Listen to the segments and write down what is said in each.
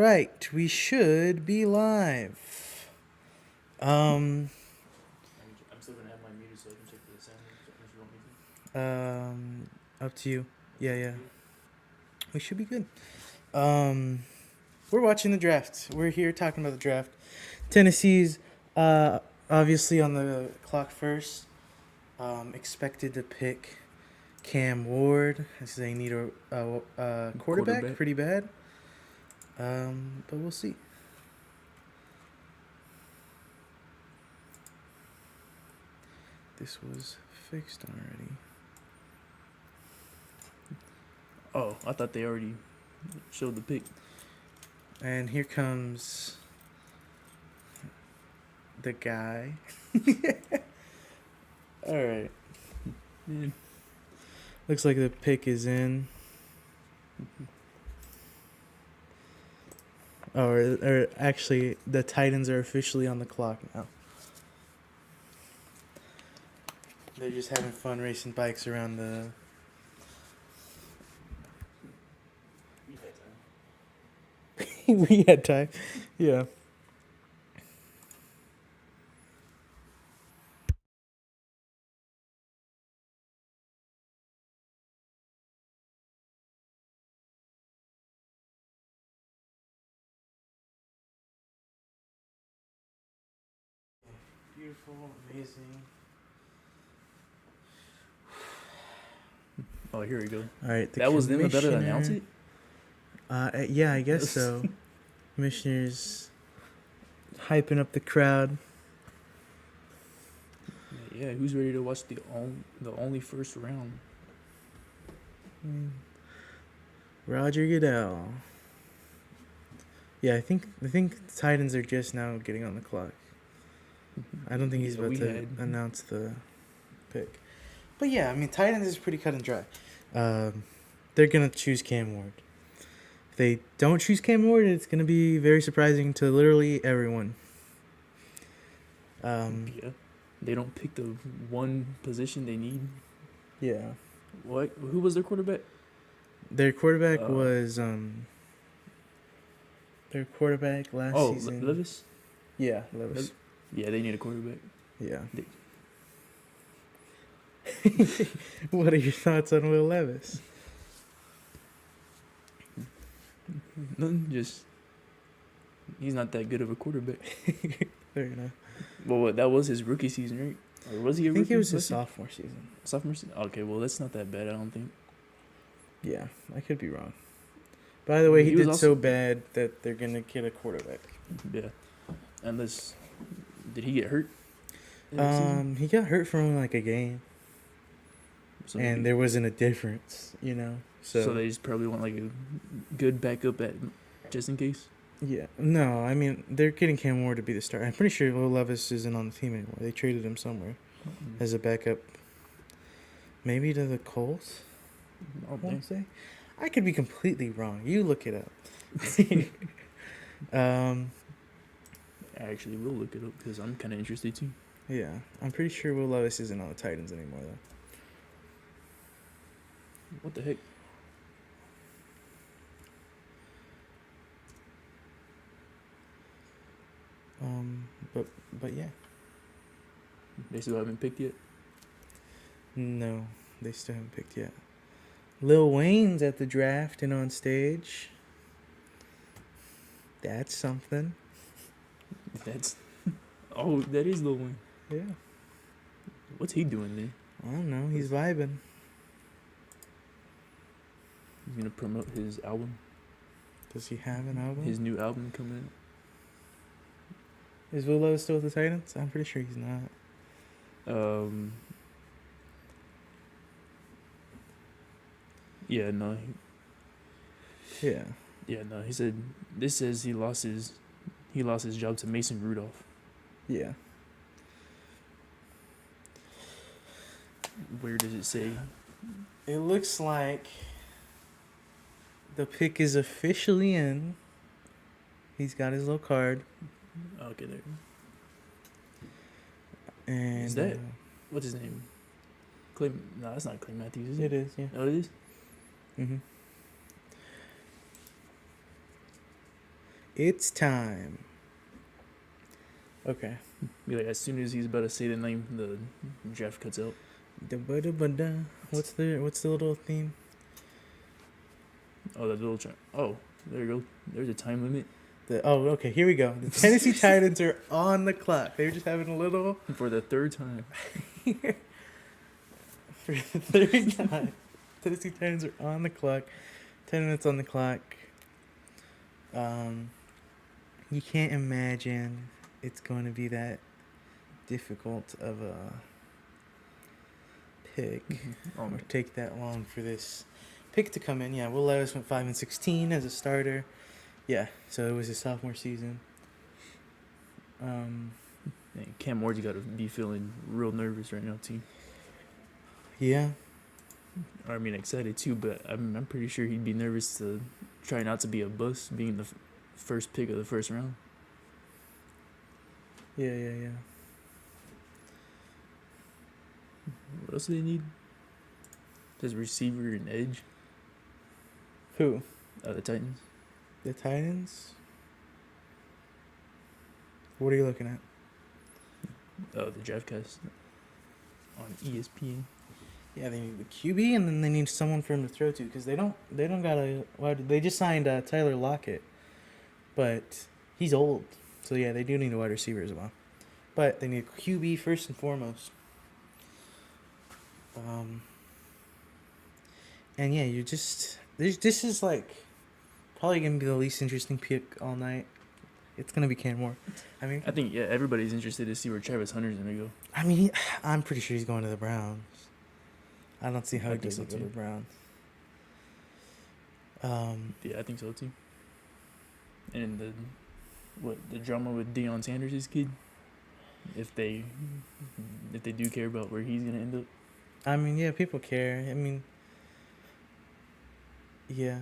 right, we should be live. I'm still gonna have my muted so I can check the sound if you want me to. Up to you. Yeah. We should be good. We're watching the draft. We're here talking about the draft. Tennessee's obviously on the clock first. Expected to pick Cam Ward as they need a quarterback pretty bad. But we'll see. This was fixed already. Oh, I thought they already showed the pick. And here comes the guy. All right. Yeah. Looks like the pick is in. Or actually, the Titans are officially on the clock now. They're just having fun racing bikes around the... We had time. Yeah. Beautiful, amazing. Oh, here we go. All right, that was them about to announce it? Yeah, I guess so. Commissioner's hyping up the crowd. Yeah, who's ready to watch the only first round? Roger Goodell. Yeah, I think the Titans are just now getting on the clock. I don't think he's about to announce the pick. But yeah, I mean, Titans is pretty cut and dry. They're going to choose Cam Ward. If they don't choose Cam Ward, it's going to be very surprising to literally everyone. Yeah. They don't pick the one position they need. Yeah. What? Who was their quarterback? Their quarterback was their quarterback last season. Levis? Yeah, Levis. Yeah, they need a quarterback. Yeah. What are your thoughts on Will Levis? Nothing, just he's not that good of a quarterback. Fair enough. Well, that was his rookie season, right? Or was he a rookie? I think it was his sophomore season. Sophomore season? Okay, well, that's not that bad, I don't think. Yeah, I could be wrong. By the way, he did so bad that they're going to get a quarterback. Yeah. Unless... Did he get hurt? He got hurt for only like a game. So and there wasn't a difference, you know? So they just probably want like a good backup just in case? Yeah. No, I mean, they're getting Cam Ward to be the starter. I'm pretty sure Will Levis isn't on the team anymore. They traded him somewhere as a backup. Maybe to the Colts? I won't say. I could be completely wrong. You look it up. I actually will look it up because I'm kind of interested too. Yeah. I'm pretty sure Will Levis isn't on the Titans anymore, though. What the heck? But yeah. They still haven't picked yet? No, they still haven't picked yet. Lil Wayne's at the draft and on stage. That's something. That is Lil Wayne. Yeah. What's he doing there? I don't know. He's vibing. He's gonna promote his album. Does he have an album? His new album coming out. Is Will Levis still with the Titans? I'm pretty sure he's not. Yeah, no. Yeah. Yeah, no. He said this says he lost his job to Mason Rudolph. Yeah. Where does it say? It looks like the pick is officially in. He's got his little card. Okay, there. And is that what's his name? Clay? No, that's not Clay Matthews. Is it? It is. Yeah. Oh, it is. Mm-hmm. It's time. Okay. Be like, as soon as he's about to say the name, the draft cuts out. What's the little theme? Oh, that little oh, there you go. There's a time limit. Okay, here we go. The Tennessee Titans are on the clock. They were just having a little... For the third time. For the third time. Tennessee Titans are on the clock. 10 minutes on the clock. You can't imagine it's going to be that difficult of a pick or take that long for this pick to come in. Yeah, Will Levis went 5-16 as a starter. Yeah, so it was his sophomore season. Cam Ward's got to be feeling real nervous right now too. Yeah. I mean, excited too, but I'm pretty sure he'd be nervous to try not to be a bust, being the first pick of the first round. Yeah. What else do they need? Just receiver and edge. Who? The Titans. The Titans? What are you looking at? The DraftCast on ESPN. Yeah, they need the QB, and then they need someone for him to throw to, because they don't got a... They just signed Tyler Lockett, but he's old. So, yeah, they do need a wide receiver as well. But they need a QB first and foremost. And, yeah, you just... This is, like, probably going to be the least interesting pick all night. It's going to be Cam Moore. I think, everybody's interested to see where Travis Hunter's going to go. I mean, I'm pretty sure he's going to the Browns. I don't see how he doesn't go to the Browns. Yeah, I think so too. And the drama with Deion Sanders' kid, if they do care about where he's gonna end up. I mean, yeah, people care. I mean, yeah.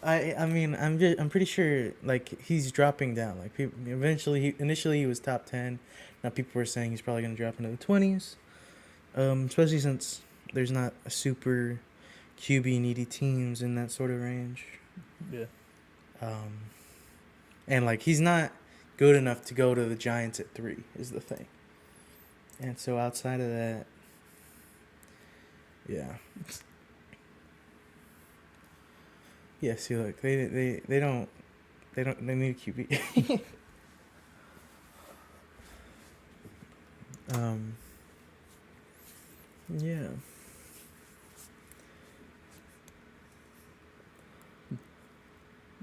I'm pretty sure like he's dropping down. Like people, initially he was top 10. Now people were saying he's probably gonna drop into the 20s. Especially since there's not a super QB needy teams in that sort of range. Yeah. And like he's not good enough to go to the Giants at 3 is the thing. And so outside of that, yeah. Yeah, see look, they need a QB. Yeah.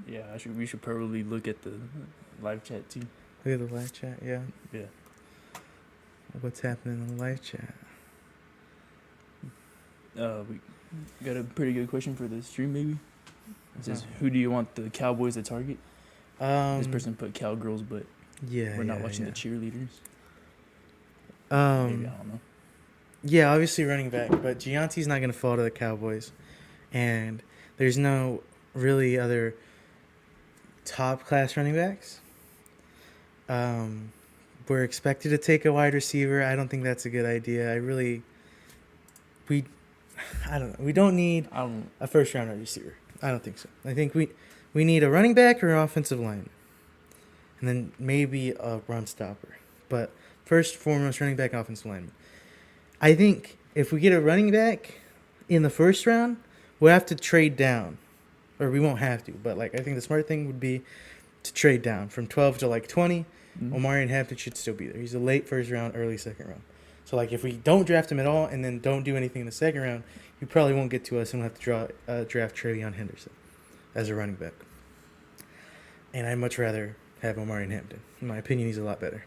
Yeah, we should probably look at the live chat too. Look at the live chat, yeah. Yeah. What's happening in the live chat? We got a pretty good question for the stream, maybe. It says, who do you want the Cowboys to target? This person put cowgirls, but we're not watching the cheerleaders. Maybe, I don't know. Yeah, obviously running back, but Gianti's not going to fall to the Cowboys. And there's no really other top-class running backs. We're expected to take a wide receiver. I don't think that's a good idea. I don't know. We don't need a first-round wide receiver. I don't think so. I think we need a running back or an offensive lineman. And then maybe a run stopper. But first and foremost, running back, offensive lineman. I think if we get a running back in the first round, we'll have to trade down. Or we won't have to, but like I think the smart thing would be to trade down from 12 to like 20. Mm-hmm. Omarion Hampton should still be there. He's a late first round, early second round. So like if we don't draft him at all and then don't do anything in the second round, he probably won't get to us and we'll have to draft Travion Henderson as a running back. And I'd much rather have Omarion Hampton. In my opinion, he's a lot better.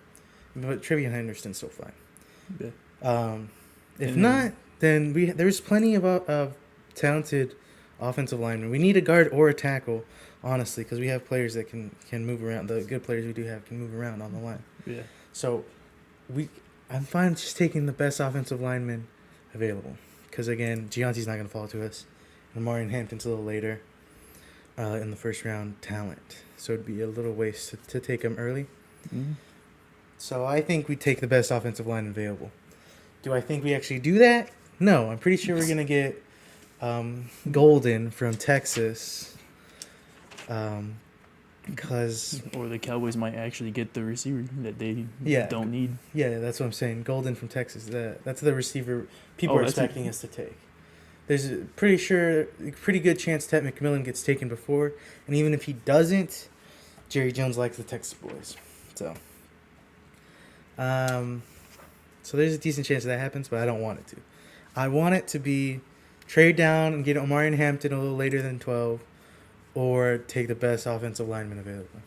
But Travion Henderson's still fine. Yeah. If not, then there's plenty of talented offensive linemen. We need a guard or a tackle, honestly, because we have players that can move around. The good players we do have can move around on the line. Yeah. So I'm fine just taking the best offensive lineman available. Because, again, Gianti's not going to fall to us. And Omarion Hampton's a little later in the first round talent. So it'd be a little waste to take him early. Mm-hmm. So I think we take the best offensive line available. Do I think we actually do that? No. I'm pretty sure we're going to get Golden from Texas. Because or the Cowboys might actually get the receiver that they don't need. Yeah, that's what I'm saying. Golden from Texas. That's the receiver people are expecting us to take. There's a pretty good chance Ted McMillan gets taken before, and even if he doesn't, Jerry Jones likes the Texas boys. So there's a decent chance that happens, but I don't want it to. I want it to be trade down and get Omarion Hampton a little later than 12, or take the best offensive lineman available.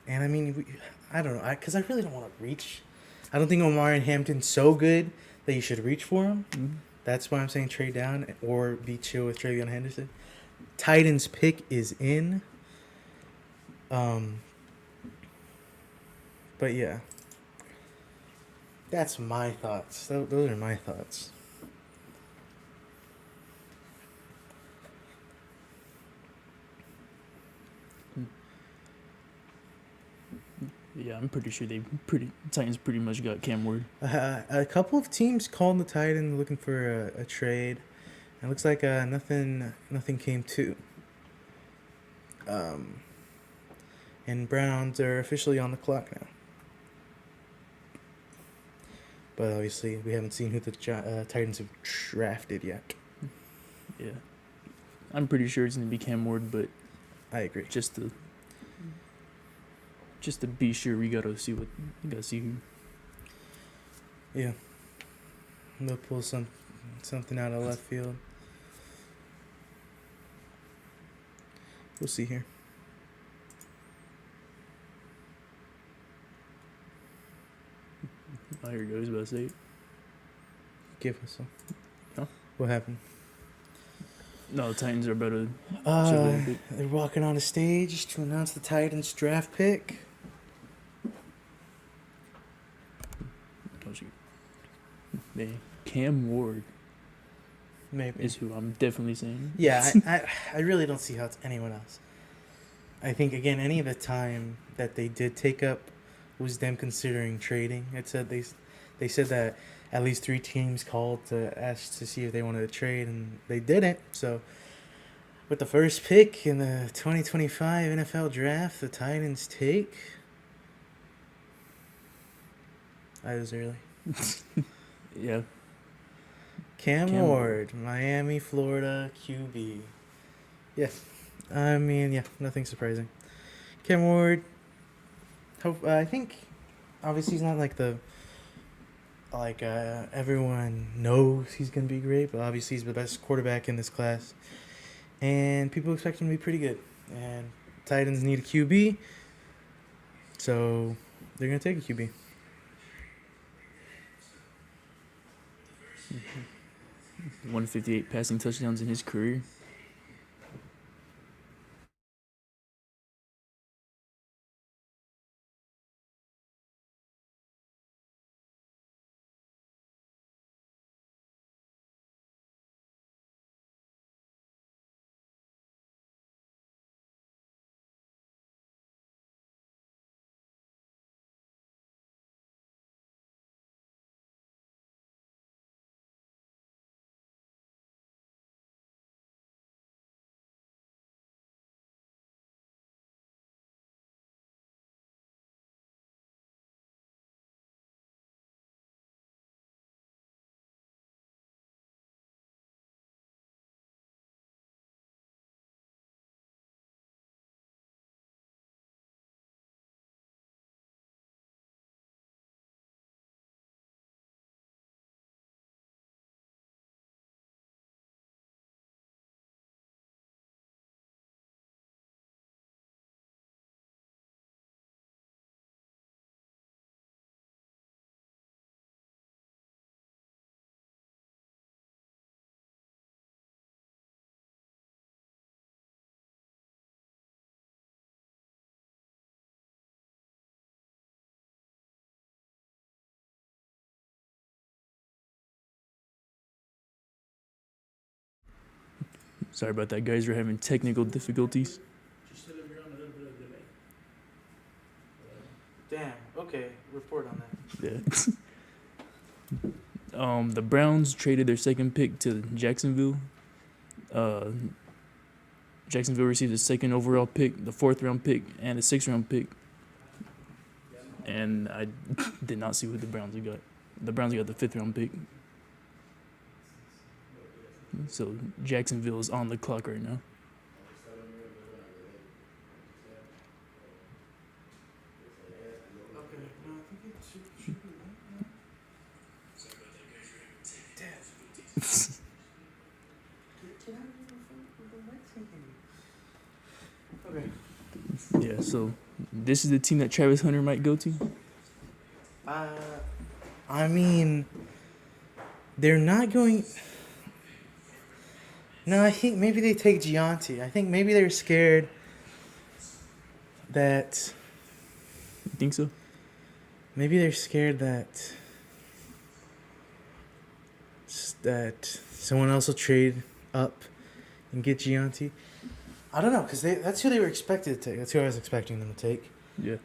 And I mean, I don't know, because I really don't want to reach. I don't think Omarion Hampton's so good that you should reach for him. Mm-hmm. That's why I'm saying trade down or be chill with Travion Henderson. Titans pick is in. But yeah, that's my thoughts. Those are my thoughts. Yeah, I'm pretty sure Titans pretty much got Cam Ward. A couple of teams called the Titans looking for a trade. It looks like nothing came to. And Browns are officially on the clock now. But obviously, we haven't seen who the Titans have drafted yet. Yeah, I'm pretty sure it's gonna be Cam Ward, but I agree. Just to be sure, we gotta see who. Yeah. They'll pull something out of left field. We'll see here. I heard I was about to say it. Give us some. Huh? What happened? No, the Titans are about to... they're walking on a stage to announce the Titans draft pick. Cam Ward Maybe is who I'm definitely saying. Yeah, I really don't see how it's anyone else. I think, again, any of the time that they did take up was them considering trading. It said they said that at least 3 teams called to ask to see if they wanted to trade, and they didn't. So with the first pick in the 2025 NFL draft, the Titans take... I was early. Yeah. Cam Ward, Miami, Florida, QB. Yeah. I mean, yeah, nothing surprising. Cam Ward, I think, obviously he's not everyone knows he's going to be great, but obviously he's the best quarterback in this class. And people expect him to be pretty good. And Titans need a QB, so they're going to take a QB. Mm-hmm. 158 passing touchdowns in his career. Sorry about that, guys. We're having technical difficulties. Damn. Okay. Report on that. Yeah. The Browns traded their second pick to Jacksonville. Jacksonville received the second overall pick, the 4th-round pick, and a 6th-round pick. And I did not see what the Browns got. The Browns got the 5th-round pick. So Jacksonville is on the clock right now. Okay. Yeah, so this is the team that Travis Hunter might go to? I mean, they're not going... No, I think maybe they take Gianti. I think maybe they're scared that... You think so? Maybe they're scared that someone else will trade up and get Gianti. I don't know, because that's who they were expected to take. That's who I was expecting them to take. Yeah.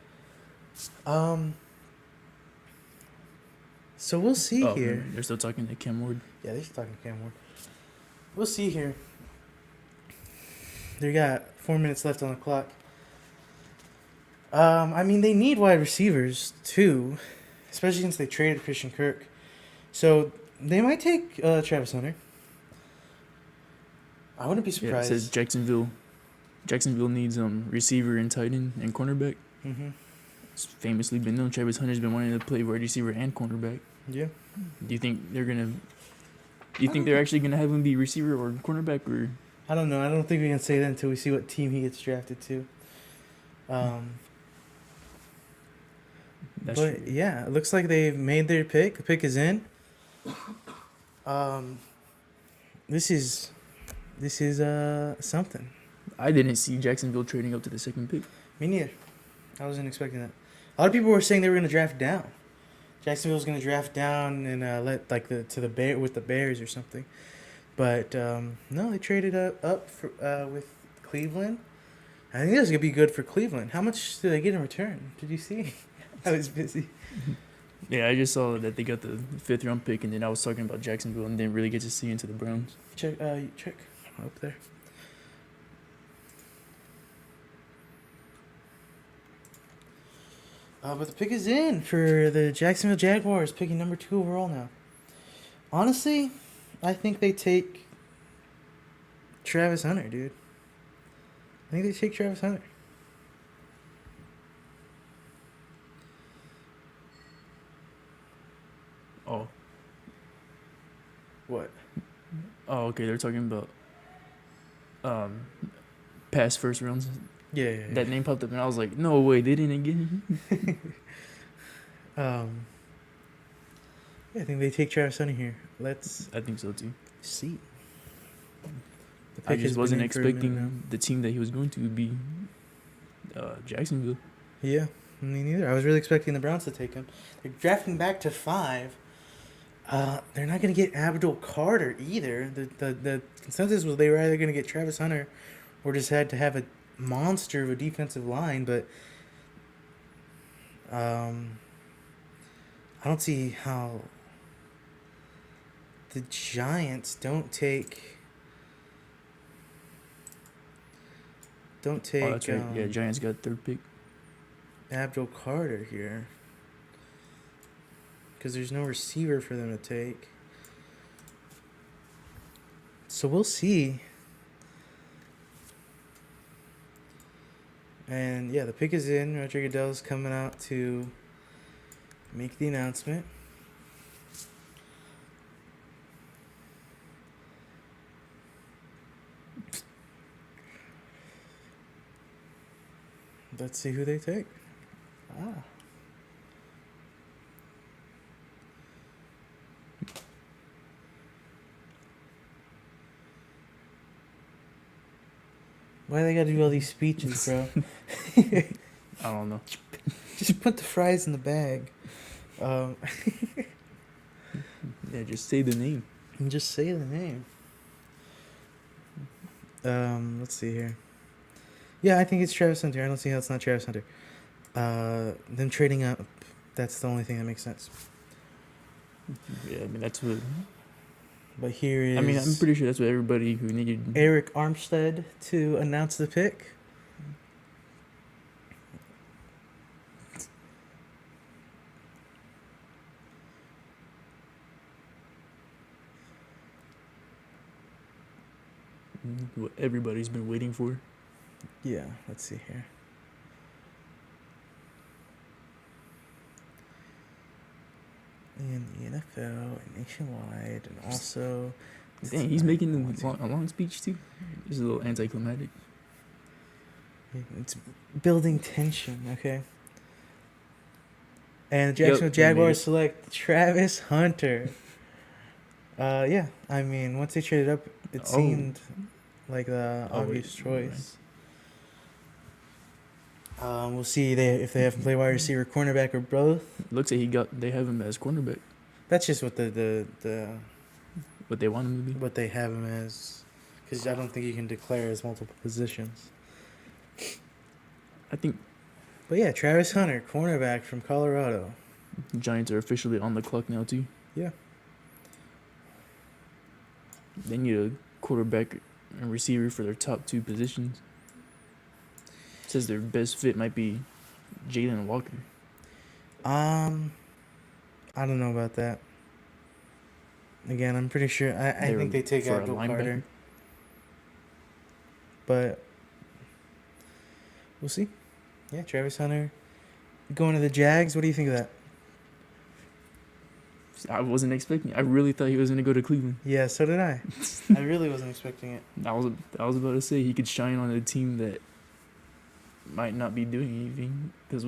So we'll see here. They're still talking to Cam Ward. Yeah, they're still talking to Cam Ward. We'll see here. They got 4 minutes left on the clock. I mean, they need wide receivers, too. Especially since they traded Christian Kirk. So, they might take Travis Hunter. I wouldn't be surprised. Yeah, it says Jacksonville needs receiver and tight end and cornerback. Mm-hmm. It's famously been known Travis Hunter's been wanting to play wide receiver and cornerback. Yeah. Do you think they're gonna? Do you think they're actually gonna have him be receiver or cornerback or? I don't know. I don't think we can say that until we see what team he gets drafted to. That's but true. yeah, it looks like they've made their pick. The pick is in. This is something. I didn't see Jacksonville trading up to the second pick. Me neither. I wasn't expecting that. A lot of people were saying they were going to draft down. Jacksonville was going to draft down and let to the Bears or something. But no, they traded up for, with Cleveland. I think that's going to be good for Cleveland. How much did they get in return? Did you see? I was busy. Yeah, I just saw that they got the 5th-round pick, and then I was talking about Jacksonville and didn't really get to see into the Browns. Check up there. But the pick is in for the Jacksonville Jaguars, picking number 2 overall now. Honestly, I think they take Travis Hunter, dude. I think they take Travis Hunter. Oh. What? Oh, okay. They're talking about past first rounds. Yeah. That name popped up, and I was like, no way, they didn't get him. Yeah, I think they take Travis Hunter here. I think so too. See. I just wasn't expecting the team that he was going to be Jacksonville. Yeah, me neither. I was really expecting the Browns to take him. They're drafting back to 5. They're not going to get Abdul Carter either. The consensus was they were either going to get Travis Hunter or just had to have a monster of a defensive line, but I don't see how the Giants don't take. Oh, that's right. Yeah, Giants got 3rd pick. Abdul Carter here. Because there's no receiver for them to take. So we'll see. And yeah, the pick is in. Roger Goodell's coming out to make the announcement. Let's see who they take. Why they gotta do all these speeches, bro? I don't know. Just put the fries in the bag. Yeah, just say the name. And just say the name. Let's see here. Yeah, I think it's Travis Hunter. I don't see how it's not Travis Hunter. Them trading up, that's the only thing that makes sense. Yeah, I mean that's what. But here is. I mean, I'm pretty sure that's what everybody who needed Eric Armstead to announce the pick. what everybody's been waiting for. Yeah, let's see here. In the NFL and nationwide, and also. Dang, he's making a long speech too. Just a little anticlimactic. It's building tension, okay? And the Jacksonville Jaguars select Travis Hunter. Yeah, I mean, once they traded up, it seemed like the obvious choice. Right. We'll see if they have to play wide receiver, cornerback, or both. Looks like they have him as cornerback. That's just what the what they want him to be. What they have him as, because I don't think you can declare as multiple positions. I think. But yeah, Travis Hunter, cornerback from Colorado. Giants are officially on the clock now too. Yeah. They need a quarterback and receiver for their top two positions. It says their best fit might be Jalen Walker. I don't know about that. Again, I'm pretty sure. I think they take Abdul Carter. But we'll see. Yeah, Travis Hunter going to the Jags. What do you think of that? I wasn't expecting it. I really thought he was going to go to Cleveland. Yeah, so did I. I really wasn't expecting it. I was about to say he could shine on a team that might not be doing anything. Because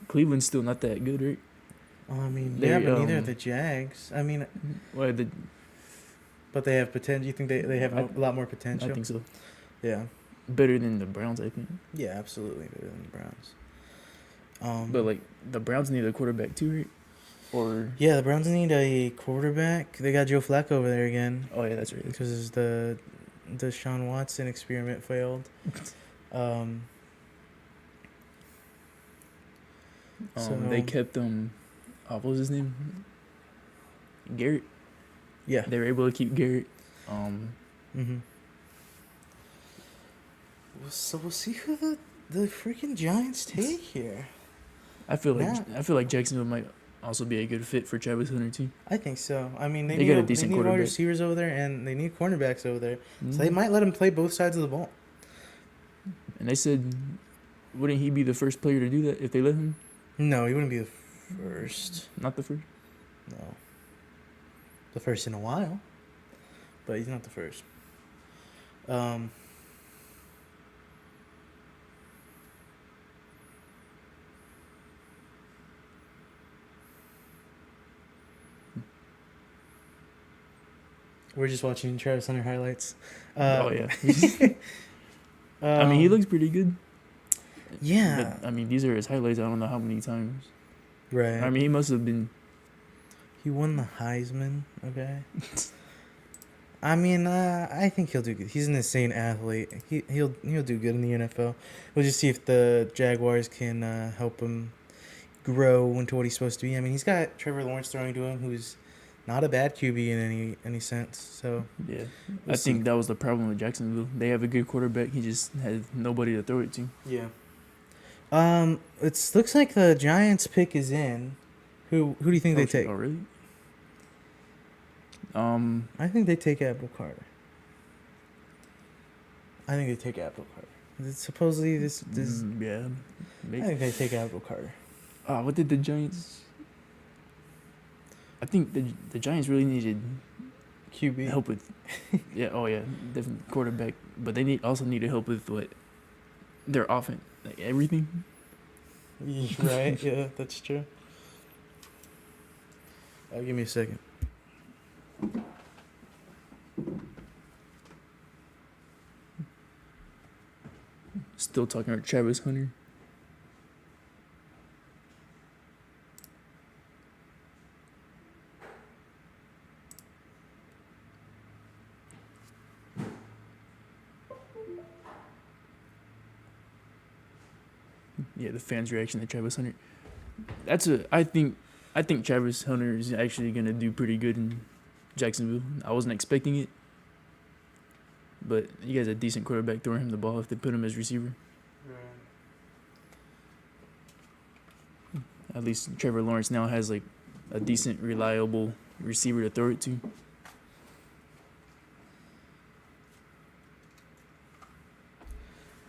Cleveland's still not that good, right? I mean, yeah, but neither are the Jags. I mean, but they have potential. You think they have a lot more potential? I think so. Yeah. Better than the Browns, I think. Yeah, absolutely better than the Browns. But the Browns need a quarterback too, right? Or yeah, the Browns need a quarterback. They got Joe Flacco over there again. Oh yeah, that's right. Because the Deshaun Watson experiment failed. So they kept what was his name? Garrett. Yeah, they were able to keep Garrett. So we'll see who the freaking Giants take here. I feel like Jacksonville might also be a good fit for Travis Hunter too. I think so. I mean, they got a decent quarterback. Wide receivers over there, and they need cornerbacks over there. So they might let him play both sides of the ball. And they said, wouldn't he be the first player to do that if they let him? No, he wouldn't be the first. Not the first? No. The first in a while. But he's not the first. We're just watching Travis Hunter highlights. Oh, yeah. I mean, he looks pretty good. Yeah. But, I mean, these are his highlights. I don't know how many times. Right. I mean, he must have been... He won the Heisman, okay? I mean, I think he'll do good. He's an insane athlete. He'll do good in the NFL. We'll just see if the Jaguars can help him grow into what he's supposed to be. I mean, he's got Trevor Lawrence throwing to him, who's not a bad QB in any sense. So yeah, I think that was the problem with Jacksonville. They have a good quarterback. He just had nobody to throw it to. Yeah. It looks like the Giants pick is in. Who do you think they take? Oh, really? I think they take Abdul Carter. Supposedly this. Yeah. Maybe. I think they take Abdul Carter. What did the Giants? I think the Giants really needed QB help with. Yeah. Oh yeah. Definitely quarterback, but they also needed help with their offense, like everything. Right. Yeah, that's true. Give me a second. Still talking about Travis Hunter. Yeah, the fans' reaction to Travis Hunter. I I think Travis Hunter is actually gonna do pretty good in Jacksonville. I wasn't expecting it, but he has a decent quarterback throwing him the ball if they put him as receiver. Right. At least Trevor Lawrence now has like a decent, reliable receiver to throw it to.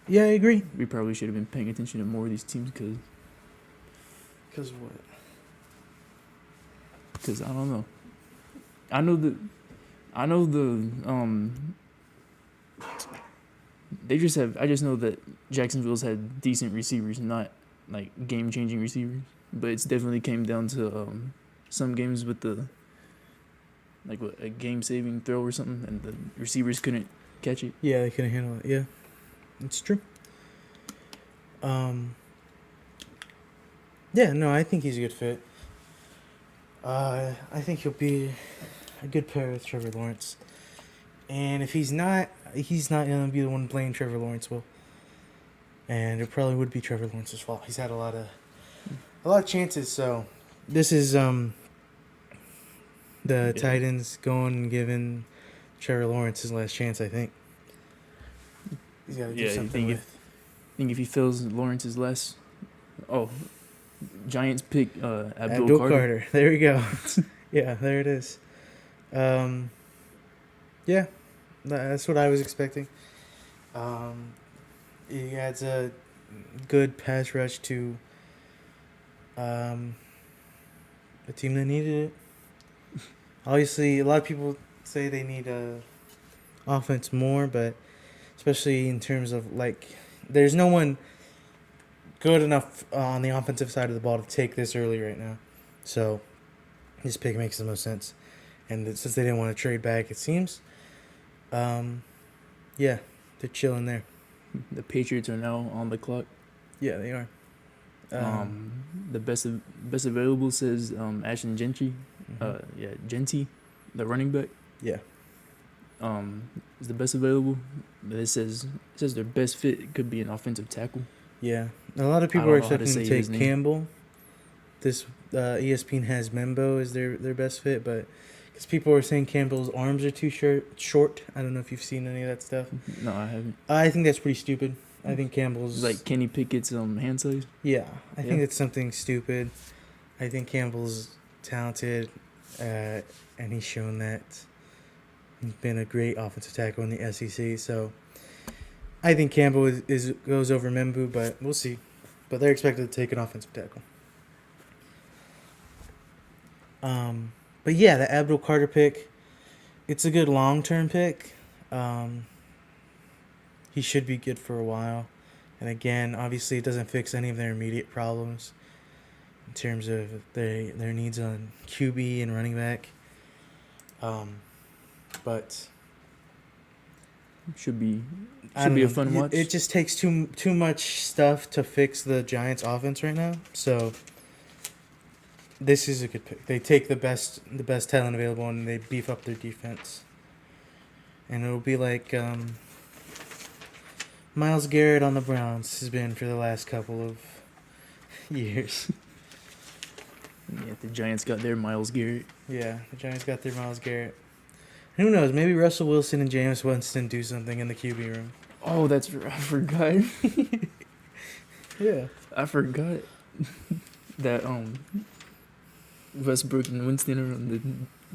Yeah, I agree. We probably should have been paying attention to more of these teams because what? Because I don't know. I know the they just have. I just know that Jacksonville's had decent receivers, not like game-changing receivers. But it's definitely came down to some games with the like what, a game-saving throw or something, and the receivers couldn't catch it. Yeah, they couldn't handle it. Yeah, it's true. Yeah, no, I think he's a good fit. I think he'll be a good pair with Trevor Lawrence. And if he's not gonna be the one playing Trevor Lawrence will. And it probably would be Trevor Lawrence's fault. He's had a lot of chances. So this is the Titans going and giving Trevor Lawrence his last chance. I think he's got to do something with. I think if he fails Lawrence's last, Giants pick Abdul Carter. There we go. Yeah, there it is. Yeah, that's what I was expecting. He adds a good pass rush to a team that needed it. Obviously, a lot of people say they need offense more, but especially in terms of like, there's no one good enough on the offensive side of the ball to take this early right now. So this pick makes the most sense. And since they didn't want to trade back, it seems, yeah, they're chilling there. The Patriots are now on the clock. Yeah, they are. The best available says Ashton Gentry. Genty, the running back. Yeah. Is the best available. It says their best fit could be an offensive tackle. Yeah, a lot of people are expecting to take Campbell. This ESPN has Membo as their best fit, but because people are saying Campbell's arms are too short. I don't know if you've seen any of that stuff. No, I haven't. I think that's pretty stupid. I think Campbell's like Kenny Pickett's hand size. Yeah, I think it's something stupid. I think Campbell's talented, and he's shown that. He's been a great offensive tackle in the SEC, so I think Campbell goes over Membu, but we'll see. But they're expected to take an offensive tackle. But yeah, the Abdul Carter pick, it's a good long-term pick. He should be good for a while. And again, obviously it doesn't fix any of their immediate problems in terms of their needs on QB and running back. But should be a fun watch. It just takes too much stuff to fix the Giants' offense right now. So this is a good pick. They take the best talent available and they beef up their defense. And it'll be like Myles Garrett on the Browns has been for the last couple of years. Yeah, the Giants got their Myles Garrett. Yeah, the Giants got their Myles Garrett. Who knows? Maybe Russell Wilson and Jameis Winston do something in the QB room. Oh, I forgot. Yeah, I forgot that Westbrook and Winston are on the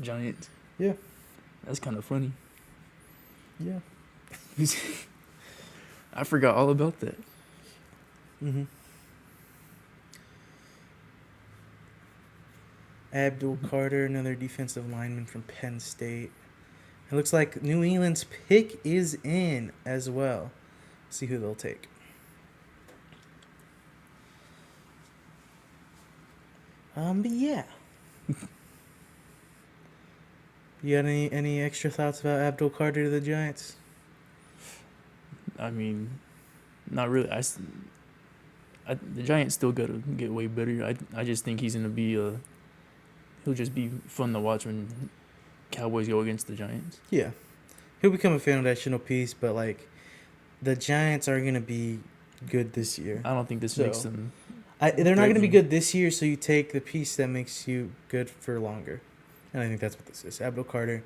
Giants. Yeah, that's kind of funny. Yeah, I forgot all about that. Mhm. Abdul Carter, another defensive lineman from Penn State. It looks like New England's pick is in as well. See who they'll take. But yeah. You got any extra thoughts about Abdul Carter to the Giants? I mean, not really. The Giants still got to get way better. I just think he's gonna be he'll just be fun to watch when Cowboys go against the Giants. Yeah. He'll become a foundational piece, but, like, the Giants are going to be good this year. I don't think this makes them... They're not going to be good this year, so you take the piece that makes you good for longer. And I think that's what this is. Abdul Carter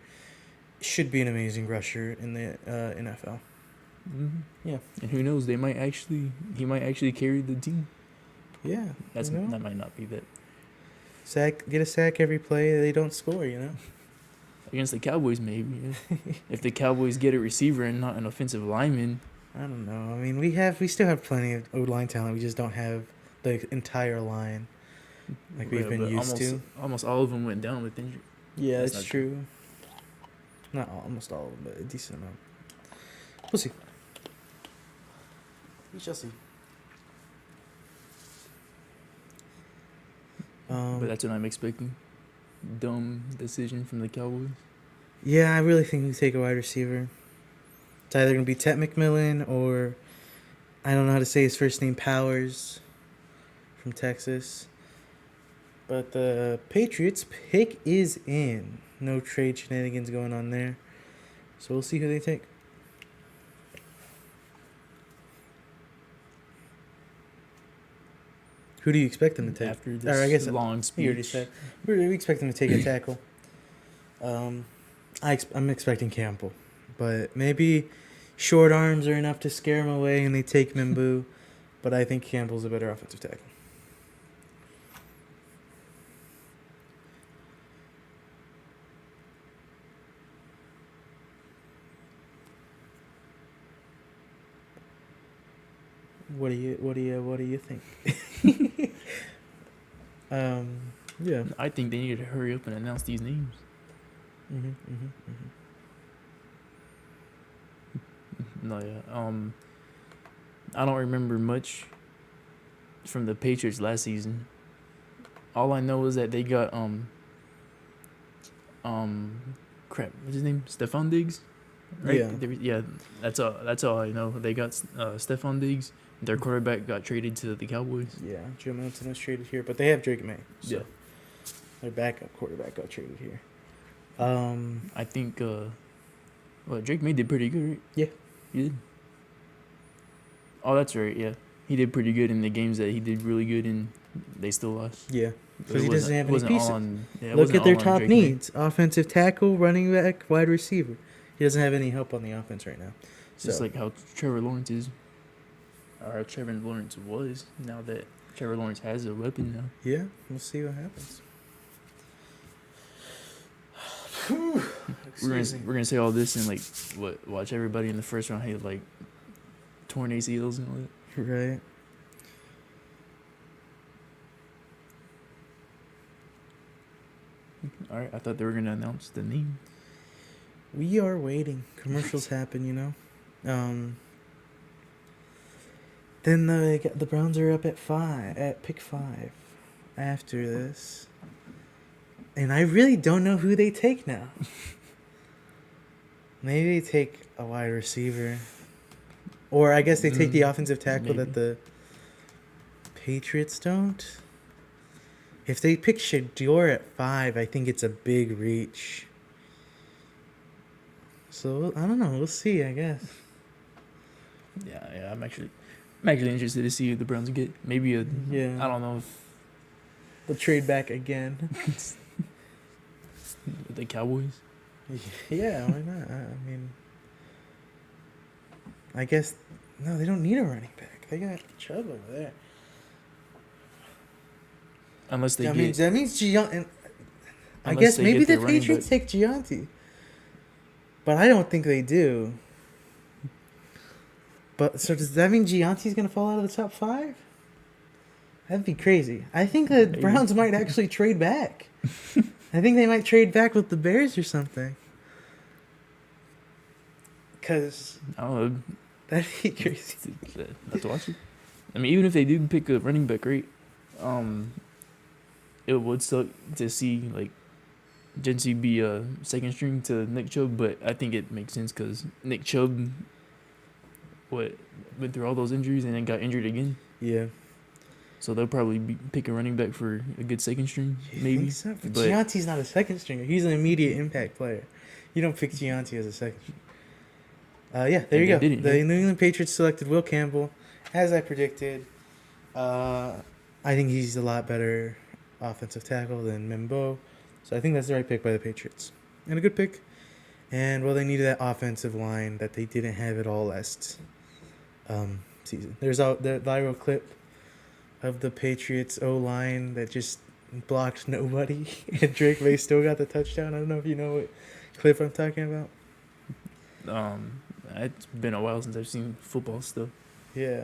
should be an amazing rusher in the NFL. Mm-hmm. Yeah. And who knows? He might actually carry the team. Yeah. That might not be that. Get a sack every play. They don't score, Against the Cowboys, maybe. Yeah. If the Cowboys get a receiver and not an offensive lineman. I don't know. I mean, we still have plenty of O-line talent. We just don't have the entire line like we've been used to. Almost all of them went down with injury. Yeah, that's true. Not almost all of them, but a decent amount. We'll see. We shall see. But that's what I'm expecting. Dumb decision from the Cowboys. Yeah, I really think we take a wide receiver. It's either going to be Tet McMillan or I don't know how to say his first name, Powers from Texas. But the Patriots pick is in. No trade shenanigans going on there. So we'll see who they take. Who do you expect them to take? After this long speech. You already said. We expect them to take a tackle. I'm expecting Campbell. But maybe short arms are enough to scare him away and they take Mimbu. But I think Campbell's a better offensive tackle. What do you think? Yeah. I think they need to hurry up and announce these names. No, yeah. I don't remember much from the Patriots last season. All I know is that they got what's his name? Stephon Diggs, right? Yeah, that's all I know. They got Stephon Diggs. Their quarterback got traded to the Cowboys. Yeah, Joe Milton was traded here, but they have Drake May. So yeah, their backup quarterback got traded here. I think Drake May did pretty good, right? Yeah, he did. Oh, that's right. Yeah, he did pretty good in the games that he did really good in. They still lost. Yeah, because he doesn't have any pieces. Yeah, look at their top needs: offensive tackle, running back, wide receiver. He doesn't have any help on the offense right now. Just like how Trevor Lawrence is. Or how Trevor Lawrence was, now that Trevor Lawrence has a weapon now. Yeah, we'll see what happens. We're gonna say all this and watch everybody in the first round hit torn ACLs and all that. Right. All right, I thought they were gonna announce the name. We are waiting. Commercials happen, Then the Browns are up at pick 5 after this. And I really don't know who they take now. Maybe they take a wide receiver. Or I guess they take the offensive tackle that the Patriots don't. If they pick Shador at 5, I think it's a big reach. So, I don't know. We'll see, I guess. Yeah, I'm actually interested to see who the Browns get. Maybe I don't know if they'll trade back again. The Cowboys. Yeah, why not? I mean, I guess no, they don't need a running back. They got Chubb over there. Unless they that means Gianti. I guess maybe the Patriots take Gianti, but I don't think they do. But so does that mean Gianti's gonna fall out of the top 5? That'd be crazy. I think the Browns might actually trade back. I think they might trade back with the Bears or something. Cause that'd be crazy. That's watch it. I mean, even if they do pick a running back, right? It would suck to see Jency be a second string to Nick Chubb, but I think it makes sense because Nick Chubb went through all those injuries and then got injured again. Yeah. So they'll probably pick a running back for a good second string, maybe. Think so? But Gianti's not a second stringer. He's an immediate impact player. You don't pick Gianti as a second stringer. There you go. The New England Patriots selected Will Campbell, as I predicted. I I think he's a lot better offensive tackle than Mimbo. So I think that's the right pick by the Patriots. And a good pick. And, well, they needed that offensive line that they didn't have at all last season. There's the viral clip of the Patriots O-line that just blocked nobody. And Drake May still got the touchdown. I don't know if you know what clip I'm talking about. It's been a while since I've seen football stuff. Yeah.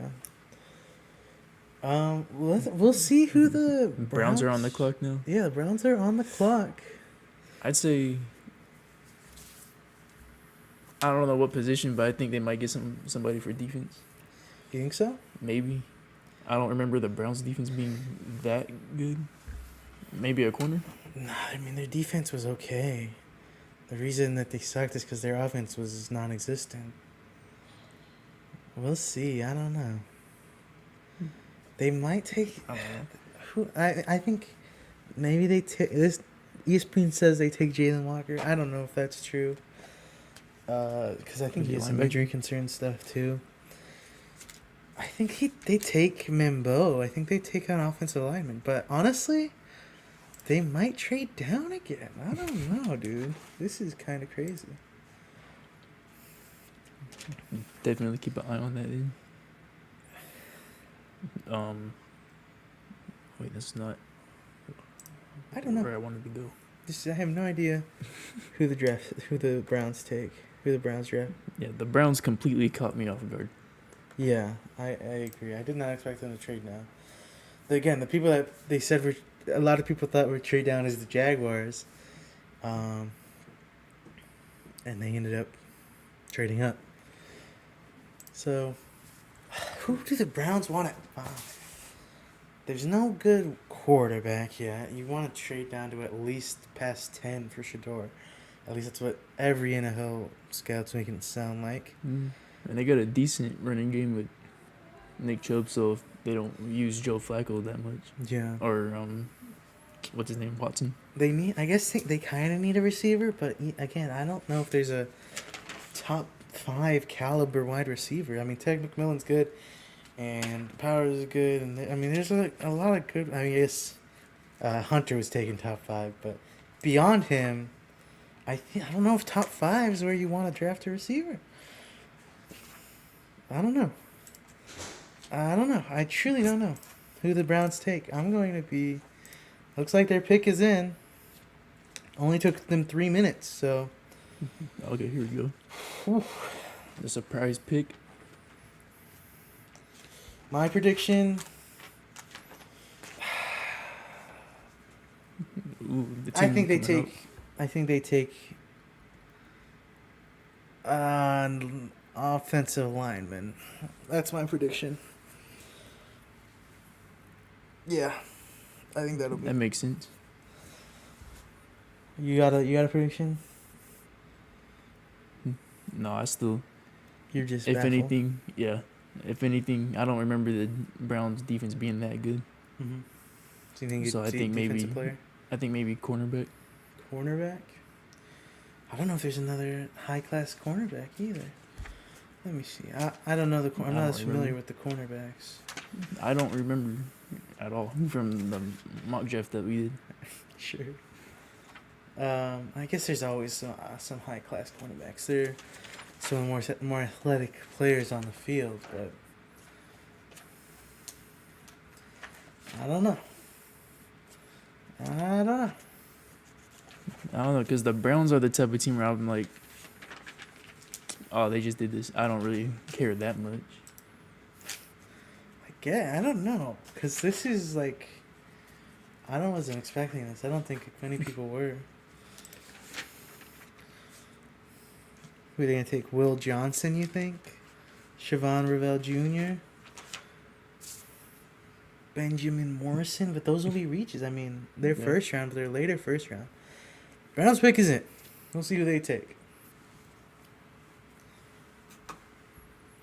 We'll see who the Browns are on the clock now. Yeah, the Browns are on the clock. I'd say I don't know what position, but I think they might get somebody for defense. You think so? Maybe. I don't remember the Browns' defense being that good. Maybe a corner? Nah, I mean, their defense was okay. The reason that they sucked is because their offense was non-existent. We'll see. I don't know. They might take... I think maybe they take... This ESPN says they take Jalen Walker. I don't know if that's true. Because I think he has some injury concern stuff, too. I think they take Mimbo. I think they take an offensive lineman. But honestly, they might trade down again. I don't know, dude. This is kind of crazy. Definitely keep an eye on that, dude. Wait, that's not... I don't know where I wanted to go. I have no idea who the Browns take. Who the Browns draft. Yeah, the Browns completely caught me off guard. Yeah, I agree. I did not expect them to trade now. Again, the people that they said a lot of people thought would trade down is the Jaguars. And they ended up trading up. So, who do the Browns want at 5? There's no good quarterback yet. You want to trade down to at least past 10 for Shador. At least that's what every NFL scout's making it sound like. And they got a decent running game with Nick Chubb, so if they don't use Joe Flacco that much. Yeah. Or, what's his name, Watson? I guess they kind of need a receiver, but again, I don't know if there's a top 5 caliber wide receiver. I mean, Ted McMillan's good, and Powers is good, and there's a lot of good. I mean, yes, Hunter was taken top 5, but beyond him, I don't know if top 5 is where you want to draft a receiver. I don't know. I truly don't know who the Browns take. I'm going to be... Looks like their pick is in. Only took them 3 minutes, so... Okay, here we go. Whew. The surprise pick. My prediction... Ooh, I think they take an offensive lineman. That's my prediction. Yeah, I think that'll be. That makes sense. You got a prediction? No, I still. You're just. If baffled. anything, yeah. If anything, I don't remember the Browns' defense being that good. Mm-hmm. So you think? So I think maybe. Player? I think maybe cornerback. Cornerback. I don't know if there's another high-class cornerback either. Let me see. I don't know I'm not as familiar with the cornerbacks. I don't remember at all from the mock draft that we did. Sure. I guess there's always some high-class cornerbacks. There are some more athletic players on the field, but I don't know. I don't know, because the Browns are the type of team where I'm like, oh, they just did this. I don't really care that much. I don't know, because this is like, I wasn't expecting this. I don't think many people were. Who are they going to take? Will Johnson, you think? Siobhan Revell Jr.? Benjamin Morrison? But those will be reaches. I mean, they're first round, but they're later first round. Browns pick is it. We'll see who they take.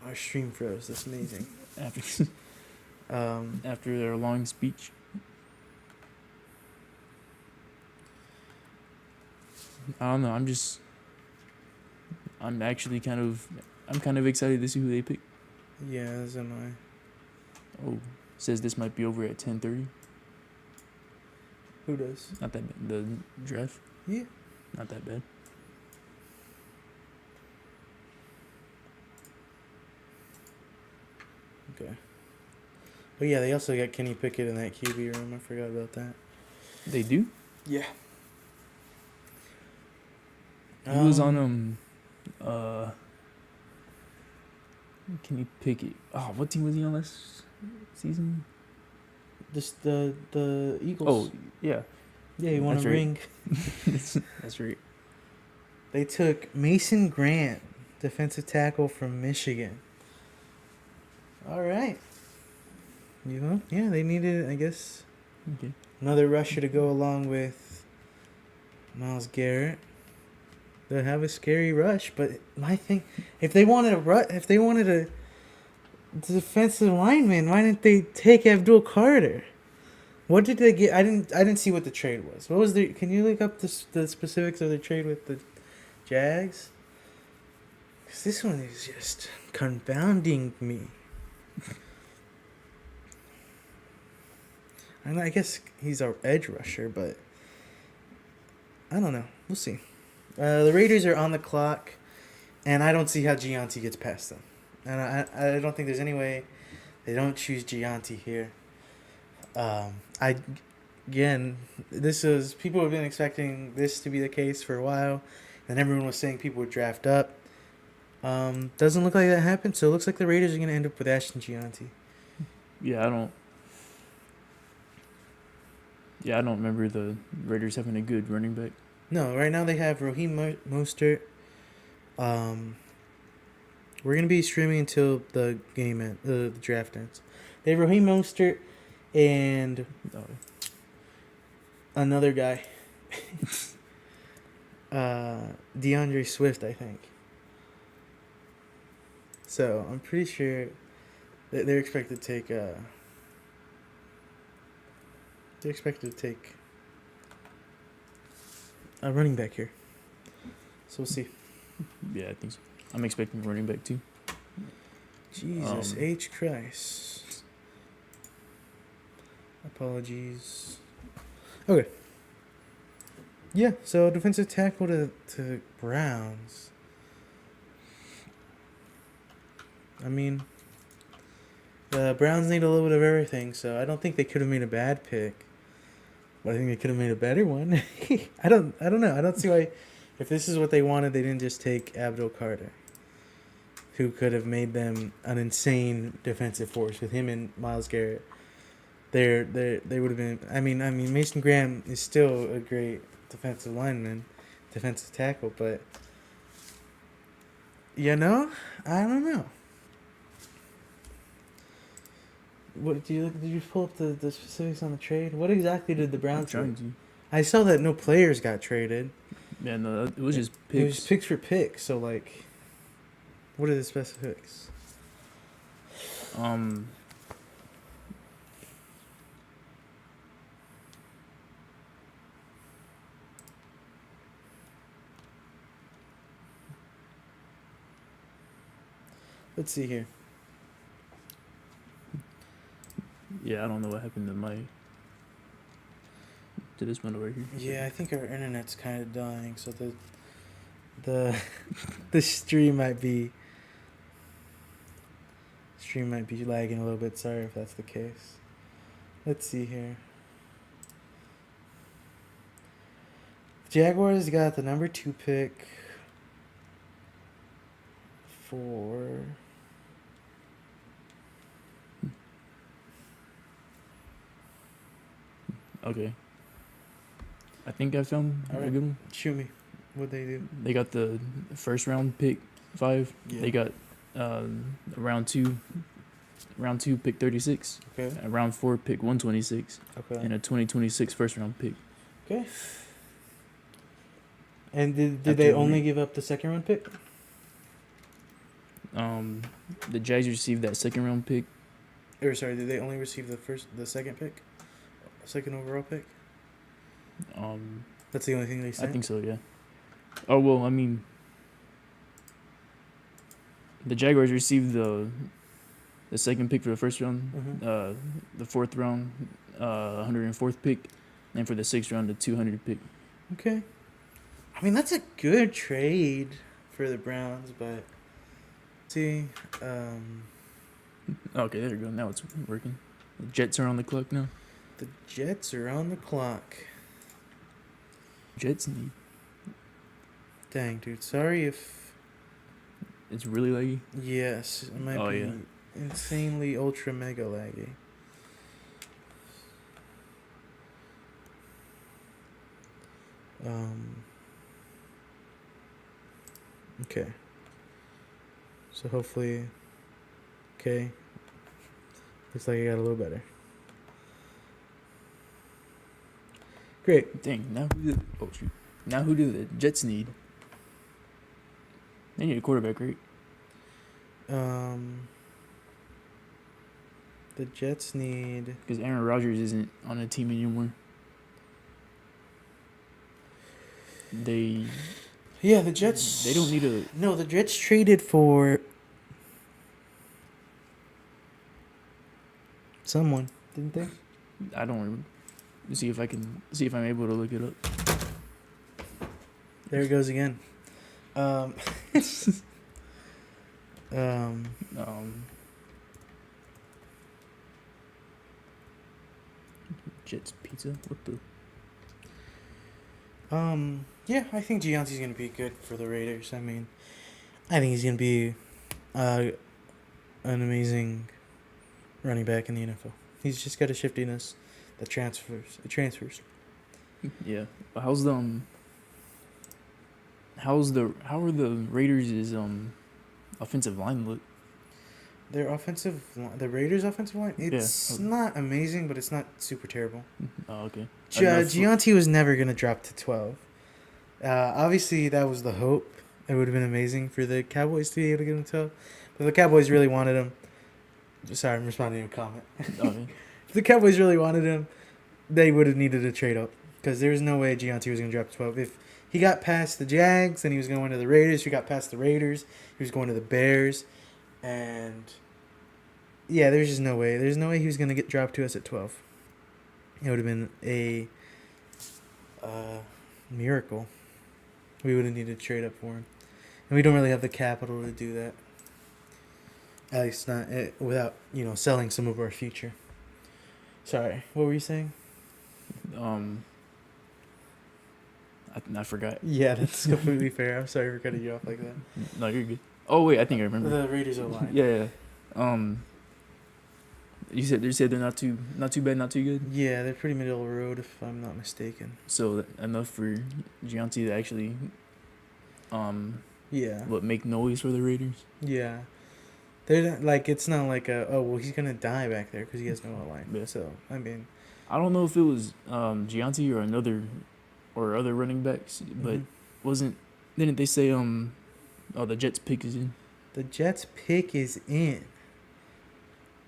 Our stream froze. That's amazing. After their long speech. I don't know. I'm actually kind of excited to see who they pick. Yeah, as am I. Oh, says this might be over at 10:30. Who does? Not that bad. The draft. Yeah. Not that bad. Okay. But yeah, they also got Kenny Pickett in that QB room. I forgot about that. They do? Yeah. He was on Kenny Pickett. Oh, what team was he on last season? Just the Eagles. Oh, yeah. Yeah, he won a ring. That's right. They took Mason Grant, defensive tackle from Michigan. All right. Yeah, they needed, I guess, another rusher to go along with Myles Garrett. They have a scary rush, but my thing, if they wanted a defensive lineman, why didn't they take Abdul Carter? What did they get? I didn't see what the trade was. What was the? Can you look up the specifics of the trade with the Jags? Because this one is just confounding me. I guess he's our edge rusher, but I don't know. We'll see. The Raiders are on the clock, and I don't see how Gianti gets past them. And I don't think there's any way they don't choose Gianti here. People have been expecting this to be the case for a while, and everyone was saying people would draft up. Doesn't look like that happened, so it looks like the Raiders are going to end up with Ashton Gianti. Yeah, I don't remember the Raiders having a good running back. No, right now they have Raheem Mostert. We're going to be streaming until the draft ends. They have Raheem Mostert and another guy. DeAndre Swift, I think. So I'm pretty sure that they're expected to take a running back here. So we'll see. Yeah, I think so. I'm expecting a running back too. Jesus H. Christ. Apologies. Okay. Yeah, so defensive tackle to Browns. I mean, the Browns need a little bit of everything, so I don't think they could have made a bad pick. But I think they could have made a better one. I don't know. I don't see why, if this is what they wanted, they didn't just take Abdul Carter, who could have made them an insane defensive force with him and Myles Garrett. They would have been. I mean, Mason Graham is still a great defensive lineman, defensive tackle, but I don't know. What did you pull up the specifics on the trade? What exactly did the Browns do? I saw that no players got traded. Yeah, no, it was just picks. It was picks for picks. So like, what are the specifics? Let's see here. Yeah, I don't know what happened to this one over here. Yeah, I think our internet's kind of dying, so the the stream might be lagging a little bit. Sorry if that's the case. Let's see here. Jaguars got the number 2 pick for Okay. I think I found a good one. Shoot me. What'd they do? They got the first round pick 5. Yeah. They got round 2 pick 36. Okay. And round 4 pick 126. Okay. And a 2026 first round pick. Okay. And did they only give up the second round pick? The Jags received that second round pick. Or sorry, did they only receive the second pick? Second overall pick? That's the only thing they sent? I think so, yeah. Oh, well, I mean, the Jaguars received the second pick for the first round, the fourth round, 104th pick, and for the sixth round, the 200 pick. Okay. I mean, that's a good trade for the Browns, but see, Okay, there you go. Now it's working. The Jets are on the clock now. the Jets are on the clock. Jets need. Dang, dude. Sorry if... It's really laggy. Yes, it might be insanely ultra mega laggy. Okay. So hopefully... Okay. Looks like I got a little better. Great. Dang, now who do the Jets need? They need a quarterback, right? The Jets need... Because Aaron Rodgers isn't on the team anymore. Yeah, the Jets... They don't need a... No, the Jets traded for... someone, didn't they? I don't remember. See if I'm able to look it up. There it goes again. Jets pizza. What the? Yeah, I think Gianti's gonna be good for the Raiders. I mean, I think he's gonna be, an amazing running back in the NFL. He's just got a shiftiness that transfers. It transfers. Yeah. How are the Raiders' offensive line look? The Raiders' offensive line, it's not amazing, but it's not super terrible. Oh, okay. Gianti was never gonna drop to 12. Obviously, that was the hope. It would have been amazing for the Cowboys to be able to get him 12, but the Cowboys really wanted him. Sorry, I'm responding to a comment. Okay. If the Cowboys really wanted him, they would have needed a trade up, because there's no way Gianti was going to drop to 12. If he got past the Jags, then he was going to the Raiders. If he got past the Raiders, he was going to the Bears. And yeah, there's just no way. There's no way he was going to get dropped to us at 12. It would have been a miracle. We would have needed to trade up for him. And we don't really have the capital to do that. At least not without, selling some of our future. Sorry, what were you saying? I forgot. Yeah, that's completely fair. I'm sorry for cutting you off like that. No, you're good. Oh wait, I think I remember. The Raiders O-line. Yeah. You said they're not too bad, not too good. Yeah, they're pretty middle of the road, if I'm not mistaken. So enough for Gianti to actually, make noise for the Raiders. Yeah, they're not, it's not like he's gonna die back there because he has no O-line. Yeah. So I mean, I don't know if it was Gianti or other running backs, but didn't they say the Jets pick is in? The Jets pick is in.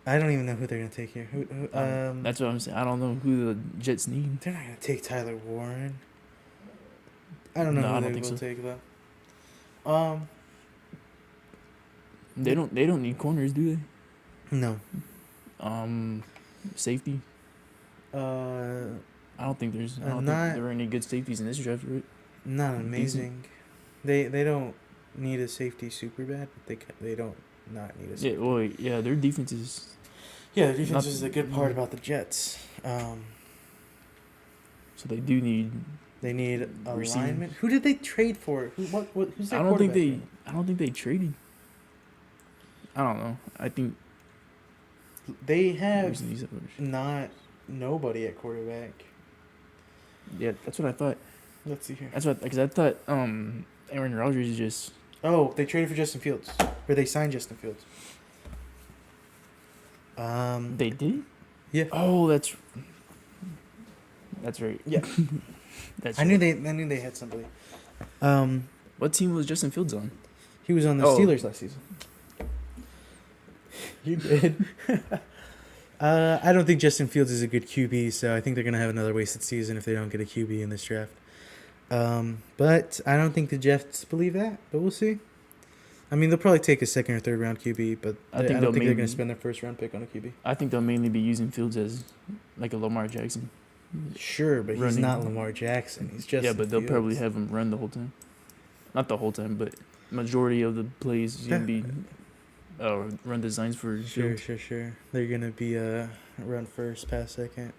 I don't even know who they're gonna take here. That's what I'm saying. I don't know who the Jets need. They're not gonna take Tyler Warren. I don't know who they will take though. They don't need corners, do they? No. Safety. I don't think there are any good safeties in this draft, right? Not amazing. They don't need a safety super bad, but they don't not need a safety. Yeah, well, yeah, their defense is... Yeah, their defense is the good part about the Jets. So they do need... They need alignment. Who did they trade for? Who's their I don't think they now? traded. I don't know. I think... They have nobody at quarterback. Yeah, that's what I thought. Let's see here. Because I thought Aaron Rodgers is just... Oh, they traded for Justin Fields. Or they signed Justin Fields. They did? Yeah. Oh, that's right. Yeah. I knew they had somebody. What team was Justin Fields on? He was on the Steelers last season. You did. I don't think Justin Fields is a good QB, so I think they're going to have another wasted season if they don't get a QB in this draft. But I don't think the Jets believe that, but we'll see. I mean, they'll probably take a second or third round QB, but I don't think they're going to spend their first round pick on a QB. I think they'll mainly be using Fields as like a Lamar Jackson. Sure, but he's not Lamar Jackson. He's just but they'll probably have him run the whole time. Not the whole time, but majority of the plays is gonna be run designs for Fields. Sure. They're gonna be run first, pass second,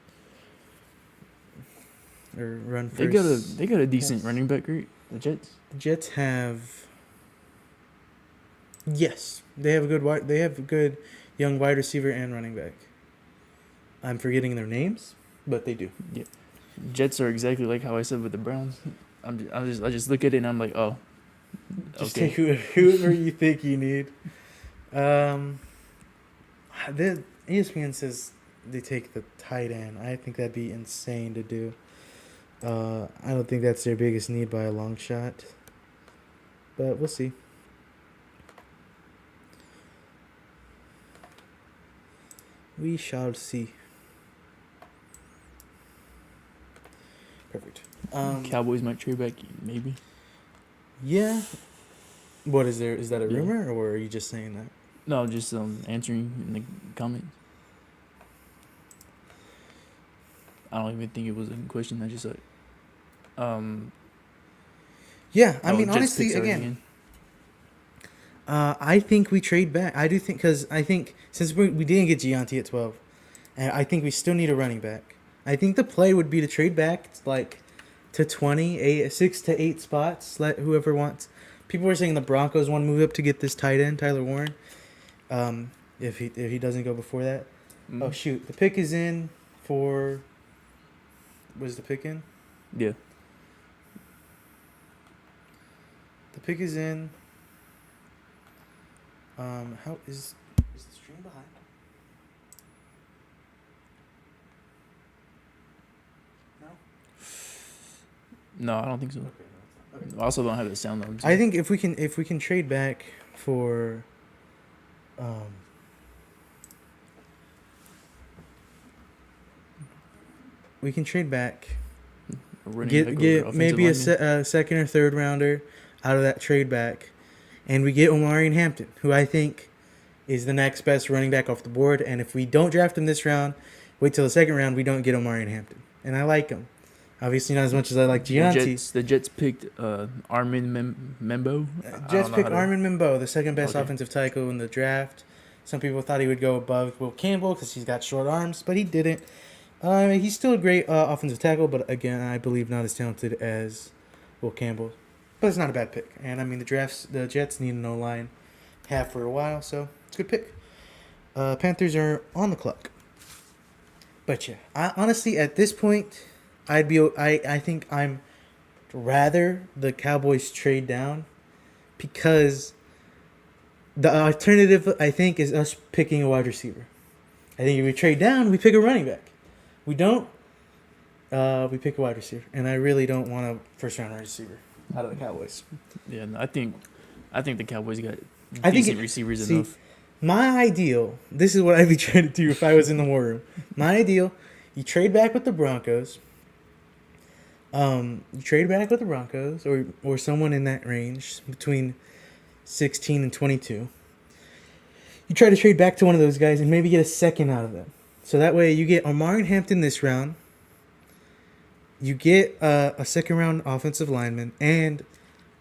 or run first. They got a decent running back, right? The Jets. The Jets have. Yes, they have a good young wide receiver and running back. I'm forgetting their names, but they do. Yeah, Jets are exactly like how I said with the Browns. I just look at it and I'm like, oh, just take whoever you think you need. ESPN says they take the tight end. I think that'd be insane to do. I don't think that's their biggest need by a long shot, but we'll see. We shall see. Perfect. Cowboys might trade back, maybe. Yeah. What is there? Is that a rumor, or are you just saying that? No, just answering in the comments. I don't even think it was a question. I just said. Yeah, I mean, honestly, again. I think we trade back. I do think, because I think since we didn't get Gianti at 12, and I think we still need a running back. I think the play would be to trade back like to 6 to 8 spots. Let whoever wants. People were saying the Broncos want to move up to get this tight end, Tyler Warren. If he doesn't go before that. Oh shoot, the pick is in for. Was the pick in? Yeah. The pick is in. How is the stream behind? No, I don't think so. Okay. I also don't have the sound on. I think if we can trade back for, we can trade back. Get maybe a second or third rounder out of that trade back, and we get Omarion Hampton, who I think is the next best running back off the board. And if we don't draft him this round, wait till the second round, we don't get Omarion Hampton. And I like him. Obviously not as much as I like Gianti. The Jets picked Armin Membo. Jets picked Armin Membo, the second best offensive tackle in the draft. Some people thought he would go above Will Campbell because he's got short arms, but he didn't. He's still a great offensive tackle, but again, I believe not as talented as Will Campbell. But it's not a bad pick. And I mean, the Jets need an O-line have for a while, so it's a good pick. Panthers are on the clock. But yeah, honestly, at this point, I think I'm rather the Cowboys trade down, because the alternative, I think, is us picking a wide receiver. I think if we trade down, we pick a running back. We don't. We pick a wide receiver, and I really don't want a first-round wide receiver out of the Cowboys. Yeah, I think the Cowboys got decent receivers enough. My ideal. This is what I'd be trying to do if I was in the war room. My ideal. You trade back with the Broncos. You trade back with the Broncos or someone in that range between 16 and 22. You try to trade back to one of those guys and maybe get a second out of them. So that way you get Omarion Hampton this round. You get a second round offensive lineman, and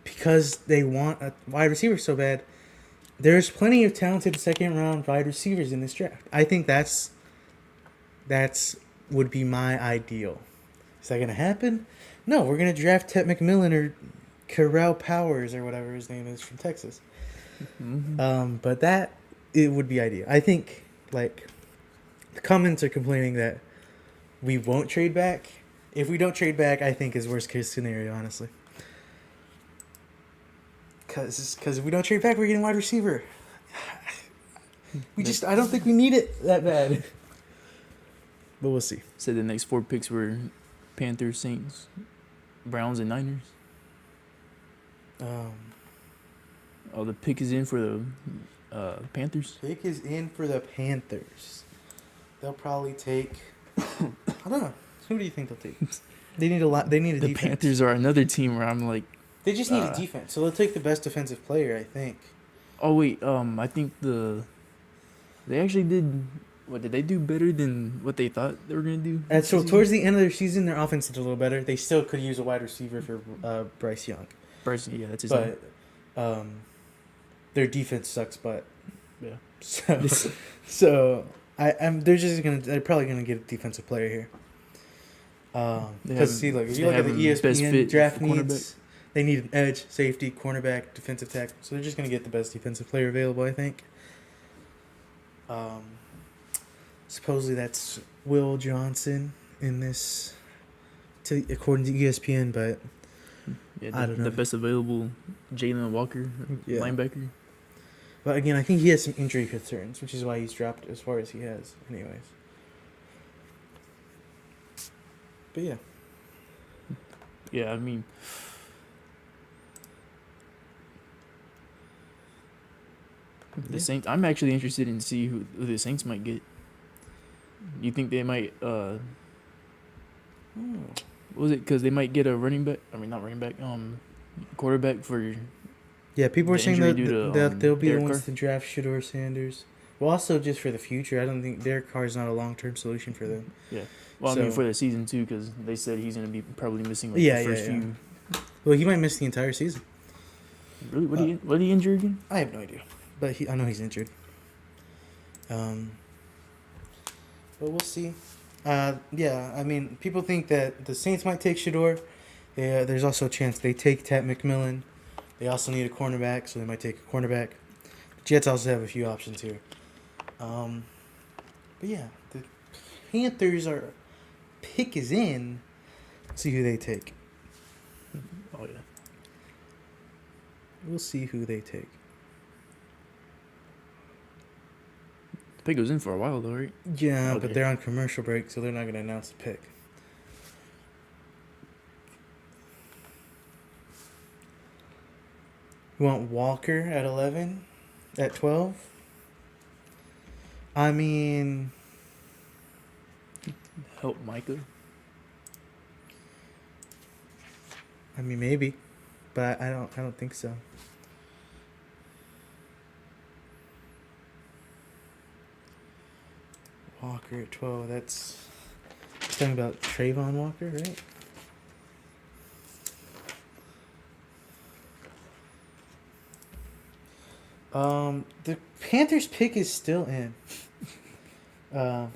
because they want a wide receiver so bad, there's plenty of talented second round wide receivers in this draft. I think that's would be my ideal. Is that gonna happen? No, we're gonna draft Ted McMillan or Corral Powers or whatever his name is from Texas. Mm-hmm. But it would be ideal. I think like the comments are complaining that we won't trade back. If we don't trade back, I think is worst case scenario, honestly. Because if we don't trade back, we're getting wide receiver. I don't think we need it that bad. But we'll see. Said the next 4 picks were Panthers, Saints, Browns, and Niners. The pick is in for the Panthers. Pick is in for the Panthers. They'll probably take. I don't know. Who do you think they'll take? They need a lot. They need a defense. The Panthers are another team where I'm like. They just need a defense, so they'll take the best defensive player, I think. Oh wait, I think they actually did. What did they do better than what they thought they were gonna do? And so towards the end of their season, their offense did a little better. They still could use a wide receiver for Bryce Young. Bryce, yeah, that's his but name. Their defense sucks. But Yeah, so they're probably gonna get a defensive player here. Because see, look, if you look at the ESPN draft needs, they need an edge, safety, cornerback, defensive tackle. So they're just gonna get the best defensive player available, I think. Supposedly that's Will Johnson in this, according to ESPN, but I don't know. The best available Jalen Walker, linebacker. But again, I think he has some injury concerns, which is why he's dropped as far as he has, anyways. But yeah. Yeah, I mean, the Saints. I'm actually interested in see who the Saints might get. You think they might? What was it? Because they might get a running back. I mean, not running back. Quarterback for. Yeah, people were saying that they'll be the Derek ones Carr to draft Shedeur Sanders. Well, also just for the future, I don't think Derek Carr is not a long-term solution for them. Yeah. Well, I mean, for the season too, because they said he's gonna be probably missing the first few. Well, he might miss the entire season. Really? What did he injured again? I have no idea, but I know he's injured. But we'll see. Yeah, I mean, people think that the Saints might take Shedeur. Yeah, there's also a chance they take Tat McMillan. They also need a cornerback, so they might take a cornerback. Jets also have a few options here. But yeah, the Panthers pick is in. Let's see who they take. Oh yeah. We'll see who they take. The pick was in for a while though, right? Yeah, but they're on commercial break, so they're not going to announce the pick. You want Walker at 11? At 12? I mean... Help Micah? I mean, maybe. But I don't think so. Walker at 12, that's... Talking about Trayvon Walker, right? The Panthers pick is still in. Let's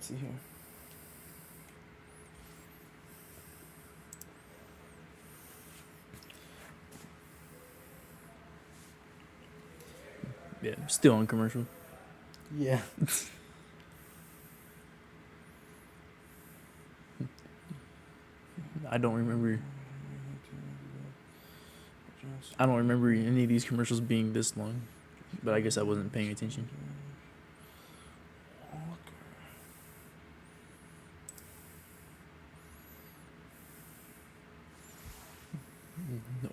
see here. Yeah, still on commercial. Yeah. I don't remember any of these commercials being this long, but I guess I wasn't paying attention.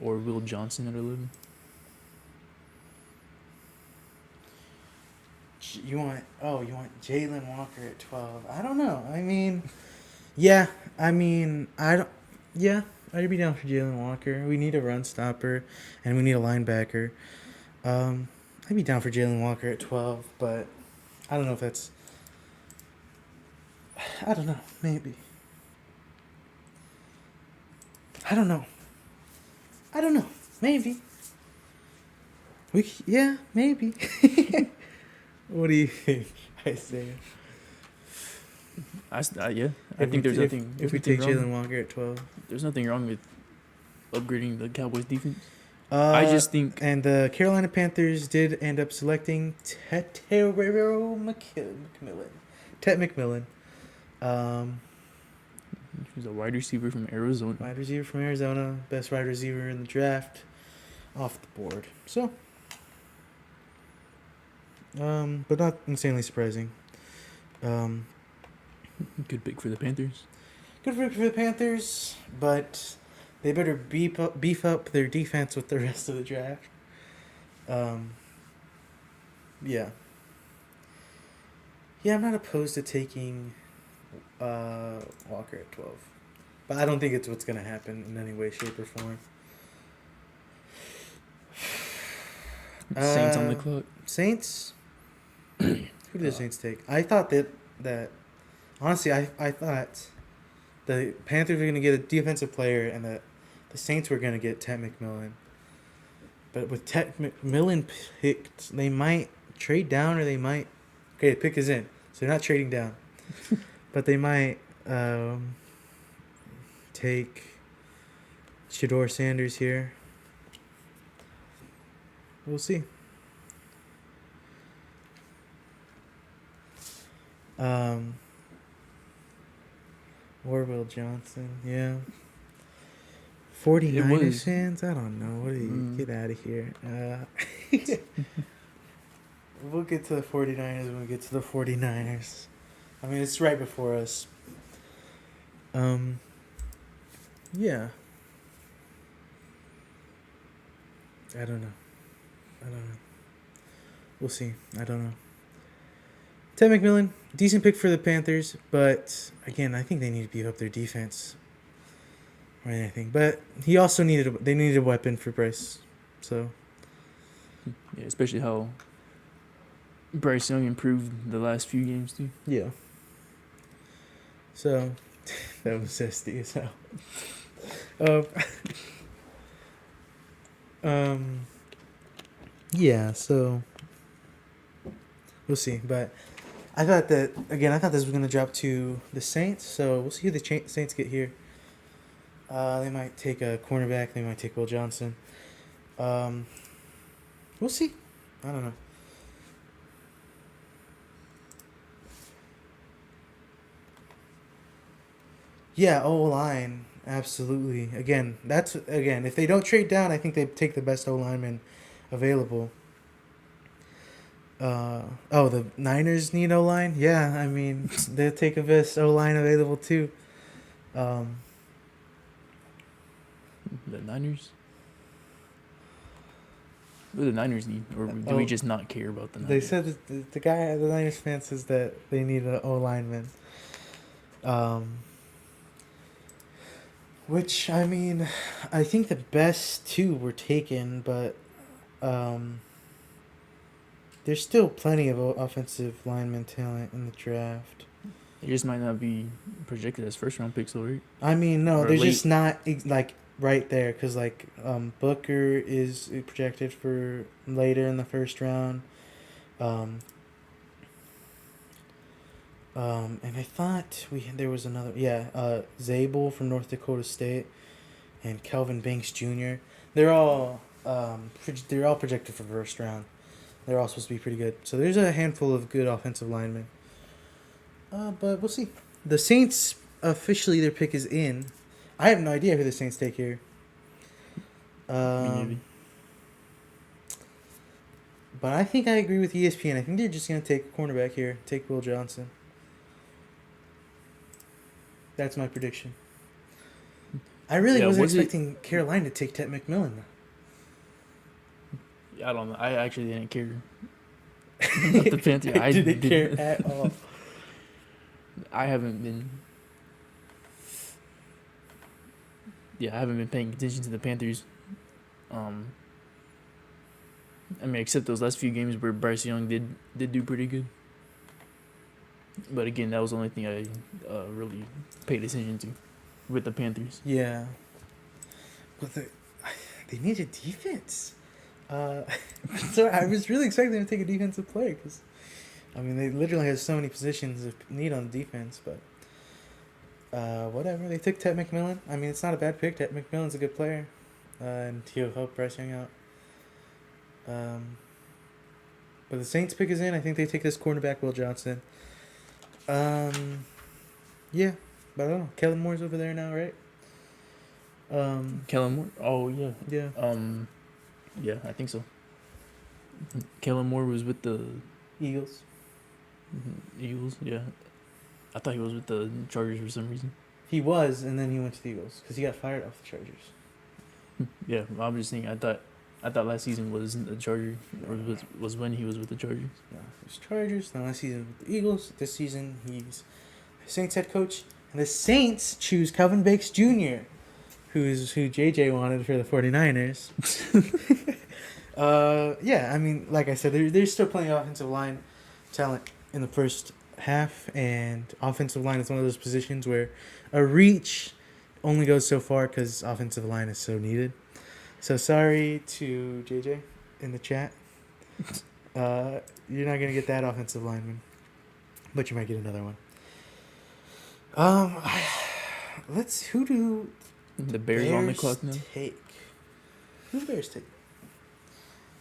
Or Will Johnson at 11. You want Jalen Walker at 12. I don't know. I mean, yeah. I'd be down for Jalen Walker. We need a run stopper, and we need a linebacker. I'd be down for Jalen Walker at 12, but I don't know if that's... I don't know. Maybe. I don't know. Maybe. Maybe. What do you think, Isaiah? I think there's nothing. If we take Jalen Walker at 12, there's nothing wrong with upgrading the Cowboys defense. I just think, and the Carolina Panthers did end up selecting Tet McMillan. He's a wide receiver from Arizona. Best wide receiver in the draft, off the board. So, but not insanely surprising. Good pick for the Panthers. Good pick for the Panthers, but they better beef up their defense with the rest of the draft. Yeah. Yeah, I'm not opposed to taking Walker at 12. But I don't think it's what's gonna happen in any way, shape, or form. Saints on the clock. Saints. Who did the Saints take? I thought that honestly, I thought the Panthers were gonna get a defensive player, and that the Saints were gonna get Ted McMillan. But with Ted McMillan picked, they might trade down, or they might. Okay, the pick is in, so they're not trading down. But they might take Shedeur Sanders here. We'll see. Orville Johnson, yeah. 49ers fans? I don't know. What do you get out of here? We'll get to the 49ers when we get to the 49ers. I mean, it's right before us. Yeah. I don't know. We'll see. I don't know. Ted McMillan, decent pick for the Panthers, but again, I think they need to beef up their defense or anything. But he also they needed a weapon for Bryce, so yeah, especially how Bryce Young improved the last few games too. Yeah. So that was zesty as hell. Yeah, so we'll see. But I thought this was going to drop to the Saints, so we'll see who the Saints get here. They might take a cornerback. They might take Will Johnson. We'll see. I don't know. Yeah, O-line. Absolutely. Again, if they don't trade down, I think they take the best O-lineman available. The Niners need O-line? Yeah, I mean, they'll take the best O-line available too. The Niners? What do the Niners need? Or do we just not care about the Niners? They said that the guy, the Niners fan says that they need an O-lineman. Which, I mean, I think the best two were taken, but there's still plenty of offensive lineman talent in the draft. They just might not be projected as first-round picks, though, right? I mean, no, they're just not, like, right there. Because, like, Booker is projected for later in the first round. And I thought there was another, Zabel from North Dakota State, and Kelvin Banks Jr. They're all projected for first round. They're all supposed to be pretty good. So there's a handful of good offensive linemen. But we'll see. The Saints, officially their pick is in. I have no idea who the Saints take here. But I think I agree with ESPN. I think they're just going to take a cornerback here. Take Will Johnson. That's my prediction. I really wasn't expecting Carolina to take Ted McMillan. I don't know. I actually didn't care about the Panthers. I didn't care at all. I haven't been paying attention to the Panthers. I mean, except those last few games where Bryce Young did do pretty good. But again, that was the only thing I really paid attention to with the Panthers. Yeah. But they need a defense. So I was really expecting them to take a defensive player because, I mean, they literally have so many positions of need on defense. But whatever. They took Ted McMillan. I mean, it's not a bad pick. Ted McMillan's a good player. And he'll help Bryce Young out. But the Saints pick is in. I think they take this cornerback, Will Johnson. Yeah, but I don't know. Kellen Moore's over there now, right? Kellen Moore? Oh, yeah. Yeah. Yeah, I think so. Kellen Moore was with the Eagles. Eagles, yeah. I thought he was with the Chargers for some reason. He was, and then he went to the Eagles because he got fired off the Chargers. Yeah, I'm just saying. I thought last season was the Chargers, or was when he was with the Chargers. No, it was Chargers. Now last season with the Eagles. This season he's Saints head coach, And the Saints choose Calvin Bakes Jr., who JJ wanted for the 49ers. Yeah, I mean, like I said, they're still playing offensive line talent in the first half, and offensive line is one of those positions where a reach only goes so far because offensive line is so needed. So sorry to JJ in the chat. You're not gonna get that offensive lineman, but you might get another one. Who do the Bears on the clock now? Take? Who do the Bears take?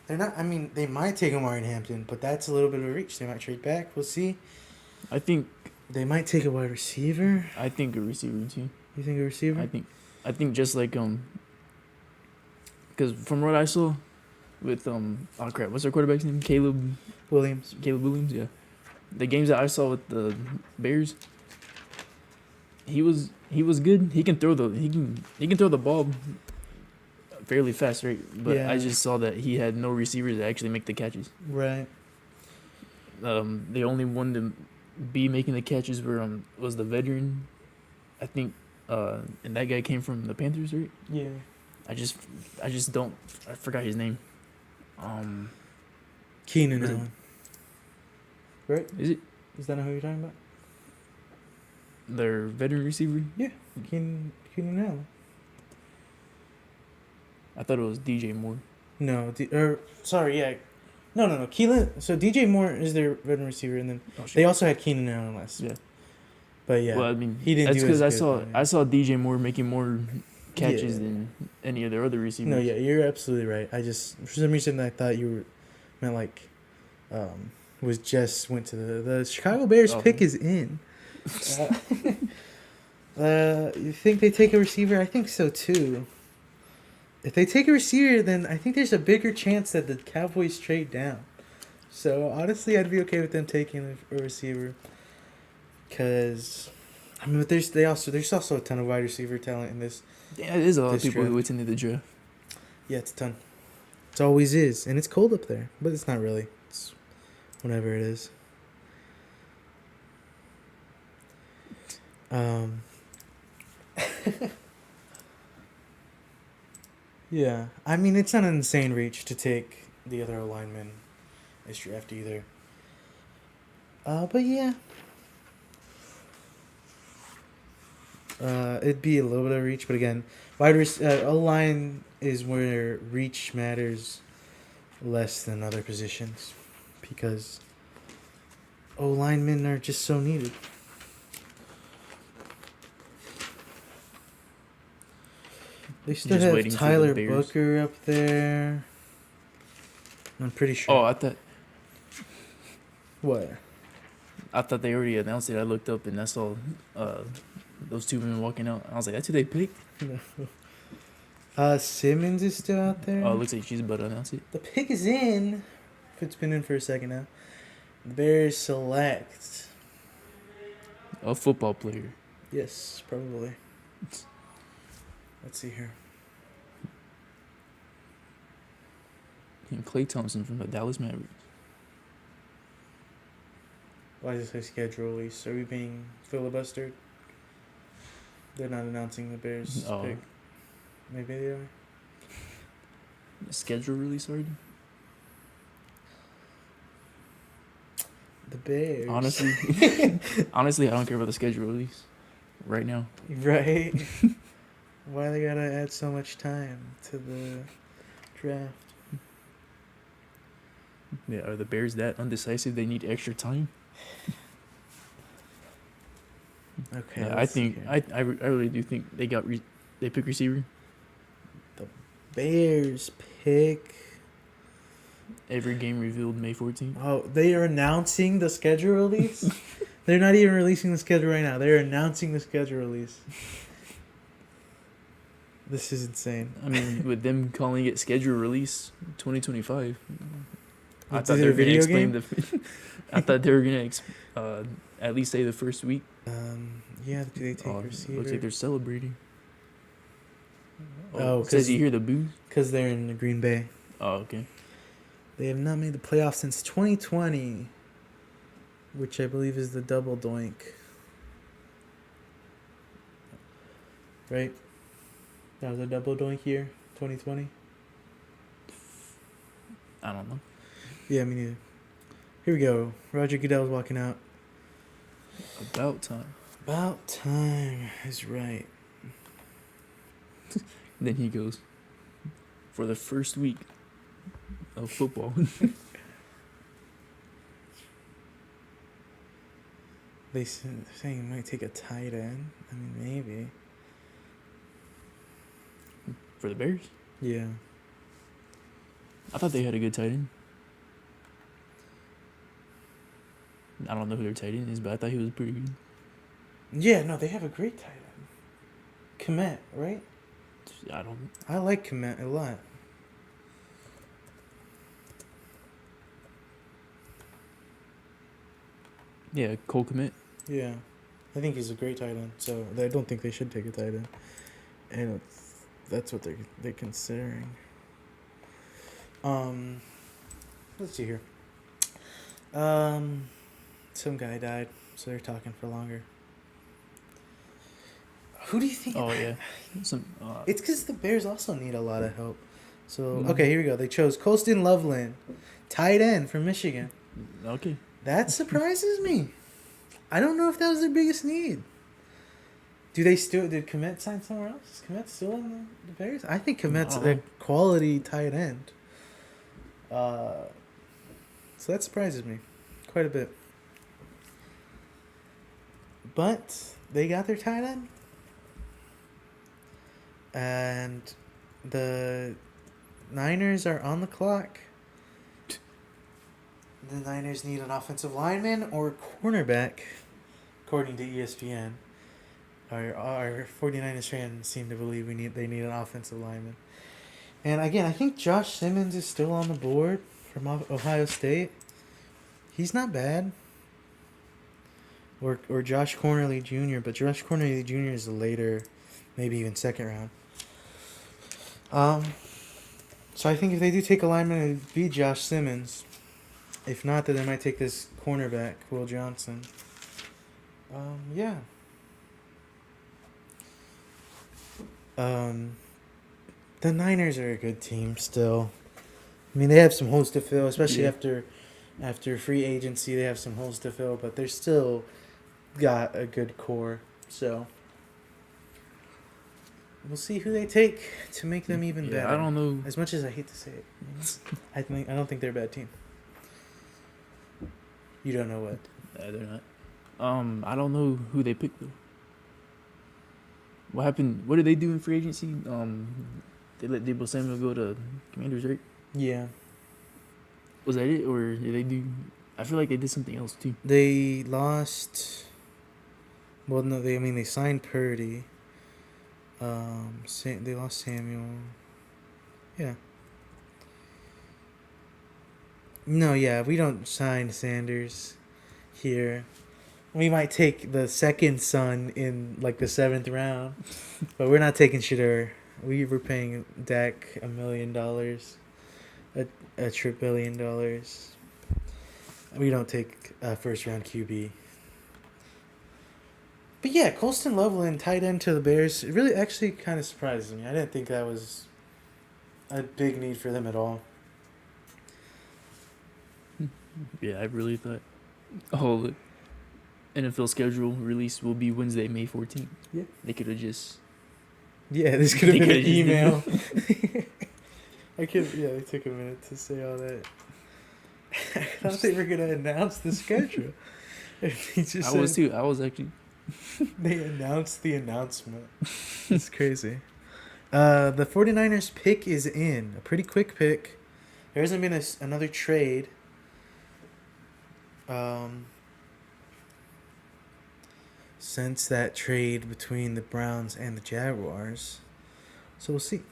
They're not. I mean, they might take Omari Hampton, but that's a little bit of a reach. They might trade back. We'll see. I think they might take a wide receiver. I think a receiver too. You think a receiver? I think just like because from what I saw with what's their quarterback's name? Caleb Williams. Yeah. The games that I saw with the Bears, he was good. He can throw the ball fairly fast, right? But yeah. I just saw that he had no receivers to actually make the catches. Right. The only one to be making the catches was the veteran, I think, and that guy came from the Panthers, right? Yeah. I forgot his name. Keenan Allen. Right? Is it? Is that not who you're talking about? Their veteran receiver? Yeah. Keenan Allen. I thought it was DJ Moore. No, sorry, yeah. No. Keelan. So DJ Moore is their veteran receiver, and then they also had Keenan Allen last. Yeah. But yeah. Well, I mean, he didn't. That's because I saw DJ Moore making more catches than any of their other receivers. No, yeah, you're absolutely right. I just for some reason I thought you meant like, went to the Chicago Bears pick is in. You think they take a receiver? I think so too. If they take a receiver, then I think there's a bigger chance that the Cowboys trade down. So honestly, I'd be okay with them taking a receiver. Cause, I mean, but there's also a ton of wide receiver talent in this. Yeah, there's a lot of people who attended the draft. Yeah, it's a ton. It always is, and it's cold up there, but it's not really. It's whenever it is. Yeah, I mean, it's not an insane reach to take the other lineman this draft either. But yeah. It'd be a little bit of reach, but again, O-line is where reach matters less than other positions because O-linemen are just so needed. They still have Tyler Booker up there. I'm pretty sure. Oh, I thought. What? I thought they already announced it. I looked up and I saw those two men walking out. I was like, that's who they picked? No. Simmons is still out there. Oh, it looks like she's about to announce it. The pick is in. If it's been in for a second now. The Bears select a football player. Yes, probably. Let's see here. And Klay Thompson from the Dallas Mavericks. Why does it say schedule release? Are we being filibustered? They're not announcing the Bears pick. Maybe they are. Schedule release already? The Bears. Honestly, I don't care about the schedule release right now. Right? Why they gotta add so much time to the draft? Yeah, are the Bears that undecisive? They need extra time. Okay. Yeah, I really do think they pick receiver. The Bears pick. Every game revealed May 14th. Oh, they are announcing the schedule release? They're not even releasing the schedule right now. They're announcing the schedule release. This is insane. I mean, with them calling it schedule release 2025. I thought they were going to explain I thought they were going to at least say the first week. Yeah, do they take receiver? Looks like they're celebrating. Oh, says you hear the boos? Because they're in Green Bay. Oh, okay. They have not made the playoffs since 2020, which I believe is the double doink. right? That was a double doink year, 2020. I don't know. Yeah, me neither. Here we go. Roger Goodell's walking out. About time. About time is right. Then he goes, for the first week of football. They're saying he might take a tight end. I mean, maybe. For the Bears? Yeah. I thought they had a good tight end. I don't know who their tight end is, but I thought he was pretty good. Yeah, no, they have a great tight end. Komet, right? I like Komet a lot. Yeah, Cole Komet. Yeah. I think he's a great tight end, so I don't think they should take a tight end. And that's what they're considering. Let's see here. Some guy died, so they're talking for longer. Who do you think? Oh yeah, it's because the Bears also need a lot of help. So okay, here we go. They chose Colston Loveland, tight end from Michigan. Okay, that surprises me. I don't know if that was their biggest need. Did Komet sign somewhere else? Is Komet still in the Bears? I think Komet's a quality tight end. So that surprises me quite a bit. But they got their tight end. And the Niners are on the clock. The Niners need an offensive lineman or cornerback, according to ESPN. Our 49ers fans seem to believe they need an offensive lineman. And again, I think Josh Simmons is still on the board from Ohio State. He's not bad. Or Josh Cornerly Jr., but Josh Cornerly Jr. is a later, maybe even second round. So I think if they do take a lineman, it would be Josh Simmons. If not, then they might take this cornerback, Will Johnson. Yeah. The Niners are a good team still. I mean, they have some holes to fill, especially after free agency. They have some holes to fill, but they're still got a good core. So we'll see who they take to make them even better. I don't know. As much as I hate to say it, I don't think they're a bad team. You don't know what? They're not. I don't know who they picked though. What happened? What did they do in free agency? They let Deebo Samuel go to Commanders, right? Yeah. Was that it, or did they do? I feel like they did something else too. They lost. Well, no, they signed Purdy. They lost Samuel. Yeah. No, yeah, we don't sign Sanders here. We might take the second son in like the 7th round, but we're not taking Shedeur. We were paying Dak $1 million, a $1 billion. We don't take a first round QB. But yeah, Colston Loveland, tight end to the Bears, it really actually kind of surprises me. I didn't think that was a big need for them at all. Yeah, I really thought. Oh, the NFL schedule release will be Wednesday, May 14th. Yeah. They could have just. Yeah, this could have been an email. They took a minute to say all that. I thought they were going to announce the schedule. I was too. I was actually. They announced the announcement. It's crazy. The 49ers pick is in. A pretty quick pick. There hasn't been another trade. Since that trade between the Browns and the Jaguars. So we'll see. You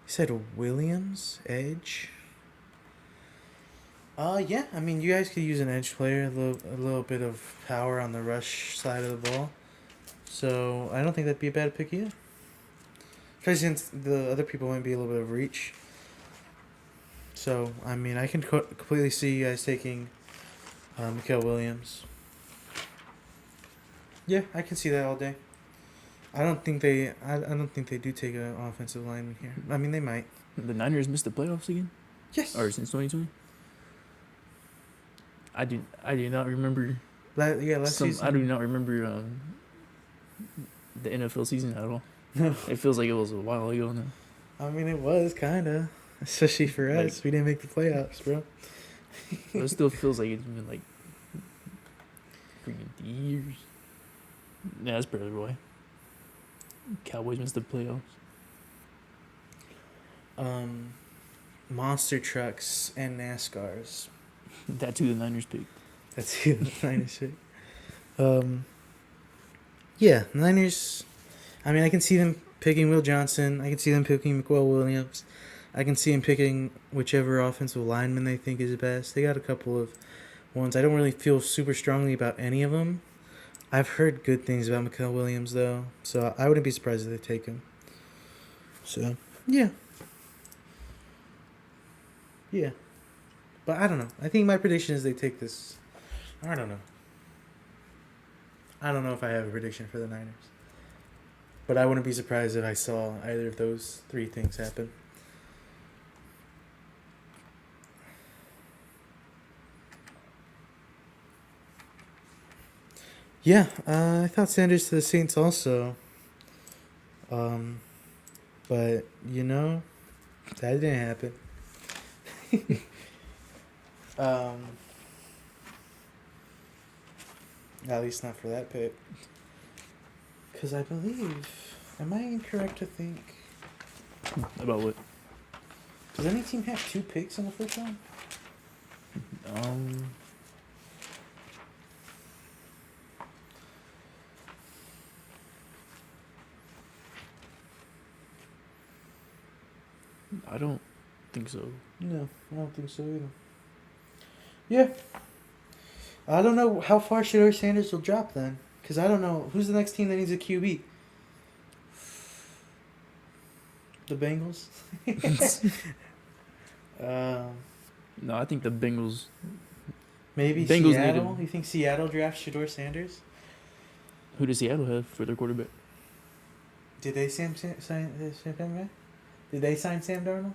said Williams, edge. Yeah. I mean, you guys could use an edge player, a little bit of power on the rush side of the ball. So I don't think that'd be a bad pick either. Especially since the other people might be a little bit of reach. So I mean, I can completely see you guys taking Mikael Williams. Yeah, I can see that all day. I don't think they. I don't think they do take an offensive lineman here. I mean, they might. The Niners missed the playoffs again. Yes. Or since 2020. I do not remember. Last season. I do not remember the NFL season at all. It feels like it was a while ago now. I mean, it was kinda, especially for us. Like, we didn't make the playoffs, bro. But it still feels like it's been like freaking years. Yeah, that's probably why. Cowboys missed the playoffs. Monster trucks and NASCARs. That's who the Niners picked. That's who the Niners picked. Yeah, Niners. I mean, I can see them picking Will Johnson. I can see them picking McQuell Williams. I can see them picking whichever offensive lineman they think is best. They got a couple of ones. I don't really feel super strongly about any of them. I've heard good things about McQuell Williams, though, so I wouldn't be surprised if they take him. So, yeah. Yeah. But I don't know. I think my prediction is they take this. I don't know. I don't know if I have a prediction for the Niners. But I wouldn't be surprised if I saw either of those three things happen. Yeah, I thought Sanders to the Saints also. But, you know, that didn't happen. At least not for that pick. Because I believe... Am I incorrect to think... About what? Does any team have 2 picks in the first round? I don't think so. No, I don't think so either. Yeah. I don't know how far Shedeur Sanders will drop then. Because I don't know. Who's the next team that needs a QB? The Bengals? No, I think the Bengals. Maybe Bengals Seattle? You think Seattle drafts Shedeur Sanders? Who does Seattle have for their quarterback? Did they sign Sam Darnold? Did they sign Sam Darnold?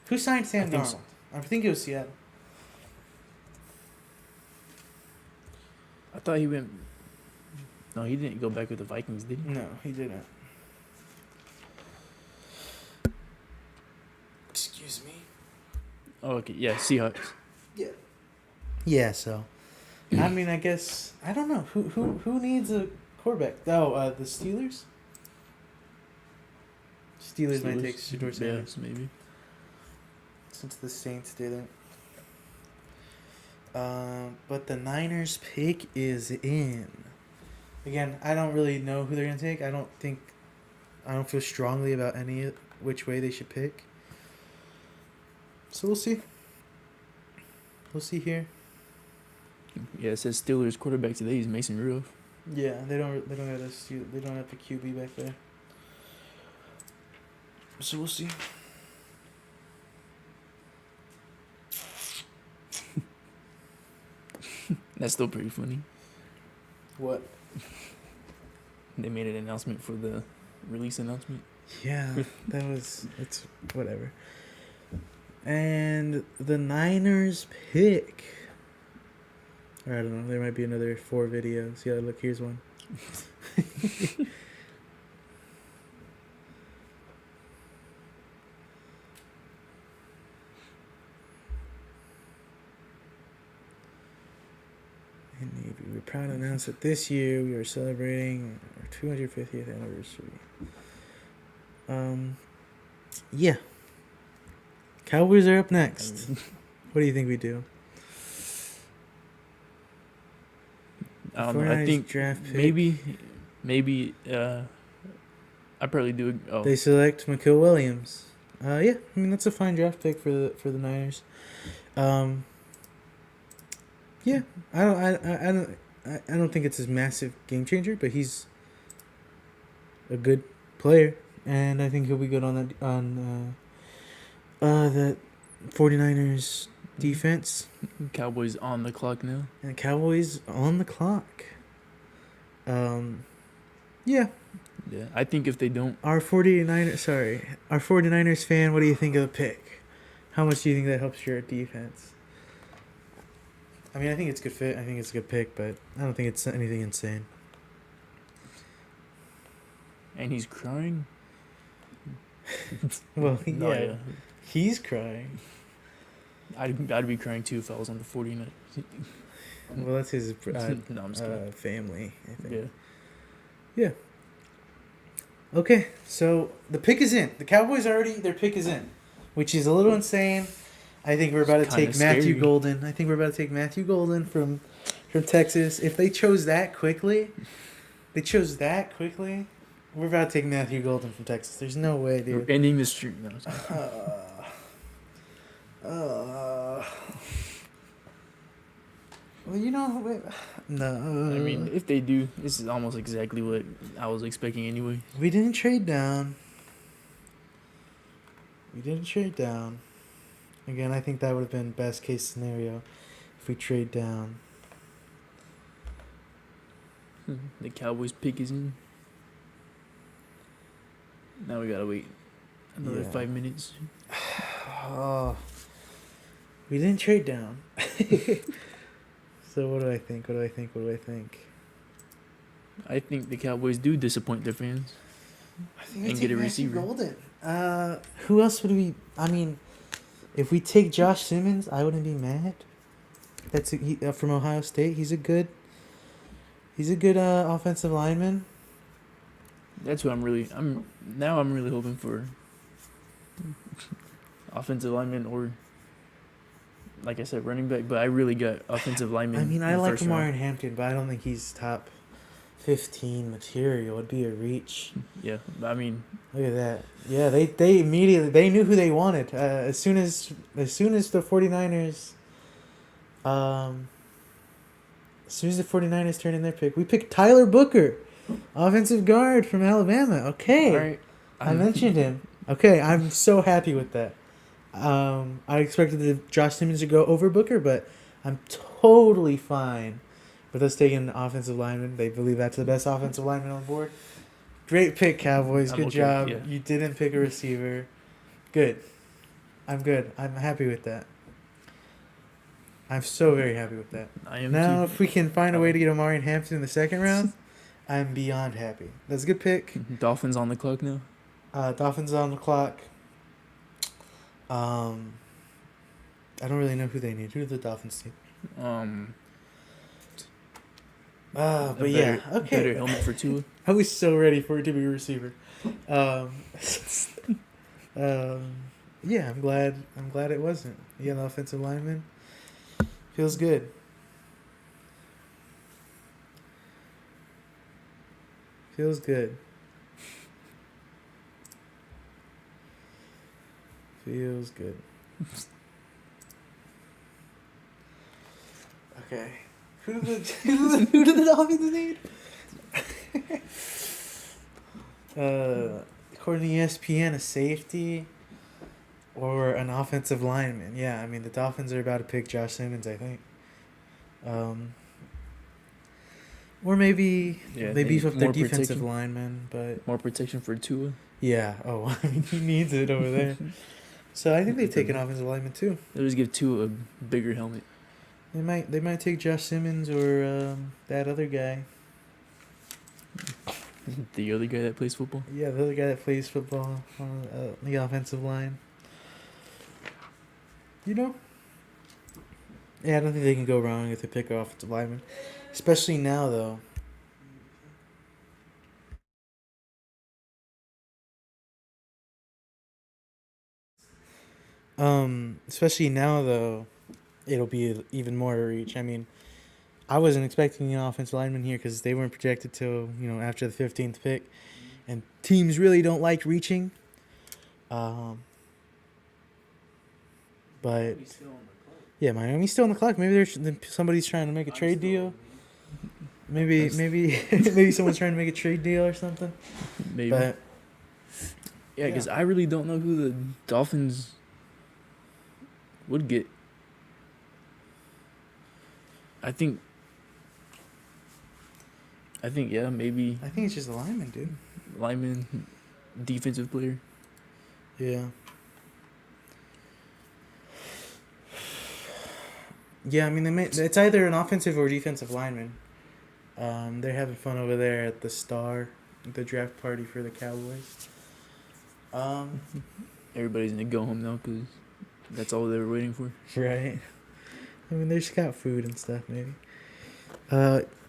Who signed Sam Darnold? So. I think it was Seattle. I thought he went... No, he didn't go back with the Vikings, did he? No, he didn't. Excuse me. Oh, okay. Yeah, Seahawks. Yeah. Yeah, so... I mean, I guess... I don't know. Who needs a quarterback? Oh, the Steelers? Steelers might take Shedeur Sanders. Yes, maybe. Since the Saints didn't. But the Niners pick is in. Again, I don't really know who they're going to take. I don't feel strongly about which way they should pick. So we'll see. We'll see here. Yeah, it says Steelers quarterback today is Mason Rudolph. Yeah, they don't have the QB back there. So we'll see. That's still pretty funny. What? They made an announcement for the release announcement. Yeah, it's whatever. And the Niners pick. Or I don't know, there might be another 4 videos. Yeah, look, here's one. We're proud to announce that this year we are celebrating our 250th anniversary. Yeah. Cowboys are up next. What do you think we do? I don't know. I think draft pick. Maybe. I probably do. Oh. They select McQuell Williams. Yeah, I mean that's a fine draft pick for the Niners. Yeah, I don't think it's a massive game changer, but he's a good player, and I think he'll be good on the 49ers defense. Cowboys on the clock now. And Cowboys on the clock. Yeah. Yeah, I think if they don't, Our 49ers fan, what do you think of the pick? How much do you think that helps your defense? I mean, I think it's a good fit. I think it's a good pick, but I don't think it's anything insane. and he's crying. Well, No, yeah. He's crying. I'd be crying too if I was on the 49ers. Well, that's his No, I'm just kidding. family, I think. Yeah. Yeah. Okay, so the pick is in. The Cowboys their pick is in, which is a little insane. I think we're about to take Matthew Golden. I think we're about to take Matthew Golden from Texas. If they chose that quickly, we're about to take Matthew Golden from Texas. There's no way, dude. We're ending the streak. No, well, no. I mean, if they do, this is almost exactly what I was expecting anyway. We didn't trade down. Again, I think that would have been best case scenario if we trade down. The Cowboys pick is in. Now we gotta wait another 5 minutes. Oh, we didn't trade down. So what do I think? I think the Cowboys do disappoint their fans. I think and get a receiver. Golden. Who else would we? I mean, if we take Josh Simmons, I wouldn't be mad. That's from Ohio State. He's a good offensive lineman. That's what I'm really hoping for. Offensive lineman or, like I said, running back. But I really got offensive lineman. I mean, I like Omarion Hampton, but I don't think he's top 15 material. It'd be a reach. Yeah, I mean, look at that. Yeah, they immediately knew who they wanted. As soon as the 49ers turned in their pick, we picked Tyler Booker, offensive guard from Alabama. Okay. Right. I mentioned him. Okay, I'm so happy with that. I expected Josh Simmons to go over Booker, but I'm totally fine with us taking an offensive lineman. They believe that's the best offensive lineman on board. Great pick, Cowboys. Good job. Yeah. You didn't pick a receiver. Good. I'm good. I'm happy with that. I'm so very happy with that. I am now, too. If we can find a way to get Omarion Hampton in the second round, I'm beyond happy. That's a good pick. Dolphins on the clock now. Dolphins on the clock. I don't really know who they need. Who do the Dolphins need? But yeah, okay. Better helmet for Tua. I was so ready for it to be a receiver. Yeah, I'm glad it wasn't. Yeah, the offensive lineman feels good. Feels good. Okay. Who do the Dolphins need? According to ESPN, a safety or an offensive lineman. Yeah, I mean the Dolphins are about to pick Josh Simmons, I think. Or maybe they beef up their defensive lineman, but more protection for Tua. Yeah. Oh, I mean he needs it over there. So I think they take an offensive lineman too. They'll just give Tua a bigger helmet. They might take Josh Simmons or that other guy. The other guy that plays football? Yeah, the other guy that plays football on the offensive line. Yeah, I don't think they can go wrong if they pick an offensive lineman. Especially now, though. Especially now, though, it'll be even more to reach. I mean, I wasn't expecting an offensive lineman here because they weren't projected till after the 15th pick, and teams really don't like reaching. But yeah, Miami's still on the clock. Maybe somebody's trying to make a trade deal. Maybe someone's trying to make a trade deal or something. Maybe. But yeah, because I really don't know who the Dolphins would get. I think, yeah, maybe. I think it's just a lineman, dude. Lineman, defensive player. Yeah. Yeah, I mean, it's either an offensive or defensive lineman. They're having fun over there at the Star, the draft party for the Cowboys. Everybody's gonna go home now because that's all they were waiting for. Right. I mean, they just got food and stuff, maybe.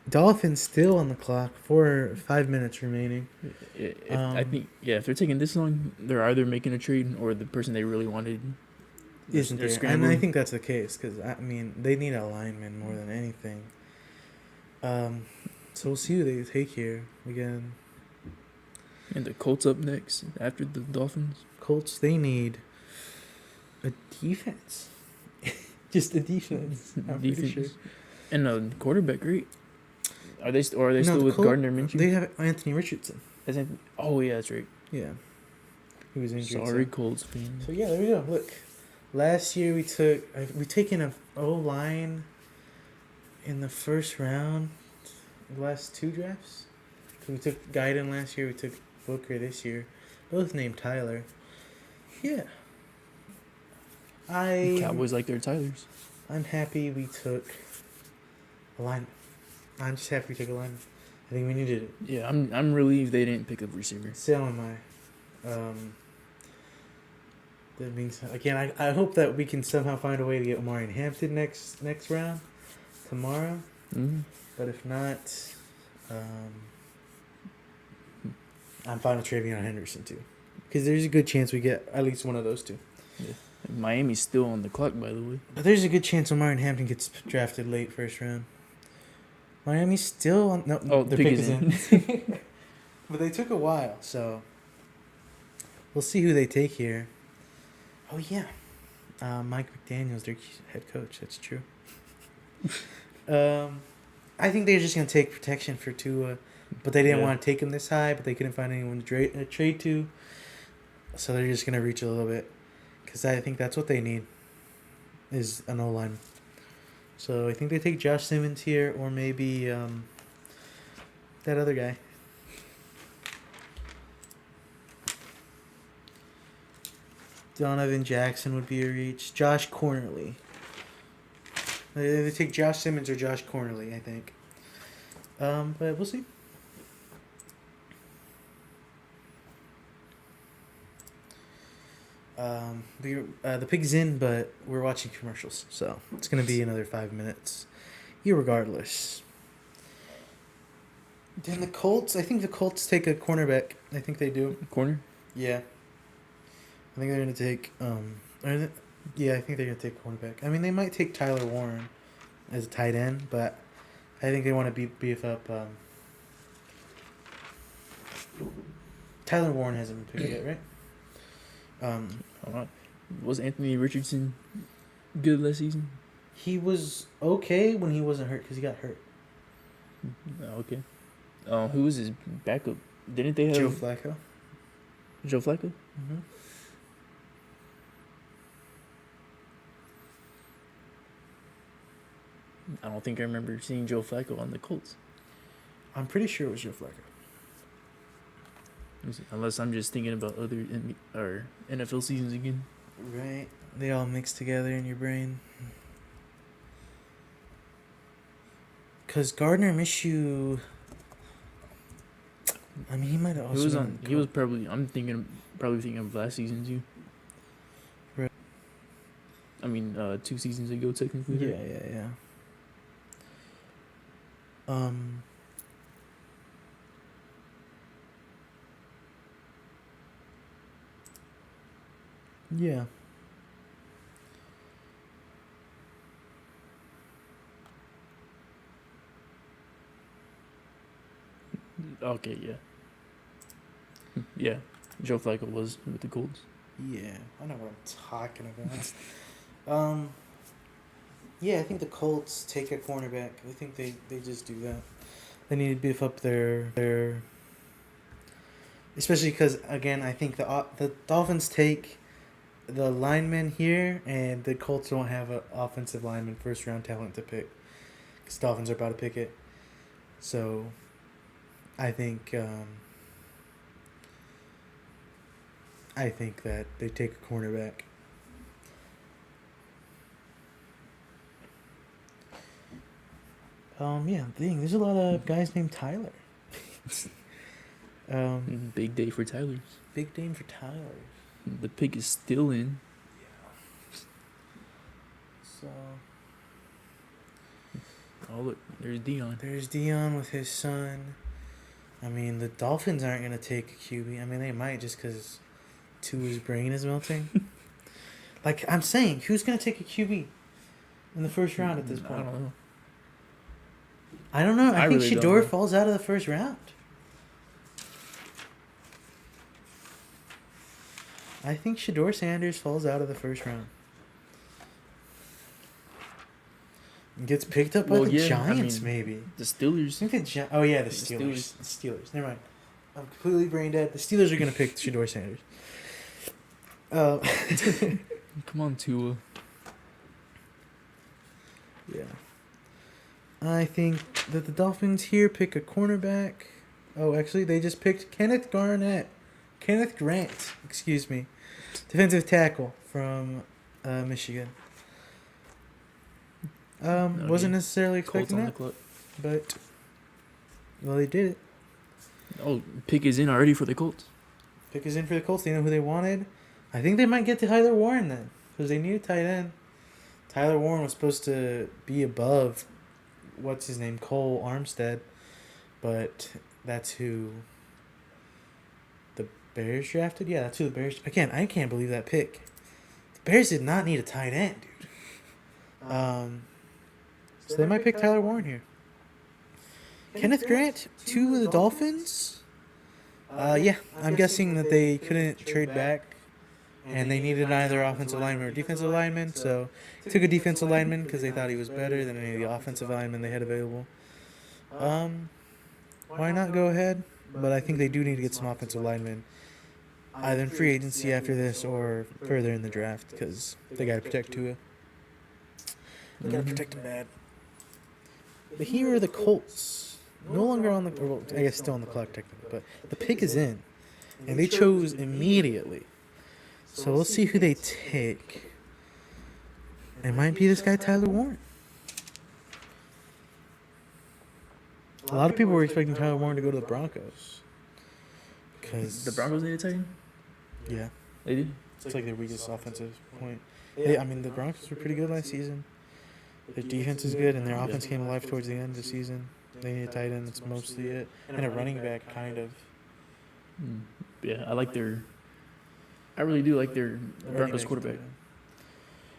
Dolphins still on the clock. 4 or 5 minutes remaining. I think, if they're taking this long, they're either making a trade or the person they really wanted isn't there. And I think that's the case because, I mean, they need a lineman more than anything. So we'll see who they take here. Again. And the Colts up next after the Dolphins. Colts, they need a defense. Just a defense. I'm pretty sure. And a quarterback, right? Are they still with Gardner Minshew? They have Anthony Richardson. Oh, yeah, that's right. Yeah. He was injured. Sorry, Colts fans. So, yeah, there we go. Look. Last year we taken a O-line in the first round, the last 2 drafts. So we took Guyton last year, we took Booker this year. Both named Tyler. Yeah. Cowboys like their Tylers. I'm happy we took a lineman. I'm just happy we took a lineman. I think we needed it. Yeah, I'm relieved they didn't pick up receiver. So am I. That means again. I hope that we can somehow find a way to get Omari and Hampton next round tomorrow. Mm-hmm. But if not, I'm fine with Travion Henderson too, because there's a good chance we get at least one of those two. Yeah. Miami's still on the clock, by the way. But there's a good chance Omari and Hampton gets drafted late first round. Miami's still on. No, their pick is in. But they took a while, so we'll see who they take here. Oh, yeah. Mike McDaniel's their head coach. That's true. I think they're just going to take protection for Tua, but they didn't want to take him this high, but they couldn't find anyone to trade to. So they're just going to reach a little bit because I think that's what they need is an O-line. So I think they take Josh Simmons here or maybe that other guy. Donovan Jackson would be a reach. Josh Cornerly. They take Josh Simmons or Josh Cornerly, I think. But we'll see. The pig's in, but we're watching commercials, so it's gonna be another 5 minutes, irregardless. Then the Colts. I think the Colts take a cornerback. I think they do. Corner? Yeah. I think they're gonna take. I think they're gonna take a cornerback. I mean, they might take Tyler Warren as a tight end, but I think they want to beef up. Tyler Warren hasn't been picked yet, right? Was Anthony Richardson good last season? He was okay when he wasn't hurt because he got hurt. Okay. Who was his backup? Didn't they have Joe Flacco? Joe Flacco? Mm-hmm. I don't think I remember seeing Joe Flacco on the Colts. I'm pretty sure it was Joe Flacco. Unless I'm just thinking about other NFL seasons again. Right. They all mix together in your brain. Because Gardner Minshew... I mean, he might have also... He was probably... I'm probably thinking of last season, too. Right. I mean, 2 seasons ago, technically. Yeah. Yeah. Okay, yeah. Yeah, Joe Flacco was with the Colts. Yeah, I know what I'm talking about. Yeah, I think the Colts take a cornerback. I think they just do that. They need to beef up their especially because, again, I think the Dolphins take the lineman here, and the Colts don't have an offensive lineman first-round talent to pick because Dolphins are about to pick it. So I think that they take a cornerback. Yeah, there's a lot of guys named Tyler. Big day for Tyler. Big name for Tyler. The pick is still in. Yeah. So. Oh look, there's Dion. There's Dion with his son. I mean, the Dolphins aren't gonna take a QB. I mean, they might just because Tua's brain is melting. Like I'm saying, who's gonna take a QB in the first round at this point? I don't know. I think really Shedeur falls out of the first round. I think Shedeur Sanders falls out of the first round. And gets picked up by the Giants, maybe. The Steelers. I think the Steelers. The Steelers. Never mind. I'm completely brain dead. The Steelers are going to pick Shedeur Sanders. Come on, Tua. Yeah. I think that the Dolphins here pick a cornerback. Oh, actually, they just picked Kenneth Grant, excuse me. Defensive tackle from Michigan. Wasn't necessarily expecting that, but, well, they did it. Oh, pick is in already for the Colts. Pick is in for the Colts. They know who they wanted. I think they might get to Tyler Warren then, because they need a tight end. Tyler Warren was supposed to be above, Cole Armstead, but that's who the Bears drafted? Yeah, that's who the Bears... Again, I can't believe that pick. The Bears did not need a tight end, dude. So they might pick Tyler Warren here. Kenneth Grant to the Dolphins? Yeah, I'm guessing that they couldn't trade back, and they needed either offensive lineman or defensive lineman, so took a defensive lineman because they thought he was better than any of the offensive linemen they had available. Why not go ahead? But I think they do need to get some offensive linemen, either in free agency after this or further in the draft, because they got to protect Tua. They got to protect him bad. But here are the Colts. No longer on the... Well, I guess still on the clock technically, but the pick is in, and they chose immediately. So we'll see who they take. It might be this guy, Tyler Warren. A lot of people were expecting Tyler Warren to go to the Broncos. Because the Broncos need a tight end? Yeah. They did? It's like their weakest offensive point. The Broncos were pretty good last season. Their defense is good, and their offense came alive towards the end of the season. They need a tight end. That's mostly it. And a running back, kind of. Yeah, I really do like their Broncos quarterback.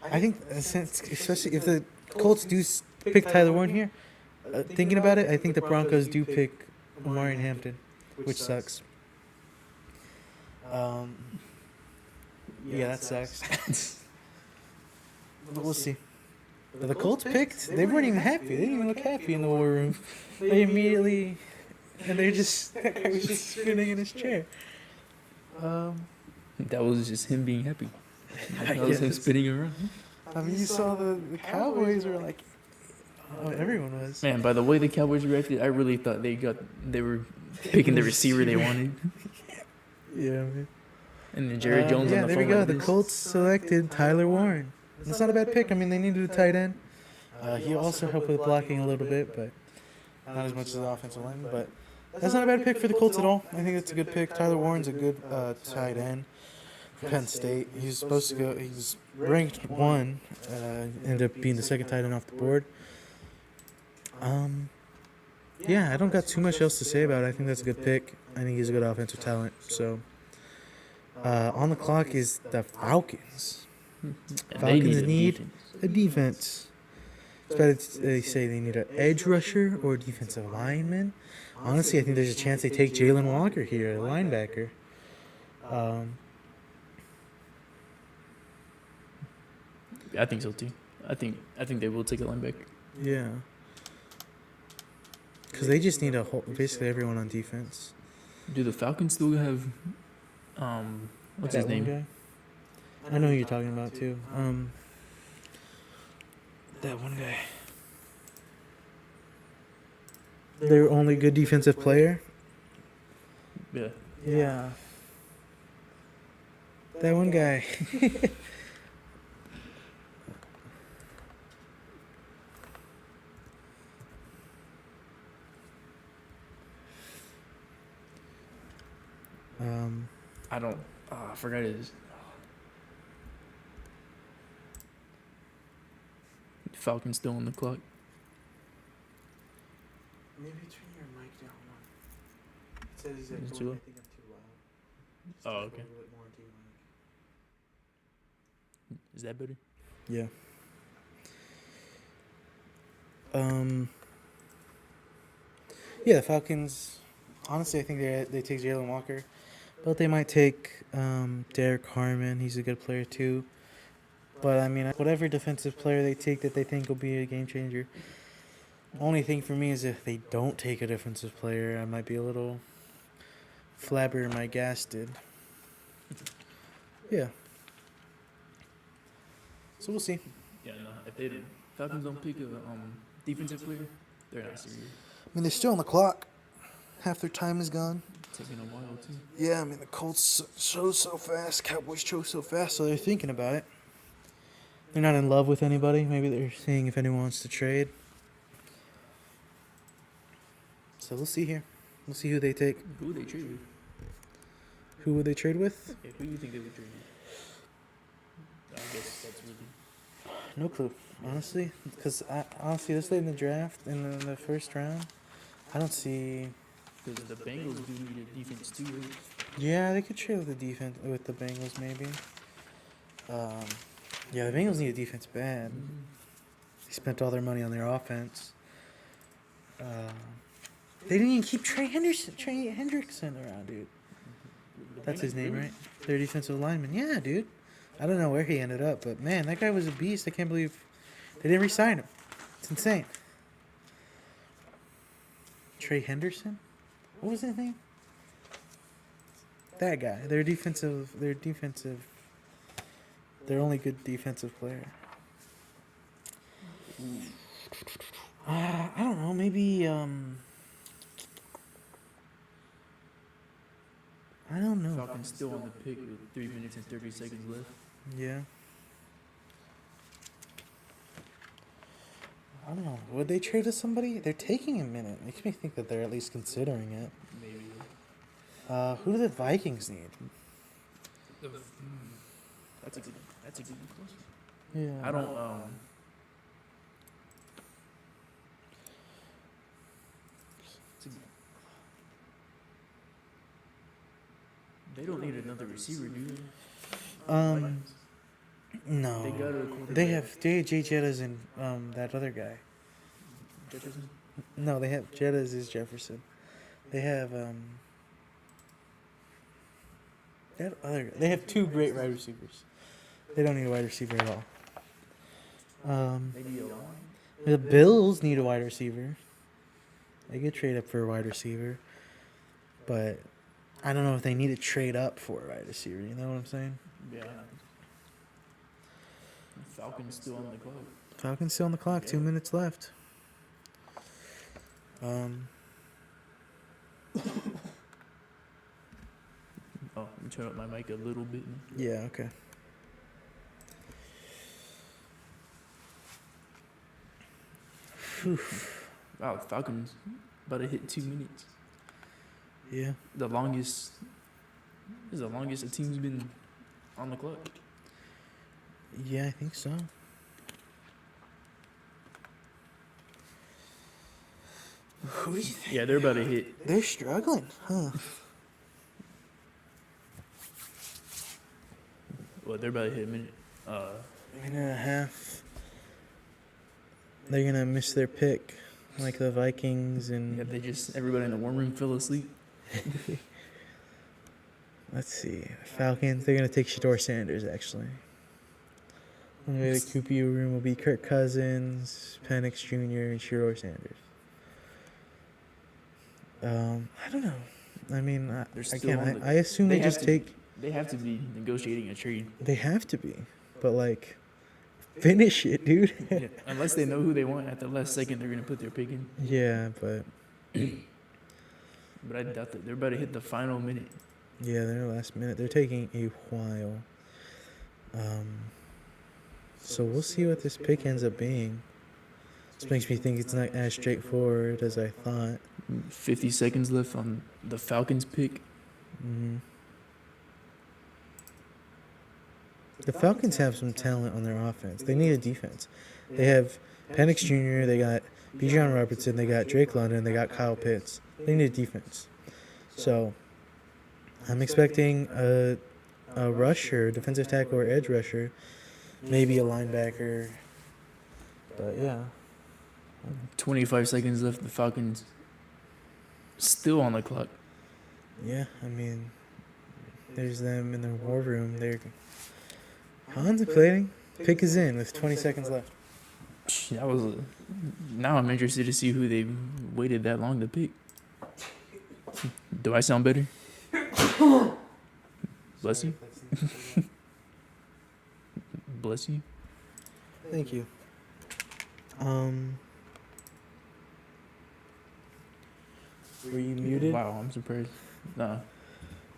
I think, especially if the Colts do pick Tyler Warren here, thinking about it, I think the Broncos do pick Omarion Hampton, which sucks. Yeah, that sucks. But we'll see. But the Colts picked. They weren't even happy. They didn't even look happy in the war room. They immediately, and they're just, that guy was just spinning in his chair. That was just him being happy. That was him spinning around. I mean, you saw the Cowboys were like, everyone was. Man, by the way the Cowboys reacted, I really thought they were picking the receiver they wanted. Yeah, man. And then Jerry Jones on the phone. Yeah, there we go. The Colts selected Tyler Warren. That's not a bad pick. I mean, they needed a tight end. He also helped with blocking a little bit, but not as much as the offensive line. But that's not a bad pick for the Colts at all. I think it's a good pick. Tyler Warren's a good tight end for Penn State. He's supposed to go. He's ranked 1. Ended up being the second tight end off the board. Yeah, I don't got too much else to say about it. I think that's a good pick. I think he's a good offensive talent. So on the clock is the Falcons. Falcons need a defense. They say they need an edge rusher or a defensive lineman. Honestly, I think there's a chance they take Jalen Walker here, a linebacker. I think so too. I think they will take a linebacker. Yeah. Because they just need basically everyone on defense. Do the Falcons still have what's his name? Guy? I know who you're talking about too. That one guy. Their only good defensive player Yeah. Yeah. That one guy. I don't. I forgot his. Falcon's still on the clock. Maybe turn your mic down one. It says he's Is it echoing. too I loud? think I'm too loud. Just Oh, talk okay. a little bit more into your mic. Is that better? Yeah. Yeah, the Falcons. Honestly, I think they take Jalen Walker, but they might take Derek Harmon. He's a good player too. But I mean, whatever defensive player they take that they think will be a game changer. Only thing for me is if they don't take a defensive player, I might be a little flabbergasted. Yeah. So we'll see. Yeah, no. If they Falcons don't pick a defensive player, they're not serious. I mean, they're still on the clock. Half their time is gone. Taking a while too. Yeah, I mean, the Colts chose so fast. Cowboys chose so fast, so they're thinking about it. They're not in love with anybody. Maybe they're seeing if anyone wants to trade. So we'll see here. We'll see who they take. Who would they trade with? Who would they trade with? Yeah, who do you think they would trade with? I guess that's really. No clue, honestly. Because honestly, this late in the draft, in the first round, I don't see. Because the Bengals do need a defense too, right? Yeah, they could trade with the defense with the Bengals maybe. Yeah, the Bengals need a defense bad. They spent all their money on their offense. They didn't even keep Trey Hendrickson around, dude. That's his name, right? Their defensive lineman. Yeah, dude. I don't know where he ended up, but man, that guy was a beast. I can't believe they didn't re-sign him. It's insane. Trey Henderson? What was his name? That guy. Their only good defensive player. I don't know. Maybe I don't know. Falcons still on the pick with 3 minutes and 30 seconds left. Yeah. I don't know. Would they trade to somebody? They're taking a minute. Makes me think that they're at least considering it. Maybe. Who do the Vikings need? That's a good question. Yeah. I don't They don't need another receiver, do they? No. They got a quarterback. They have Jay Jettas and that other guy. Jefferson? No, they have Jettas is Jefferson. They have that other. They have two great wide receivers. They don't need a wide receiver at all. They need a line. The Bills need a wide receiver. They could trade up for a wide receiver, but I don't know if they need to trade up for a wide receiver. You know what I'm saying? Yeah. Falcons still on the clock. Falcons still on the clock. 2 minutes left. Oh, let me turn up my mic a little bit. Yeah. Okay. Wow, Falcons about to hit 2 minutes. Yeah. The longest. This is the longest a team's been on the clock. Yeah, I think so. Who do you think? Yeah, they're about to hit. They're struggling, huh? Well, they're about to hit a minute. Minute and a half. They're gonna miss their pick, like the Vikings and. Yeah, everybody in the warm room fell asleep. Let's see, Falcons. They're gonna take Shador Sanders actually. The QB room will be Kirk Cousins, Penix Jr., and Shador Sanders. I don't know. I mean, I assume they just take. They have to be negotiating a trade. They have to be, but like, finish it, dude. Yeah, unless they know who they want at the last second, they're gonna put their pick in. Yeah, but But I doubt that they're about to hit the final minute. Yeah, they're last minute. They're taking a while. So we'll see what this pick ends up being. This makes me think it's not as straightforward as I thought. 50 seconds left on the Falcons pick. Mm-hmm. The Falcons have some talent on their offense. They need a defense. They have Penix Jr., they got Bijan Robertson, they got Drake London, they got Kyle Pitts. They need a defense. So I'm expecting a rusher, defensive tackle or edge rusher, maybe a linebacker. But yeah. 25 seconds left. The Falcons still on the clock. Yeah, I mean, there's them in the war room. They're contemplating. Pick is in with 20 seconds left. That was now I'm interested to see who they waited that long to pick. Do I sound better? Bless you. Bless you. Thank you. Were you muted? Wow, I'm surprised. Nah.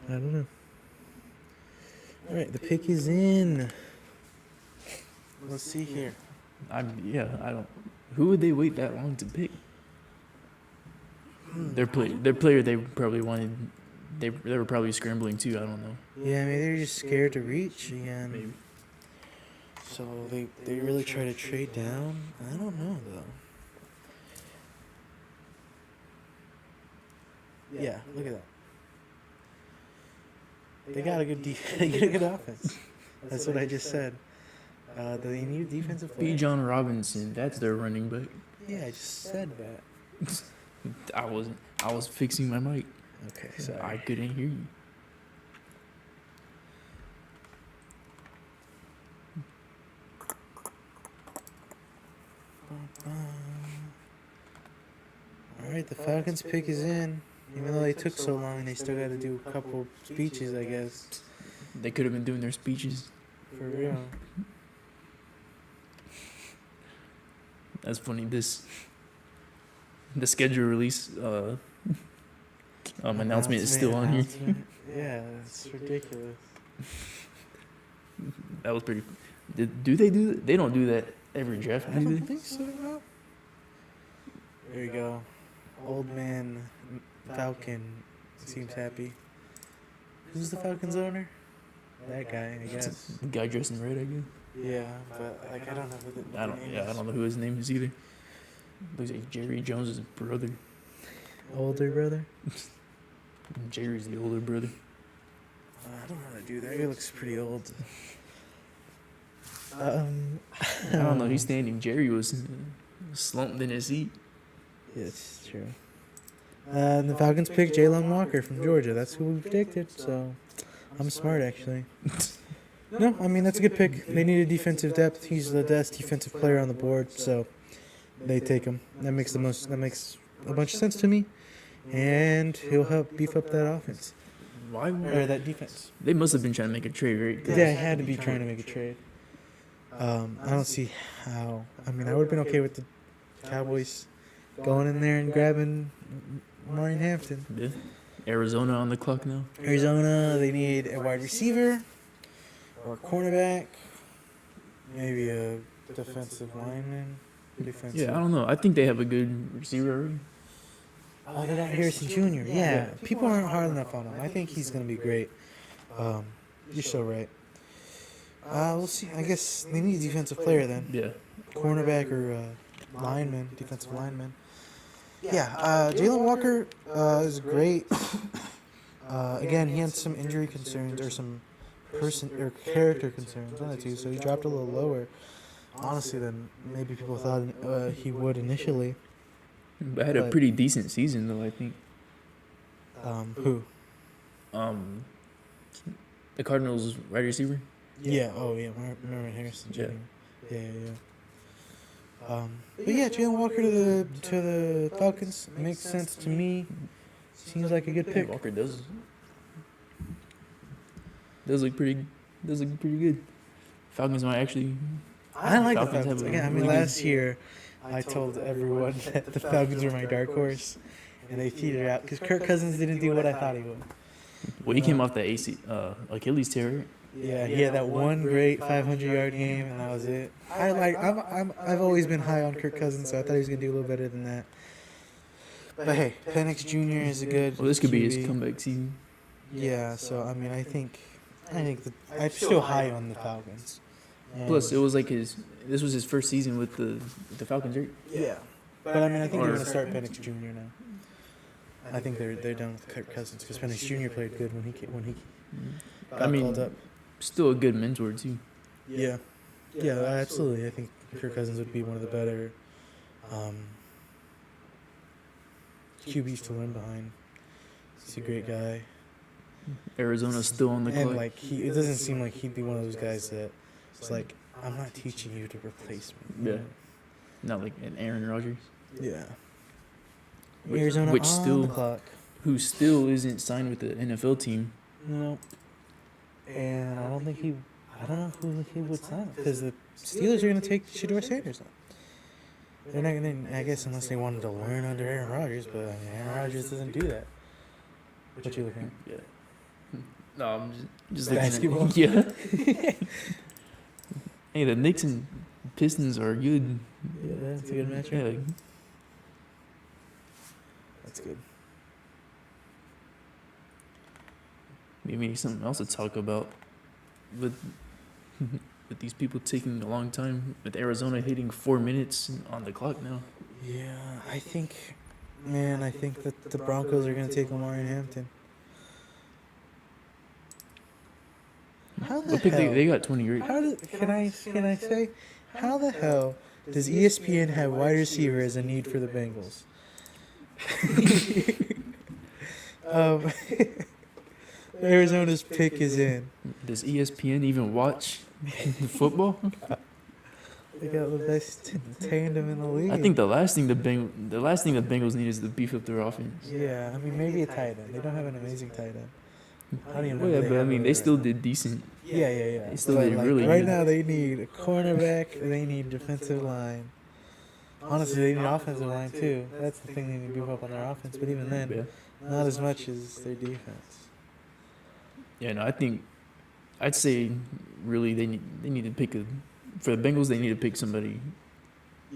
I don't know. All right, the pick is in. Let's see here. I don't. Who would they wait that long to pick? Their player they probably wanted. They were probably scrambling too. I don't know. Yeah, maybe they're just scared to reach again. Maybe. So they really try to trade down. I don't know though. Yeah, look at that. They got a good they get a good offense. That's what I just said. They need defensive player. Bijan Robinson, that's their running back. Yeah, I just said that. I was fixing my mic. Okay, sorry. I couldn't hear you. All right, the Falcons pick is in. Even though they took so long, they still got to do a couple speeches, I guess. They could have been doing their speeches. For real. That's funny. The schedule release announcement is still on here. Yeah, it's ridiculous. That was pretty. Do they do? They don't do that every draft. I don't think so. No. There you go. Old man Falcon seems happy. Who's the Falcons owner? That guy, I guess. The guy dressed in red, I guess. Yeah, but like I don't know who the I don't know who his name is either. Looks like Jerry Jones' brother. Older brother? Jerry's the older brother. I don't know how to do that. He looks pretty old. I don't know. He's standing. Jerry was slumped in his seat. Yeah, it's true. And the Falcons picked Jalen Walker from Georgia. That's who we predicted, so I'm smart, actually. No, I mean, that's a good pick. They needed defensive depth. He's the best defensive player on the board, so they take him. That makes a bunch of sense to me, and he'll help beef up that offense. Why? Or that defense. They must have been trying to make a trade, right? Yeah, I had to be trying to make a trade. I don't see how. I mean, I would have been okay with the Cowboys going in there and grabbing Maureen Hampton. Yeah. Arizona on the clock now. Arizona, they need a wide receiver or a cornerback, maybe a defensive lineman. Defensive. Yeah, I don't know. I think they have a good receiver already. Oh, they got Harrison Jr. Yeah, people aren't hard enough on him. I think he's going to be great. You're so right. We'll see. I guess they need a defensive player then. Yeah. Cornerback or lineman, defensive lineman. Yeah, Jalen Walker is great. Again, he had some injury concerns or some character concerns, one of the two, so he dropped a little lower, honestly, than maybe people thought he would initially. But had a pretty decent season, though, I think. Who? The Cardinals wide receiver. Yeah. Oh, yeah. Remember Harrison Jr. Yeah. But yeah, Jalen Walker to the Falcons makes sense to me. Seems like a good pick. Walker does look pretty good. Falcons might actually. I like the Falcons Falcons. have a Again, I mean, really last year I told everyone that the Falcons were my dark horse, and they teetered out because Kirk Cousins didn't do what I thought he would. Well, he came off the Achilles tear. Yeah, he had that one great 500-yard game, and that was it. I've always been high on Kirk Cousins, so I thought he was gonna do a little better than that. But hey, Penix Jr. is a good. Well, this could QB. be his comeback season. Yeah, so I mean, I think I'm still high on the Falcons. And Plus, it was like this was his first season with the Falcons, right? Yeah, but I mean, I think they're gonna start Penix Jr. now. I think they're done with Kirk Cousins because Penix Jr. played good when he got called up. Still a good mentor too. Yeah, absolutely. I think Kirk Cousins would be one of the better QBs to learn behind. He's a great guy. Arizona's still on the clock. And like it doesn't seem like he'd be one of those guys that it's like, I'm not teaching you to replace me. Yeah. Not like an Aaron Rodgers. Yeah. Arizona which on still the clock. Who still isn't signed with the NFL team. No. And I don't know who he would sign because the Steelers are going to take Shedeur Sanders on. They're not going to, I guess, unless they wanted to learn under Aaron Rodgers, but I mean, Aaron Rodgers doesn't do that. What you looking at? Yeah. No, I'm just looking basketball. at yeah. Hey, the Knicks and Pistons are good. Yeah, that's a good matchup. Yeah. That's good. Maybe something else to talk about with these people taking a long time, with Arizona hitting 4 minutes on the clock now. Yeah, I think that the Broncos are going to take Omari Hampton. How the hell? They got 20 right. Can I say, how the hell does ESPN have wide receiver as a need for the Bengals? Arizona's pick is in. Does ESPN even watch football? They got the best tandem in the league. I think the last thing the Bengals need is to beef up their offense. Yeah, I mean maybe a tight end. They don't have an amazing tight end. I don't even know. Well, yeah, but I mean they still did decent. Yeah. They still did really right good. now they need a cornerback. They need defensive line. Honestly, they need offensive line too. That's the thing they need to beef up on their offense. But even then, not as much as their defense. Yeah, no, I'd say really they need to pick for the Bengals they need to pick somebody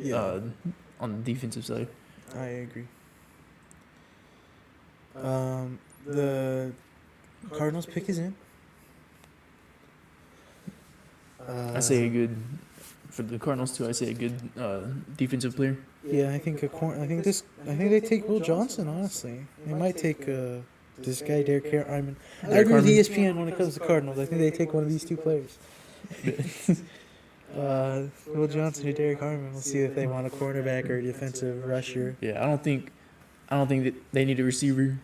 on the defensive side. I agree. The Cardinals pick is in. I say a good for the Cardinals too. I say a good defensive player. Yeah, I think they take Will Johnson. Honestly, they might take this guy Derek Harmon. I agree with ESPN when it comes to Cardinals. I think they take one of these two players. Will Johnson or Derek Harmon. We'll see if they want a cornerback or a defensive rusher. Yeah, I don't think that they need a receiver.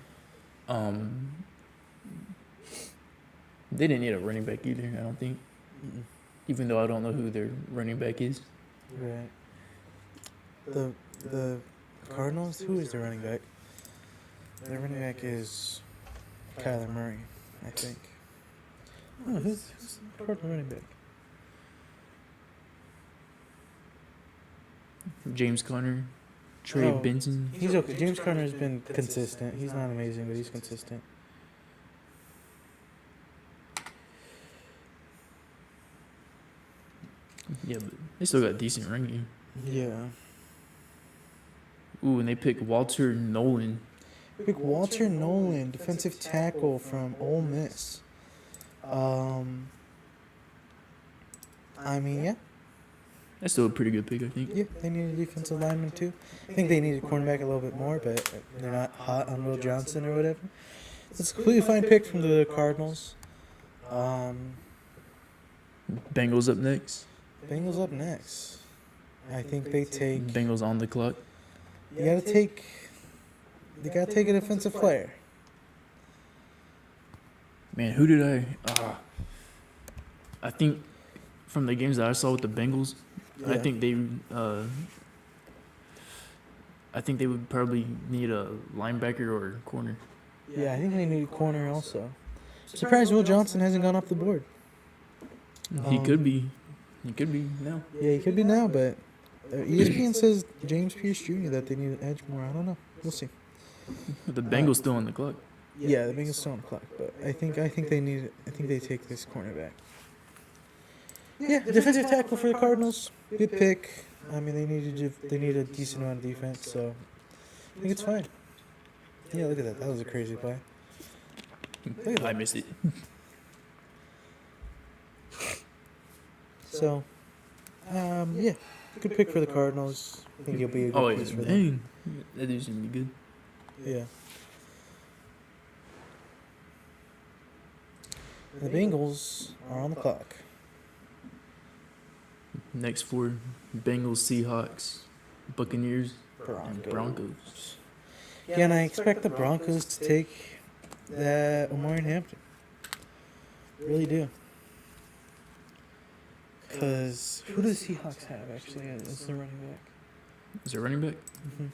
They didn't need a running back either. I don't think. Mm-mm. Even though I don't know who their running back is. Right. The Cardinals. Who is their running back? Their running back is Kyler Murray, I think. Oh, who's the Cardinal running back? James Conner, Trey Benson. He's okay. James Conner has been consistent. He's not amazing, but he's consistent. Yeah, but they still got decent running game. Yeah. Ooh, and they pick Walter Nolan. Pick Walter Nolan, defensive tackle from Ole Miss. I mean, yeah. That's still a pretty good pick, I think. Yeah, they need a defensive lineman too. I think they need a cornerback a little bit more, but they're not hot on Will Johnson or whatever. It's a completely fine pick from the Cardinals. Bengals up next. Bengals up next. I think they take. Bengals on the clock. They gotta take a defensive player. Man, who did I think from the games that I saw with the Bengals, Yeah. I think they would probably need a linebacker or a corner. Yeah, I think they need a corner also. Surprised Will Johnson hasn't gone off the board. He could be. He could be now. Yeah, he could be now, but ESPN says James Pierce Jr. that they need an edge more. I don't know. We'll see. The Bengals still on the clock. Yeah, the Bengals still on the clock, but I think they take this cornerback. Yeah, defensive tackle for the Cardinals. Good pick. I mean, they need a decent amount of defense, so I think it's fine. Yeah, look at that. That was a crazy play. Look at I that. missed it. So, yeah, good pick for the Cardinals. I think he'll be a good piece for them. Dang. That dude's gonna be good. Yeah. The Bengals are on the clock. Next 4, Bengals, Seahawks, Buccaneers, and Broncos. Yeah, and I expect the Broncos to take that Omarion Hampton. Really do. Because who does Seahawks have, actually, as the running back? Is it running back? Mm-hmm.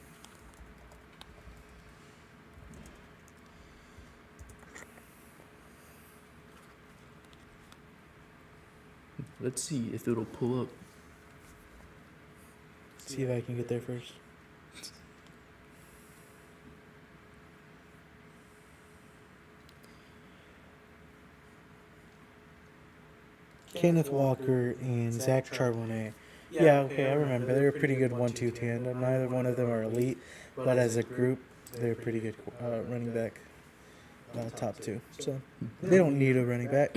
Let's see if it'll pull up. See if I can get there first. Kenneth Walker and Zach Charbonnet. Yeah, okay, I remember. They're a pretty good 1-2 tandem. Neither one of them are elite, but as a group, they're pretty good running back top 2. So they don't need a running back.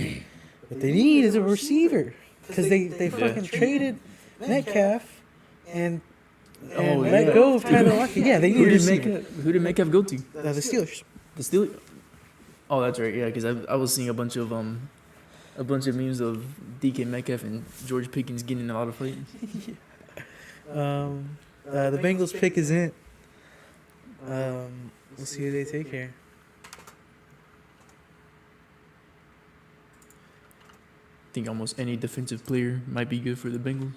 What they need is a receiver. Because they fucking traded Metcalf and let go of Tyler Lockett. Yeah, they need a receiver. Who did Metcalf go to? The Steelers. The Steelers. Oh, that's right. Yeah, because I was seeing a bunch of memes of DK Metcalf and George Pickens getting in a lot of fights. The Bengals pick is in. We'll see who they take here. I think almost any defensive player might be good for the Bengals.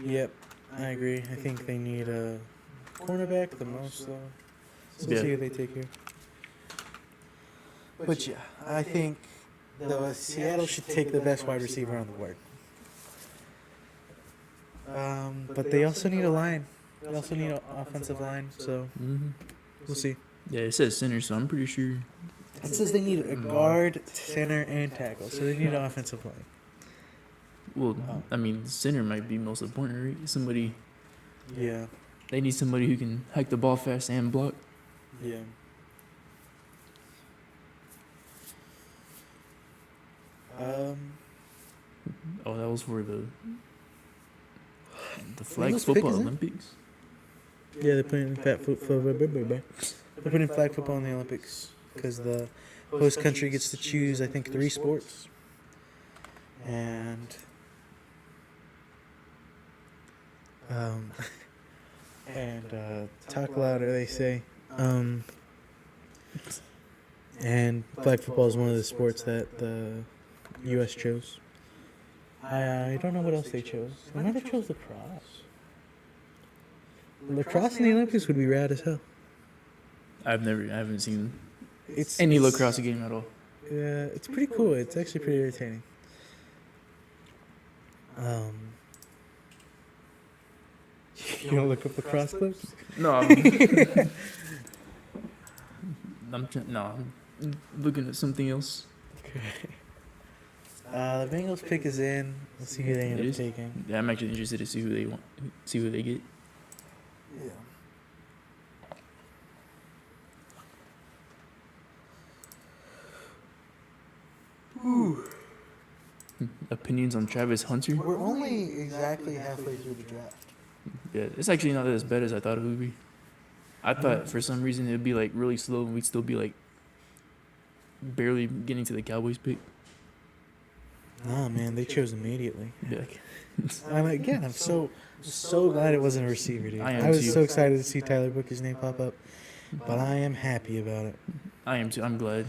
Yep, I agree. I think they need a cornerback the most, though. So we'll see who they take here. But yeah, I think Seattle should take the best wide receiver on the board. But they also need a line. They also need an offensive line, so we'll see. Yeah, it says center, so I'm pretty sure. It says they need a guard, center, and tackle, so they need an offensive line. Well, I mean, center might be most important, right? Somebody. Yeah. They need somebody who can hike the ball fast and block. Yeah. Oh, that was for the flag football Olympics. Yeah, they're putting flag football in the Olympics because the host country gets to choose, I think, 3 sports. And talk louder, they say. And flag football is one of the sports that the U.S. chose. I don't know what else they chose. They might have chose lacrosse. Lacrosse in the Olympics would be rad as hell. I haven't seen any lacrosse game at all. Yeah, it's pretty cool. It's actually pretty entertaining. You want to look up lacrosse clips? No, I'm looking at something else. Okay. The Bengals pick is in. Let's see who they end up taking. Yeah, I'm actually interested to see who they get. Yeah. Ooh. Opinions on Travis Hunter? We're only exactly halfway through the draft. Yeah, it's actually not as bad as I thought it would be. I thought for some reason it would be like really slow and we'd still be like barely getting to the Cowboys pick. Nah, man, they chose immediately. Yeah. I'm so glad it wasn't a receiver, dude. I was too. so excited to see Tyler Booker's name pop up, but I am happy about it. I am too. I'm glad.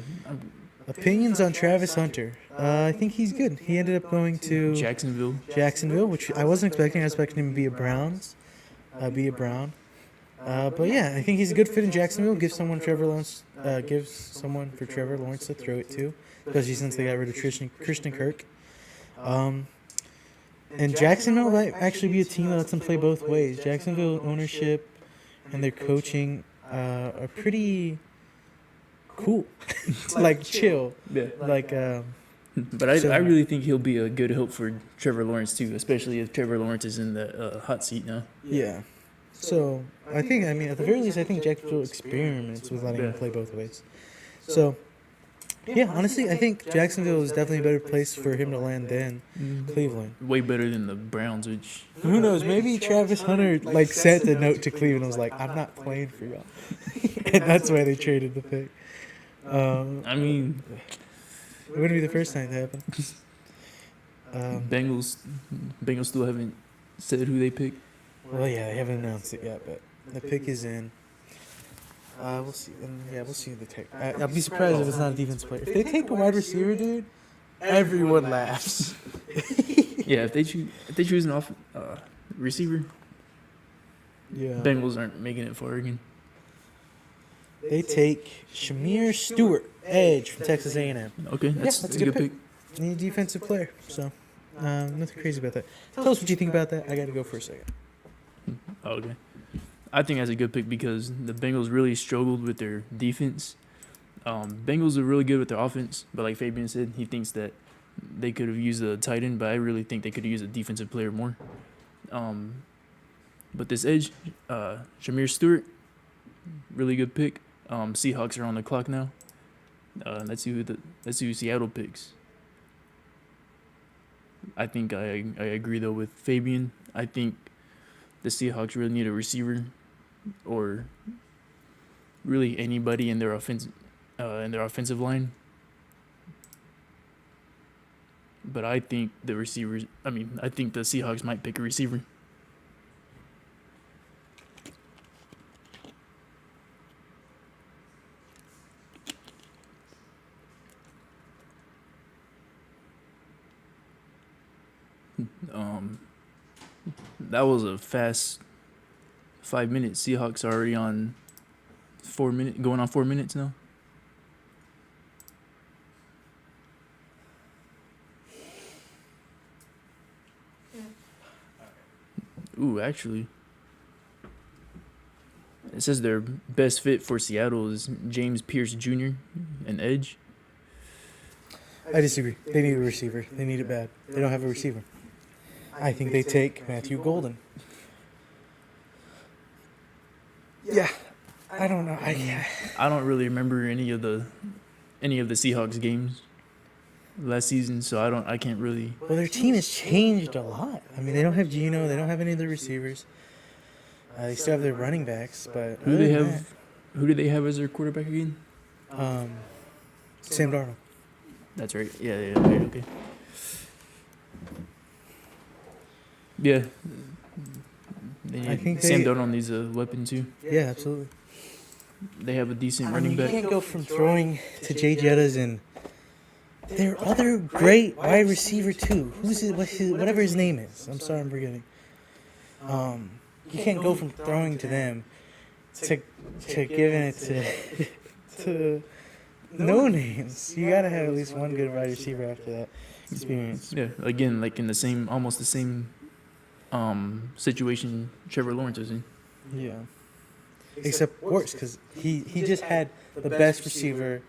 Opinions on Travis Hunter. I think he's good. He ended up going to Jacksonville, which I wasn't expecting. I was expecting him to be a Brown. But yeah, I think he's a good fit in Jacksonville. Gives someone for Trevor Lawrence to throw it to, especially since they got rid of Christian Kirk. And Jacksonville might actually be a team that lets them play both ways. Jacksonville ownership and their coaching are pretty cool, like chill, Yeah. like. But I really think he'll be a good help for Trevor Lawrence too, especially if Trevor Lawrence is in the hot seat now. Yeah. So I mean, at the very least, I think Jacksonville experiments with letting him play both ways. So yeah, honestly, I think Jacksonville is definitely a better place for him to land than Cleveland. Way better than the Browns, which Who knows? Maybe Travis Hunter like sent the note to Cleveland and was like, "I'm not playing for y'all," and that's why they traded the pick. I mean, it wouldn't be the first time to happen. Bengals still haven't said who they pick. Well, yeah, they haven't announced it yet, but the pick is in. We'll see. We'll see who they take. I'll be surprised if it's not a defense player. If they take a wide receiver, dude, everyone laughs. Yeah, if they choose an receiver, Yeah. Bengals aren't making it far again. They take Shamir Stewart, edge from Texas A&M. Okay, that's a good pick. Need a defensive player, so nothing crazy about that. Tell us what you think about that. I got to go for a second. Okay. I think that's a good pick because the Bengals really struggled with their defense. Bengals are really good with their offense, but like Fabian said, he thinks that they could have used a tight end, but I really think they could have used a defensive player more. But this edge, Shamir Stewart, really good pick. Seahawks are on the clock now. Let's see who Seattle picks. I think I agree though with Fabian. I think the Seahawks really need a receiver, or really anybody in their offensive line. But I think the Seahawks might pick a receiver. That was a fast 5 minutes. Seahawks are already on 4 minutes, going on 4 minutes now. Ooh, actually, it says their best fit for Seattle is James Pierce Jr., an edge. I disagree. They need a receiver. They need it bad. They don't have a receiver. I think they take Matthew Golden. Yeah, I don't know. I don't really remember any of the Seahawks games last season, so I can't really. Well, their team has changed a lot. I mean, they don't have Geno. They don't have any of the receivers. They still have their running backs, but Who do they have as their quarterback again? Sam Darnold. That's right. Yeah, okay. Yeah. I think Sam Darnold needs a weapon too. Yeah, absolutely. They have a decent running back. You can't go from throwing to Jay Jettas and their other great wide receiver too. Whatever his name is. I'm sorry, I'm forgetting. You can't go from throwing to them to giving it to no names. You gotta have at least one good wide receiver after that experience. Yeah, again, like in almost the same situation Trevor Lawrence was in. Yeah. Except worse, because he just had the best receiver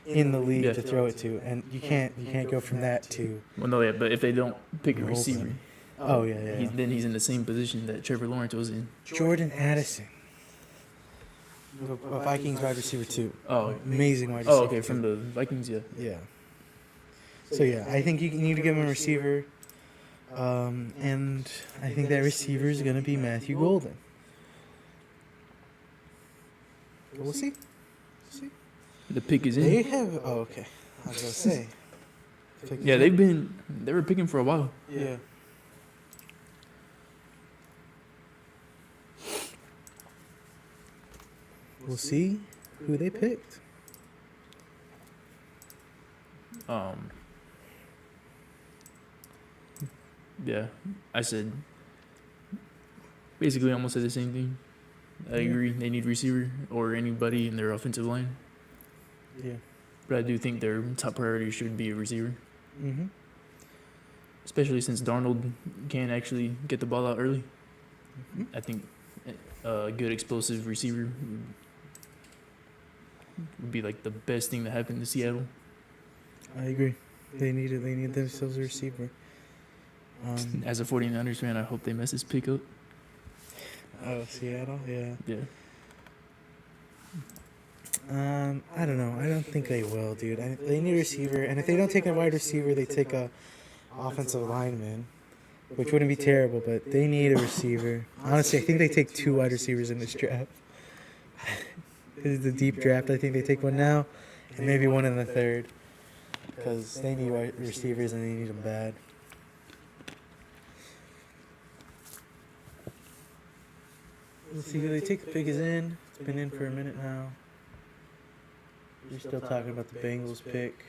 in the league to throw it to, and you can't go from that to. Well, no, yeah, but if they don't pick a receiver, then he's in the same position that Trevor Lawrence was in. Jordan Addison, a Vikings wide receiver too. Oh, amazing wide receiver. Oh, okay, from the Vikings, yeah. Yeah. So yeah, I think you need to give him a receiver, and I think that receiver is gonna be Matthew Golden. We'll see. The pick is in. They have. Oh, okay. I was gonna say. Yeah, they were picking for a while. Yeah. We'll see who they picked. Yeah, I said basically almost said the same thing. I agree. They need receiver or anybody in their offensive line. Yeah. But I do think their top priority should be a receiver. Mm-hmm. Especially since Darnold can actually get the ball out early. Mm-hmm. I think a good explosive receiver would be like the best thing that happened to Seattle. I agree. They need themselves a receiver. As a 49ers fan, I hope they mess this pick up. Oh, Seattle? Yeah. Yeah. I don't know. I don't think they will, dude. They need a receiver, and if they don't take a wide receiver, they take a offensive lineman, which wouldn't be terrible, but they need a receiver. Honestly, I think they take 2 wide receivers in this draft. This is the deep draft. I think they take one now, and maybe one in the third, because they need wide receivers and they need them bad. Let's see who they take. The pick is in. It's been in for a minute now. You're still talking about the Bengals pick.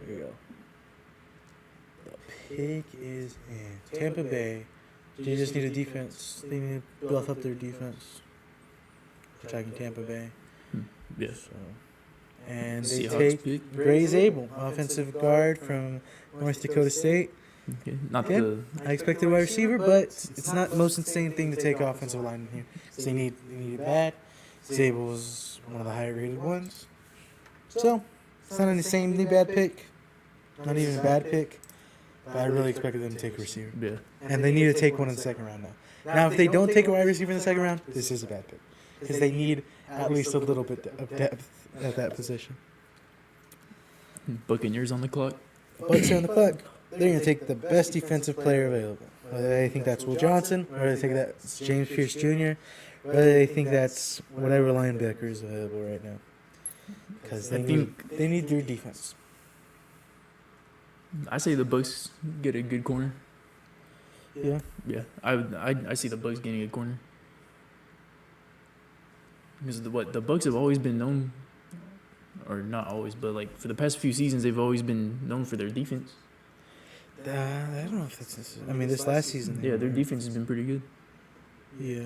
There you go. The pick is in. Tampa Bay. They just need a defense. They need to build up their defense. Attacking Tampa Bay. Yeah. So, and they Seahawks take Bray Zabel, offensive guard from North Dakota State. Okay. Not Yep. the. I expected wide receiver, but it's not the most insane thing to take offensive lineman here. So they need it bad. Zabel was one of the higher rated ones. So it's not an insanely bad pick. Not even a bad pick. But I really expected them to take a receiver. Yeah. And they need to take one in the second round now. Now, if they don't take a wide receiver in the second round, this is a bad pick. Because they need at least a little bit of depth at that position. Buccaneers on the clock. Bucks are on the clock. They're going to take the best defensive player available. Whether they think that's Will Johnson, whether they think that's James Pierce Jr., whether they think that's whatever linebacker is available right now. Because they need their defense. I say the Bucks get a good corner. Yeah. Yeah. I see the Bucks getting a corner. Because the Bucks have always been known, or not always, but like for the past few seasons, they've always been known for their defense. I don't know if that's necessary. I mean, this last season. Yeah, their defense has been pretty good. Yeah.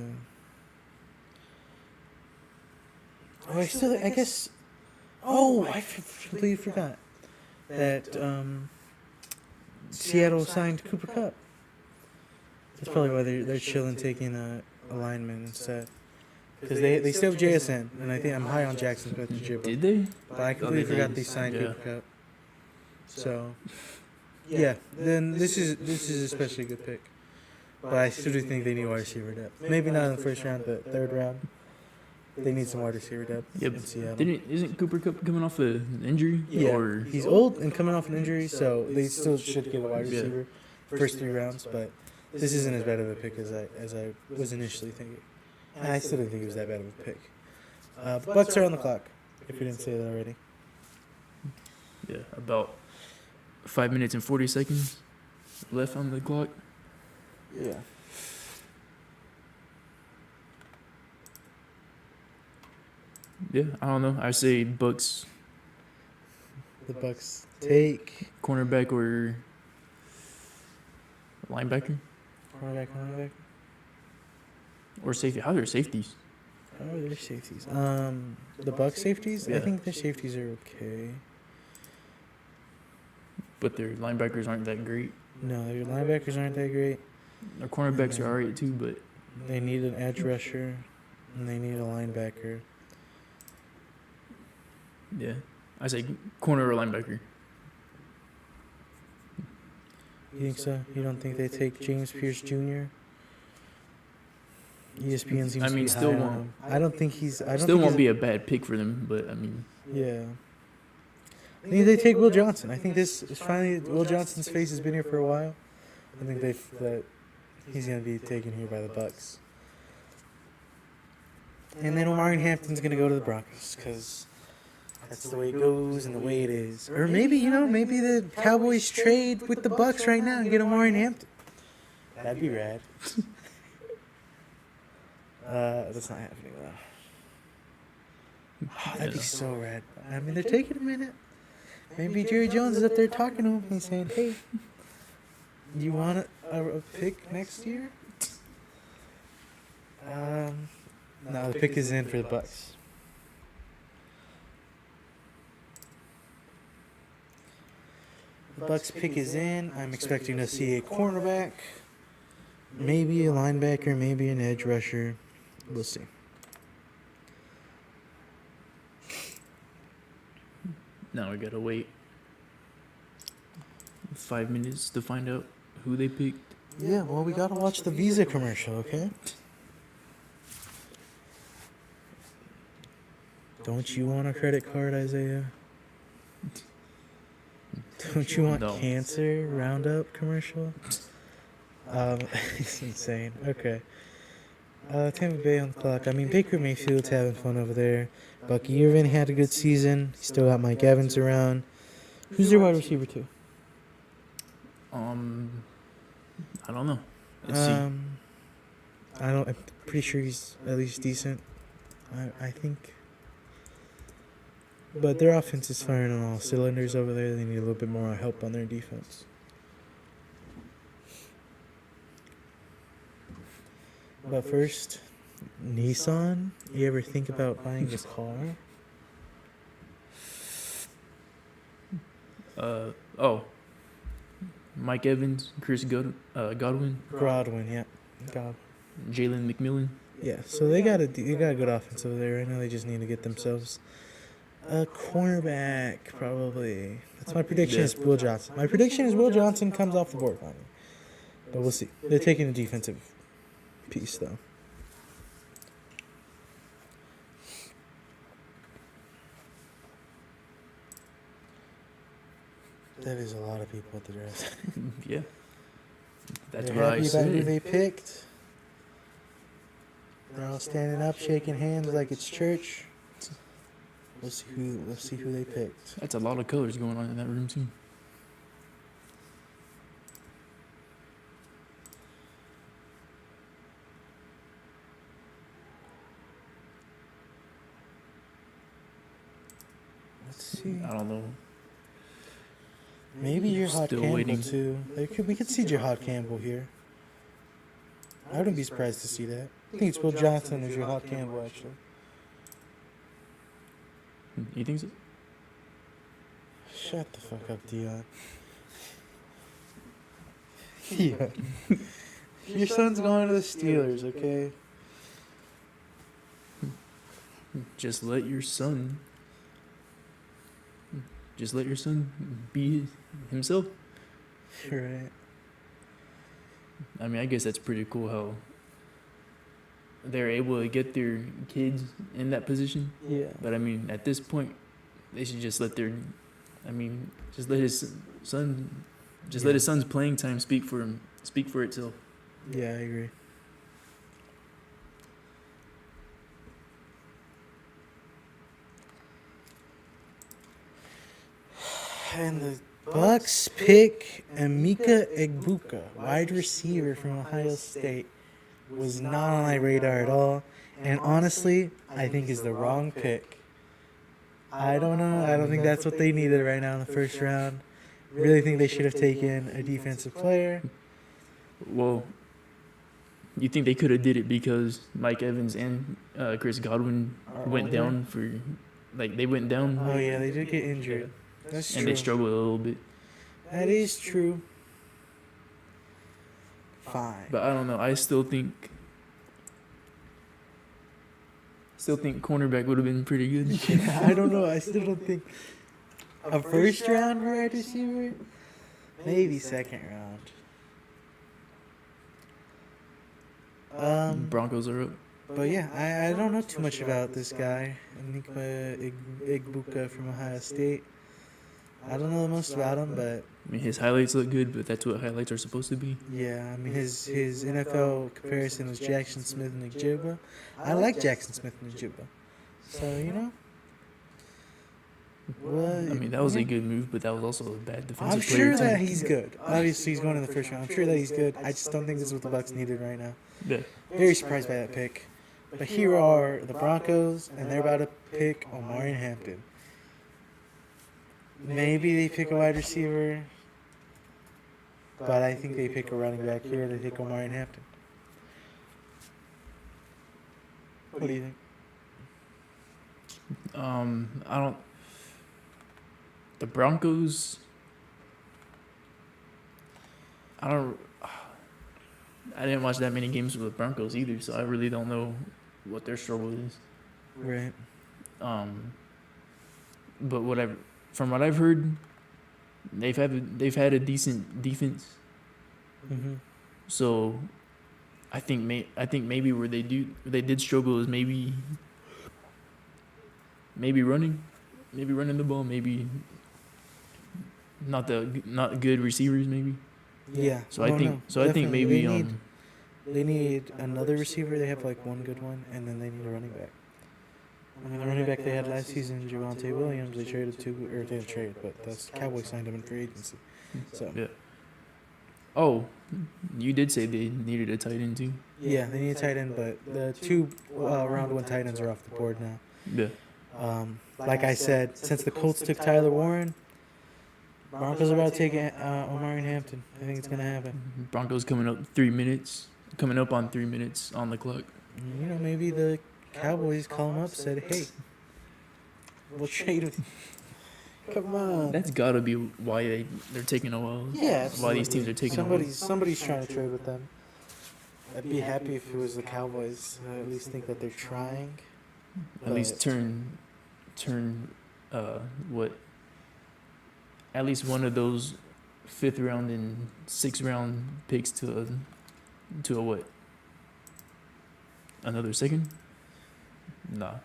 Oh, I guess. Oh, I completely forgot that Seattle signed Cooper Kupp. That's probably why they're chilling taking a lineman instead. Because they still have JSN, and I think I'm high on Jackson Smith and Jibba. Did they? But I completely forgot they signed Cooper Kupp. So, yeah, then this is especially a good pick. But I still do think they need wide receiver depth. Maybe not in the first round, but third round. They need some wide receiver depth in Seattle. Isn't Cooper Kupp coming off an injury? Yeah, Or he's old and coming off an injury, so they still should get a wide receiver first 3 rounds. But this isn't as bad of a pick as I was initially thinking. And I still didn't think it was that bad of a pick. Bucks are on the clock, if we didn't say that already. Yeah, about 5 minutes and 40 seconds left on the clock. Yeah. Yeah, I don't know. I say Bucks The Bucks take cornerback or linebacker cornerback. or safety. How are their safeties? How are their safeties? The Bucks safeties? Yeah. I think their safeties are okay. But their linebackers aren't that great. No, their linebackers aren't that great. Their cornerbacks are alright too, but They need an edge rusher, and they need a linebacker. yeah, I say corner or linebacker. You think so? You don't think they take James Pierce Jr.? ESPN seems to be still high on won't. him. I don't think he's. Still won't be a bad pick for them, but I mean, Yeah. I think they take Will Johnson. I think this is finally Will Johnson's face has been here for a while. I think that he's gonna be taken here by the Bucks. And then Omarion Hampton's gonna go to the Broncos because that's the way it goes and the way it is. Or maybe maybe the Cowboys trade with the Bucks right now and get Omarion Hampton. That'd be rad. That's not happening though. Oh, that'd be so rad. I mean, they're taking a minute. Maybe Jerry Jones is up there talking to him. He's saying, "Hey, you want a pick next year?" No, the pick is in for the Bucks. The Bucks pick is in. I'm expecting to see a cornerback, maybe a linebacker, maybe an edge rusher. We'll see. Now we gotta wait 5 minutes to find out who they picked. Yeah, well, we gotta watch the Visa commercial, okay? Don't you want a credit card, Isaiah? Don't you want cancer roundup commercial? It's insane. Okay. Tampa Bay on the clock. I mean, Baker Mayfield's having fun over there. Bucky Irvin had a good season. He still got Mike Evans around. Who's their wide receiver too? I don't know. Let's see. I'm pretty sure he's at least decent. I think. But their offense is firing on all cylinders over there. They need a little bit more help on their defense. But first, Nissan. You ever think about buying this car? Mike Evans, Chris Godwin, Godwin, yeah. Godwin. Jalen McMillan. Yeah, so they got a good offense over there. Right now they just need to get themselves a cornerback, probably. That's my prediction. Is Will Johnson. My prediction is Will Johnson comes off the board finally. But we'll see. They're taking the defensive piece, though. That is a lot of people at the draft. Yeah. That's They're what I happy said. about who they picked. They're all standing up, shaking hands like it's church. Let's see who they picked. That's a lot of colors going on in that room too. Let's see. I don't know. Maybe Jihad Still Campbell waiting. too. We could see Jihad Campbell here. I wouldn't be surprised to see that. I think it's Will Johnson or Jihad Campbell actually. You think so? Shut the fuck up, Dion. Yeah. Your son's going to the Steelers, okay? Just let your son be himself. Right. I mean, I guess that's pretty cool how they're able to get their kids in that position. Yeah. But I mean, at this point, they should just let let his son's playing time speak for itself. Yeah, I agree. And the Bucks pick Emeka Egbuka, wide receiver from Ohio State. Was not on my radar at all. And honestly, I think is the wrong pick. I don't know. I don't think that's what they needed right now in the first round. Really think they should have taken a defensive player. Well, you think they could have did it because Mike Evans and Chris Godwin went down they went down. Oh yeah, they did get injured. That's true. And they struggled a little bit. That is true. Fine. But I don't know. I still think cornerback would have been pretty good. Yeah, I don't know. I still don't think a first round wide receiver. Maybe second round. Broncos are up. But yeah, I don't know too much about this guy. Emeka Egbuka from Ohio State. I don't know the most about him, but I mean, his highlights look good, but that's what highlights are supposed to be. yeah, I mean his NFL comparison was Jackson Smith and Njigba. I like Jackson Smith and Njigba, so you know. Well, I mean, that was a good move, but that was also a bad defensive I'm player sure that too. he's good. Obviously, he's going in the first round. I'm sure that he's good. I just don't think this is what the Bucks needed right now. Yeah. Very surprised by that pick. But here are the Broncos, and they're about to pick Omarion Hampton. Maybe they pick a wide receiver, but I think they pick a running back here. They pick Omarion Hampton. What do you think? I don't. The Broncos. I didn't watch that many games with the Broncos either, so I really don't know what their struggle is. Right. But whatever. from what I've heard, they've had a decent defense. Mm-hmm. So, I think maybe where they did struggle is maybe running the ball, maybe not good receivers maybe. Yeah. So I think maybe they need another receiver. They have like one good one, and then they need a running back. I mean, the running back they had last season, Javonte Williams, they traded they didn't trade, but the Cowboys signed him in free agency. So yeah. Oh, you did say they needed a tight end too. Yeah, they need a tight end, but the two round one tight ends are off the board now. Yeah. Like I said, since the Colts took Tyler Warren, Broncos are about to take Omarion Hampton. I think it's gonna happen. Broncos coming up on 3 minutes on the clock. You know, maybe the Cowboys call him up, said, "Hey, we'll trade him." Come on. That's gotta be why they're taking a while. Yeah, why these teams are taking a while. Somebody's trying to trade with them. I'd be happy if it was the Cowboys. I at least think that they're trying. At least turn what? At least one of those 5th round and 6th round picks to a what? Another second? Nah.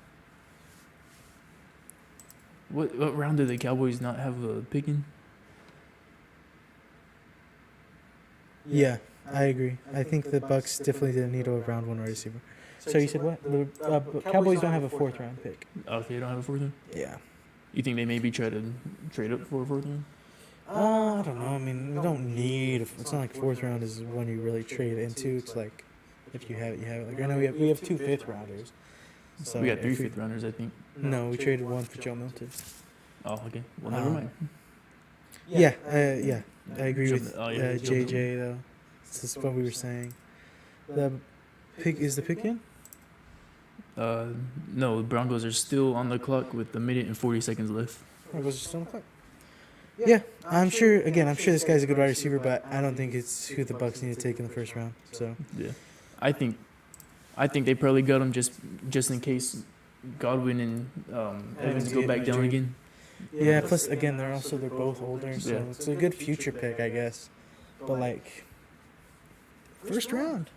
What round did the Cowboys not have a pick in? Yeah, I agree. I think the Bucks definitely didn't need a round one wide receiver. So you said what? The Cowboys don't have a 4th round pick. Okay, they don't have a 4th round? Yeah. You think they maybe try to trade up for a 4th round? I don't know. I mean, we don't need. It's not like 4th round is when you really trade into. It's like if you have it, you have it. Like I know we have 2 5th rounders. So we got 3 5th rounders, I think. No, we traded one for Joe Milton. Oh, okay. Well, never mind. Yeah, I agree with JJ though. This is what we were saying. The pick is the pick in? No, the Broncos are still on the clock with a minute and 40 seconds left. Broncos are still on the clock. Yeah, I'm sure. Again, I'm sure this guy's a good wide receiver, but I don't think it's who the Bucks need to take in the 1st round. So yeah, I think they probably got him just in case Godwin and Evans go back down again. Yeah. Plus, again, they're both older, so it's a good future pick, I guess. But like 1st round,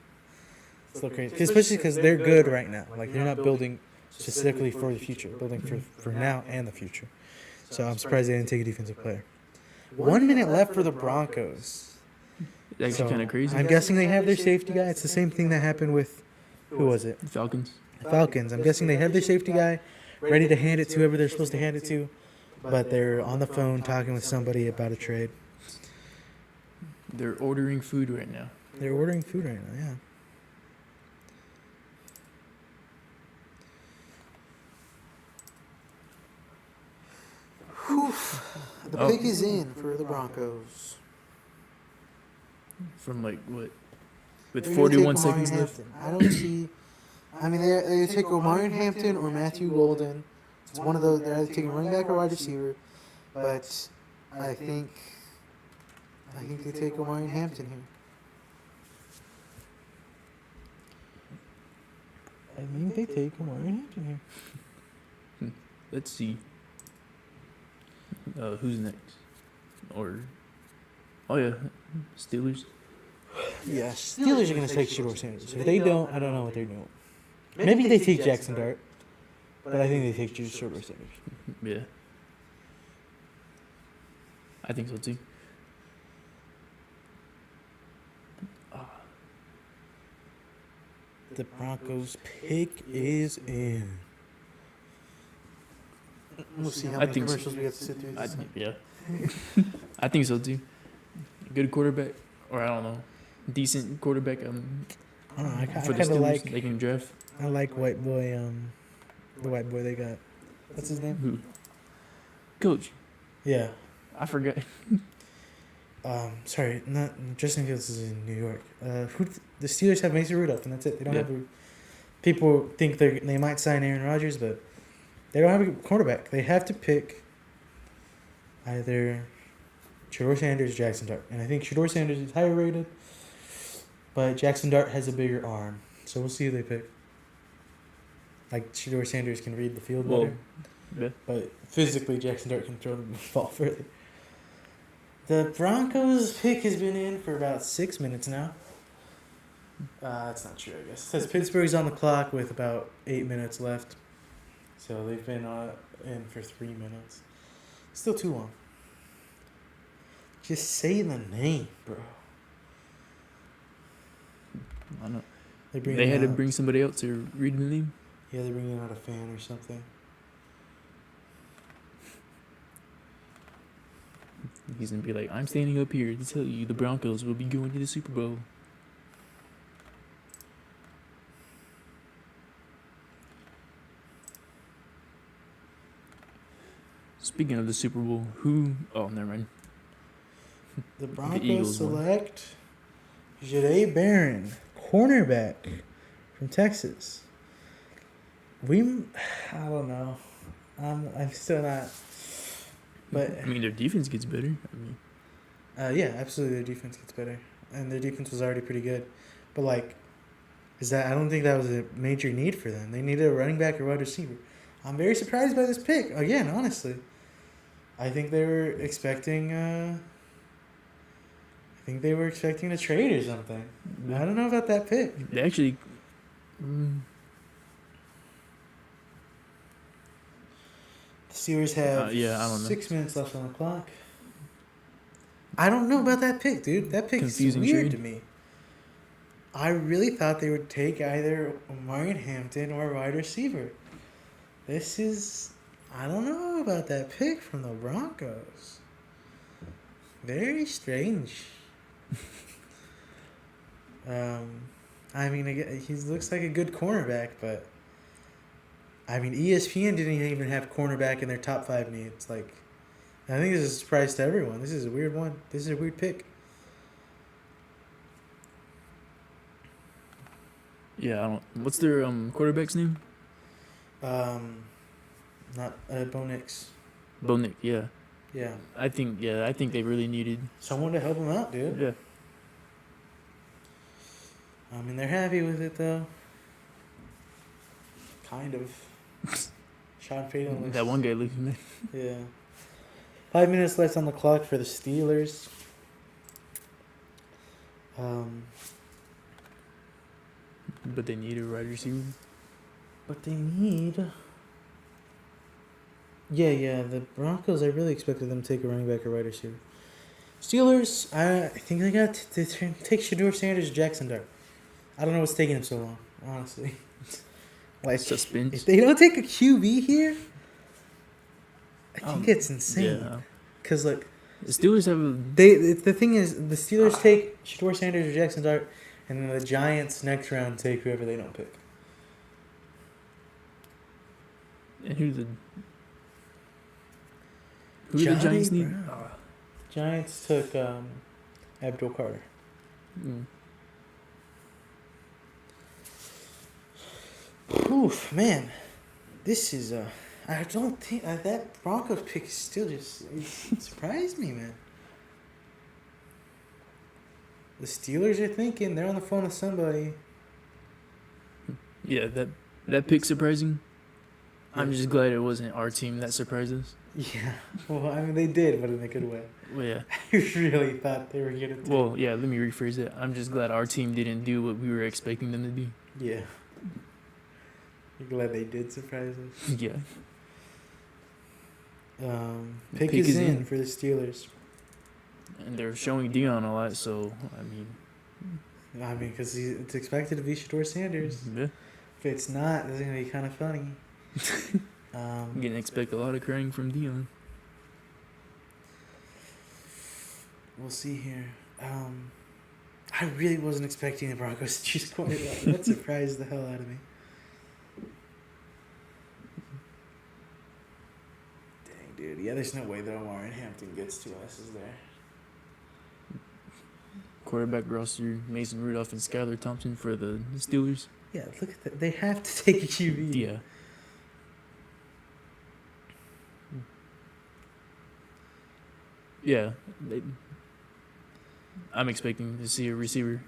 it's a little crazy, especially because they're good right now. Like they're not building specifically for the future, building for now and the future. So I'm surprised they didn't take a defensive player. 1 minute left for the Broncos. It's actually kind of crazy. I'm guessing they have their safety guy. It's the same thing that happened with, who was it? Falcons. I'm guessing they have their safety guy ready to hand it to whoever they're supposed to hand it to, but they're on the phone talking with somebody about a trade. They're ordering food right now. Yeah. The pick is in for the Broncos. From like what? With 41 seconds left? I don't see. I mean, they take Omarion Hampton or Matthew Golden. It's one of those. They're either taking running back or wide receiver. But I think they take Omarion Hampton here. I think they take Omarion Hampton here. Let's see. Who's next? Oh yeah, Steelers. Yeah, Steelers are going to take Shedeur Sanders. If they don't, I don't know what they're doing. Maybe they take Jackson Dart, but I think they take Shedeur Sanders. Yeah. I think so too. The Broncos pick is in. We'll see how many commercials we have to sit through. Yeah. I think so too. Good quarterback, or I don't know, decent quarterback. I don't know. I for the Steelers, they can draft. I like white boy. The white boy they got. What's his name? Who? Coach. Yeah. I forgot. Sorry, not Justin Fields is in New York. The Steelers have Mason Rudolph, and that's it. They don't have. People think they might sign Aaron Rodgers, but they don't have a quarterback. They have to pick either Shedeur Sanders or Jackson Dart. And I think Shedeur Sanders is higher rated, but Jackson Dart has a bigger arm. So we'll see who they pick. Like Shedeur Sanders can read the field better. Yeah. But physically, Jackson Dart can throw the ball further. The Broncos pick has been in for about 6 minutes now. That's not true, I guess. It says Pittsburgh's on the clock with about 8 minutes left. So they've been in for 3 minutes. Still too long. Just say the name, bro. I know. They had to out, bring somebody else to read the name? Yeah, they're bringing out a fan or something. He's going to be like, I'm standing up here to tell you the Broncos will be going to the Super Bowl. Speaking of the Super Bowl, oh, never mind. The Broncos select Jahdae Barron, cornerback from Texas. I don't know. I'm still not. But I mean, their defense gets better. yeah, absolutely, their defense gets better, and their defense was already pretty good. But like, I don't think that was a major need for them. They needed a running back or wide receiver. I'm very surprised by this pick. Again, honestly, I think they were expecting. I think they were expecting a trade or something. I don't know about that pick. They actually. The Steelers have I don't know. 6 minutes left on the clock. I don't know about that pick, dude. That pick is weird to me. I really thought they would take either Omarion Hampton or a wide receiver. I don't know about that pick from the Broncos. Very strange. I mean, he looks like a good cornerback, but I mean, ESPN didn't even have cornerback in their top 5 needs. Like, I think this is a surprise to everyone. This is a weird one. This is a weird pick. Yeah, I don't. What's their quarterback's name? Not Bo Nix. Bo Nix, yeah. Yeah. I think they really needed someone to help them out, dude. Yeah. I mean, they're happy with it though. Kind of. Sean Payton looks... That one guy looking there. Yeah. 5 minutes left on the clock for the Steelers. But they need a wide receiver. But they need... Yeah, the Broncos, I really expected them to take a running back or wide receiver. Steelers, I think they got to take Shedeur Sanders or Jackson Dart. I don't know what's taking them so long, honestly. Like, suspense. If they don't take a QB here, I think it's insane. Yeah. Because, look, the Steelers have the thing is, the Steelers take Shedeur Sanders or Jackson Dart, and then the Giants next round take whoever they don't pick. And who do the Giants need? Giants took Abdul Carter. Oof, man. This is I don't think that Broncos pick is still just it surprised me, man. The Steelers are thinking they're on the phone with somebody. Yeah, that pick surprising. I'm just glad it wasn't our team that surprised us. Yeah, well, I mean they did, but in a good way. Well, yeah. I really thought they were gonna. Well, yeah. Let me rephrase it. I'm just glad our team didn't do what we were expecting them to do. Yeah. You're glad they did surprise us. Yeah. Pick is in for the Steelers. And they're showing Dion a lot, so I mean, because it's expected to be Shedeur Sanders. Yeah. If it's not, it's gonna be kind of funny. You can expect a lot of crying from Dion. We'll see here. I really wasn't expecting the Broncos to choose quarterback. That surprised the hell out of me. Dang, dude. Yeah, there's no way that Omarion Hampton gets 2 S's there. Quarterback roster: Mason Rudolph and Skylar Thompson for the Steelers. Yeah, look at that. They have to take a QB. Yeah. Yeah. I'm expecting to see a receiver.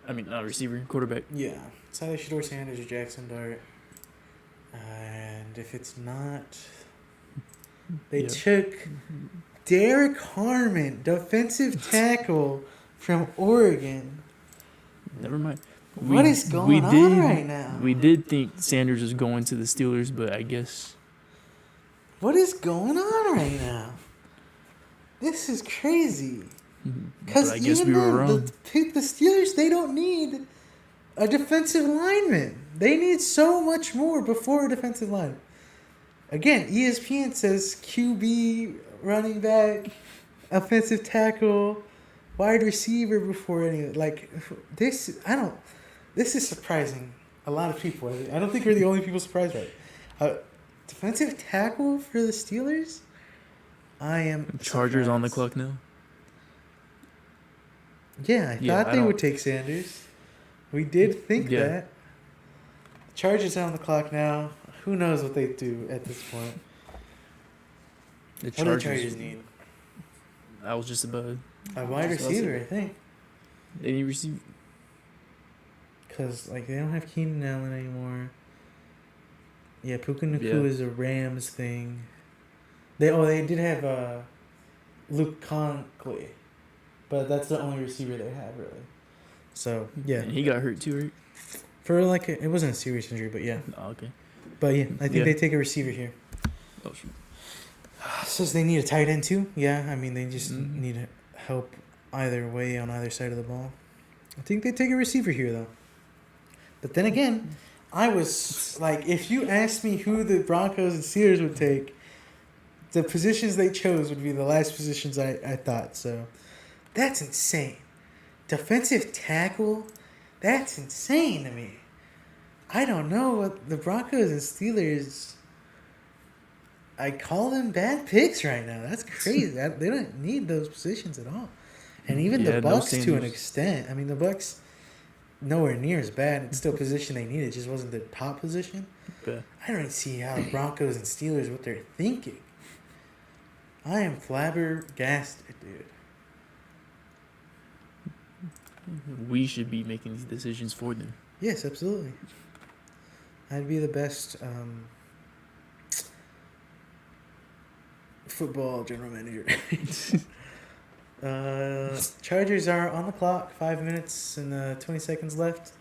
I mean, not a receiver, quarterback. Yeah. It's either Shedeur Sanders or Jackson Dart. And And if it's not, they took Derek Harmon, defensive tackle from Oregon. Never mind. What is going on right now? We did think Sanders was going to the Steelers, but I guess. What is going on right now? This is crazy. Because I guess we were wrong. The Steelers, they don't need a defensive lineman. They need so much more before a defensive lineman. Again, ESPN says QB, running back, offensive tackle, wide receiver before any. Like, this is surprising a lot of people. I don't think we're the only people surprised by it. Defensive tackle for the Steelers? I am Chargers surprised. On the clock now? Yeah, I thought they would take Sanders. We did think that. Chargers on the clock now. Who knows what they do at this point? The What do the Chargers need? I was just about A wide receiver, I think. They need receiver. Because, they don't have Keenan Allen anymore. Yeah, Puka Nacua is a Rams thing. They did have Luke Conkley. But that's the only receiver they have, really. So, yeah. And he got hurt too, right? For, it wasn't a serious injury, but yeah. Oh, okay. But, yeah, I think they take a receiver here. Oh, shoot. Says they need a tight end, too. Yeah, I mean, they just need help either way on either side of the ball. I think they take a receiver here, though. But then again, I was if you asked me who the Broncos and Steelers would take, the positions they chose would be the last positions I thought. So that's insane. Defensive tackle, that's insane to me. I don't know what the Broncos and Steelers. I call them bad picks right now. That's crazy. They don't need those positions at all. And even the Bucks to an extent. I mean, the Bucks nowhere near as bad. It's still a position they needed. It just wasn't the top position. Okay. I don't even see how the Broncos and Steelers, what they're thinking. I am flabbergasted, dude. We should be making these decisions for them. Yes, absolutely. I'd be the best football general manager. Chargers are on the clock. 5 minutes and 20 seconds left.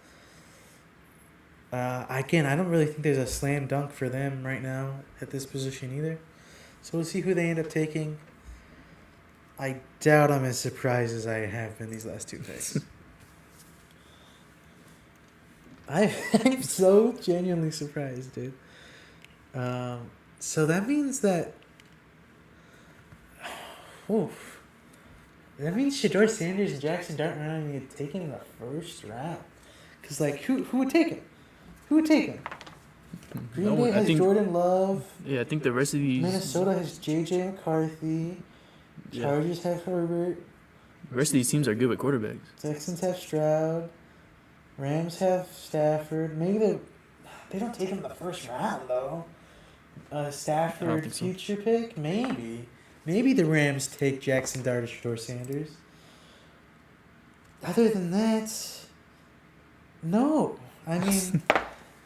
Again, I don't really think there's a slam dunk for them right now at this position either. So we'll see who they end up taking. I doubt I'm as surprised as I have been these last two picks. I'm so genuinely surprised, dude. So that means that... Oof. That means Shedeur Sanders and Jackson Dart are not even taken in the first round. Because, who would take him? Who would take him? Green Bay has Jordan Love. Yeah, I think the rest of these... Minnesota has J.J. McCarthy. Chargers have Herbert. The rest of these teams are good with quarterbacks. Texans have Stroud. Rams have Stafford. Maybe they don't take him in the first round, though. Stafford future pick? Maybe. Maybe the Rams take Jackson Dart or Shedeur Sanders. Other than that, no. I mean,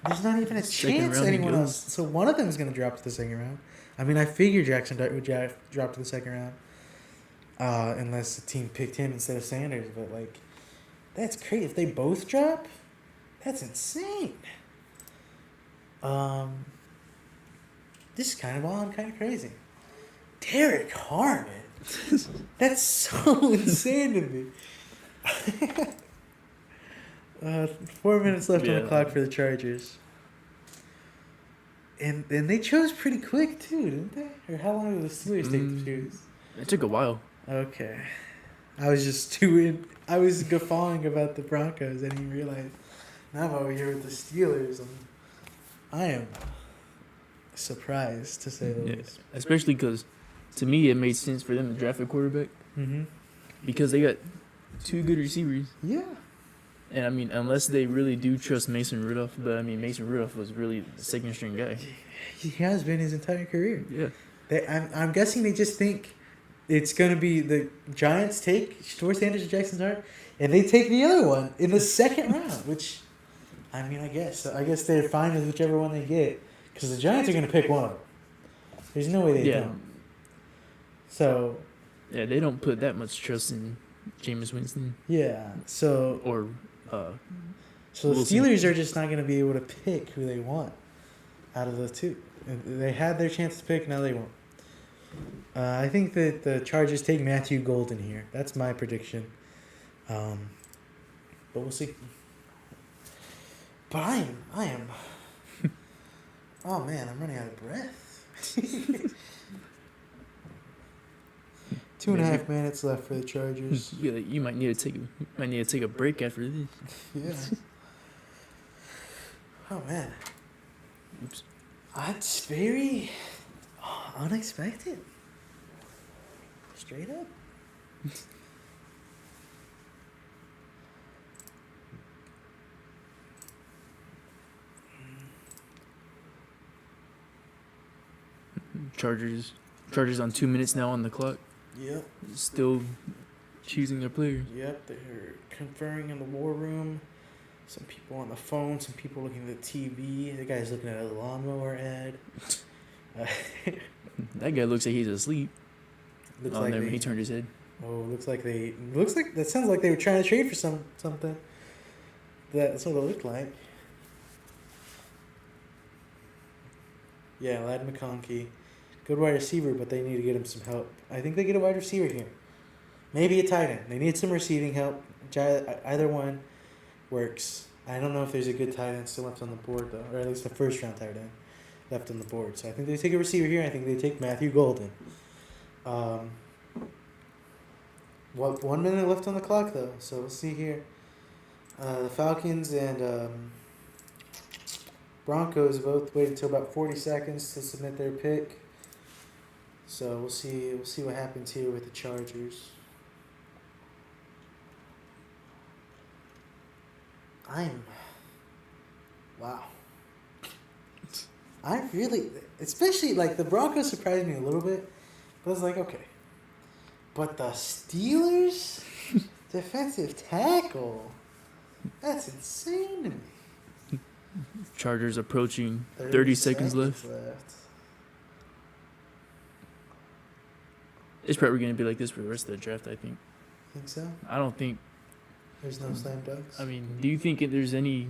there's not even a chance anyone else. So one of them is going to drop to the second round. I mean, I figured Jackson Dart would drop to the second round. Unless the team picked him instead of Sanders. But, that's crazy. If they both drop, that's insane. This is kind of wild and kind of crazy. Derek Harmon. That's so insane to me. 4 minutes left on the clock for the Chargers. And they chose pretty quick, too, didn't they? Or how long did the Steelers take to choose? It took a while. Okay. I was guffawing about the Broncos. I didn't realize. Now I'm over here with the Steelers. I am surprised, to say the least. Especially because, to me, it made sense for them to draft a quarterback. Mm-hmm. Because they got two good receivers. Yeah. And, I mean, unless they really do trust Mason Rudolph. But, I mean, Mason Rudolph was really the second-string guy. He has been his entire career. Yeah. I'm guessing they just think it's going to be the Giants take Shedeur Sanders and Jackson Dart, and they take the other one in the second round, which, I mean, I guess they're fine with whichever one they get. Because the Giants are going to pick one of them. There's no way they don't. So. Yeah, they don't put that much trust in Jameis Winston. Yeah. So. Or. So the Steelers are just not going to be able to pick who they want out of the two. They had their chance to pick, now they won't. I think that the Chargers take Matthew Golden here. That's my prediction. But we'll see. But I am. Oh man, I'm running out of breath. 2.5 minutes left for the Chargers. Yeah, you might need to take a break after this. Yeah. Oh man. Oops. That's very unexpected. Straight up. Chargers on 2 minutes now on the clock. Yep. Still choosing their players. Yep, they're conferring in the war room. Some people on the phone, some people looking at the TV. The guy's looking at a lawnmower ad. That guy looks like he's asleep. Looks like he turned his head. Oh, looks like that sounds like they were trying to trade for something. That's what it looked like. Yeah, Ladd McConkey. Good wide receiver, but they need to get him some help. I think they get a wide receiver here. Maybe a tight end. They need some receiving help. Either one works. I don't know if there's a good tight end still left on the board, though. Or at least a first-round tight end left on the board. So I think they take a receiver here. I think they take Matthew Golden. 1 minute left on the clock, though. So we'll see here. The Falcons and Broncos both waited until about 40 seconds to submit their pick. So we'll see what happens here with the Chargers. Wow. I really, especially like the Broncos surprised me a little bit, but I was like, okay. But the Steelers defensive tackle, that's insane to me. Chargers approaching 30 seconds left. It's probably going to be like this for the rest of the draft, I think. Think so? I don't think. There's no slam dunks? I mean, do you think there's any.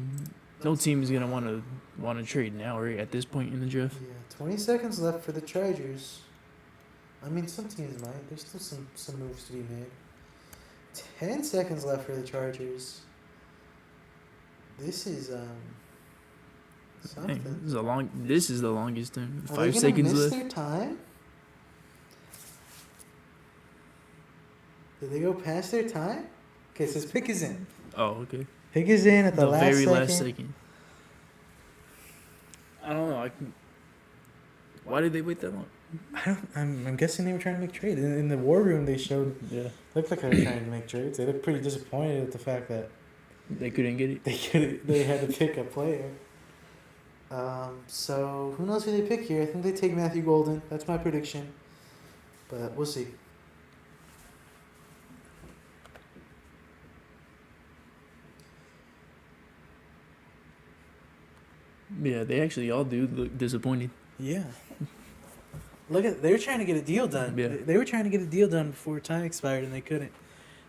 No team is going to want to trade now, right, at this point in the draft? Yeah, 20 seconds left for the Chargers. I mean, some teams might. There's still some moves to be made. 10 seconds left for the Chargers. This is something. Hey, this is the longest time. Are 5 they seconds miss left. Their time? Did they go past their time? Okay, so his pick is in. Oh, okay. Pick is in at the very last second. I don't know. Why did they wait that long? I'm guessing they were trying to make trades. In the war room, they showed. Yeah. Looked like they were trying to make trades. They looked pretty disappointed at the fact that they couldn't get it. They had to pick a player. So who knows who they pick here? I think they take Matthew Golden. That's my prediction. But we'll see. Yeah, they actually all do look disappointed. Yeah. They were trying to get a deal done. Yeah. They were trying to get a deal done before time expired, and they couldn't.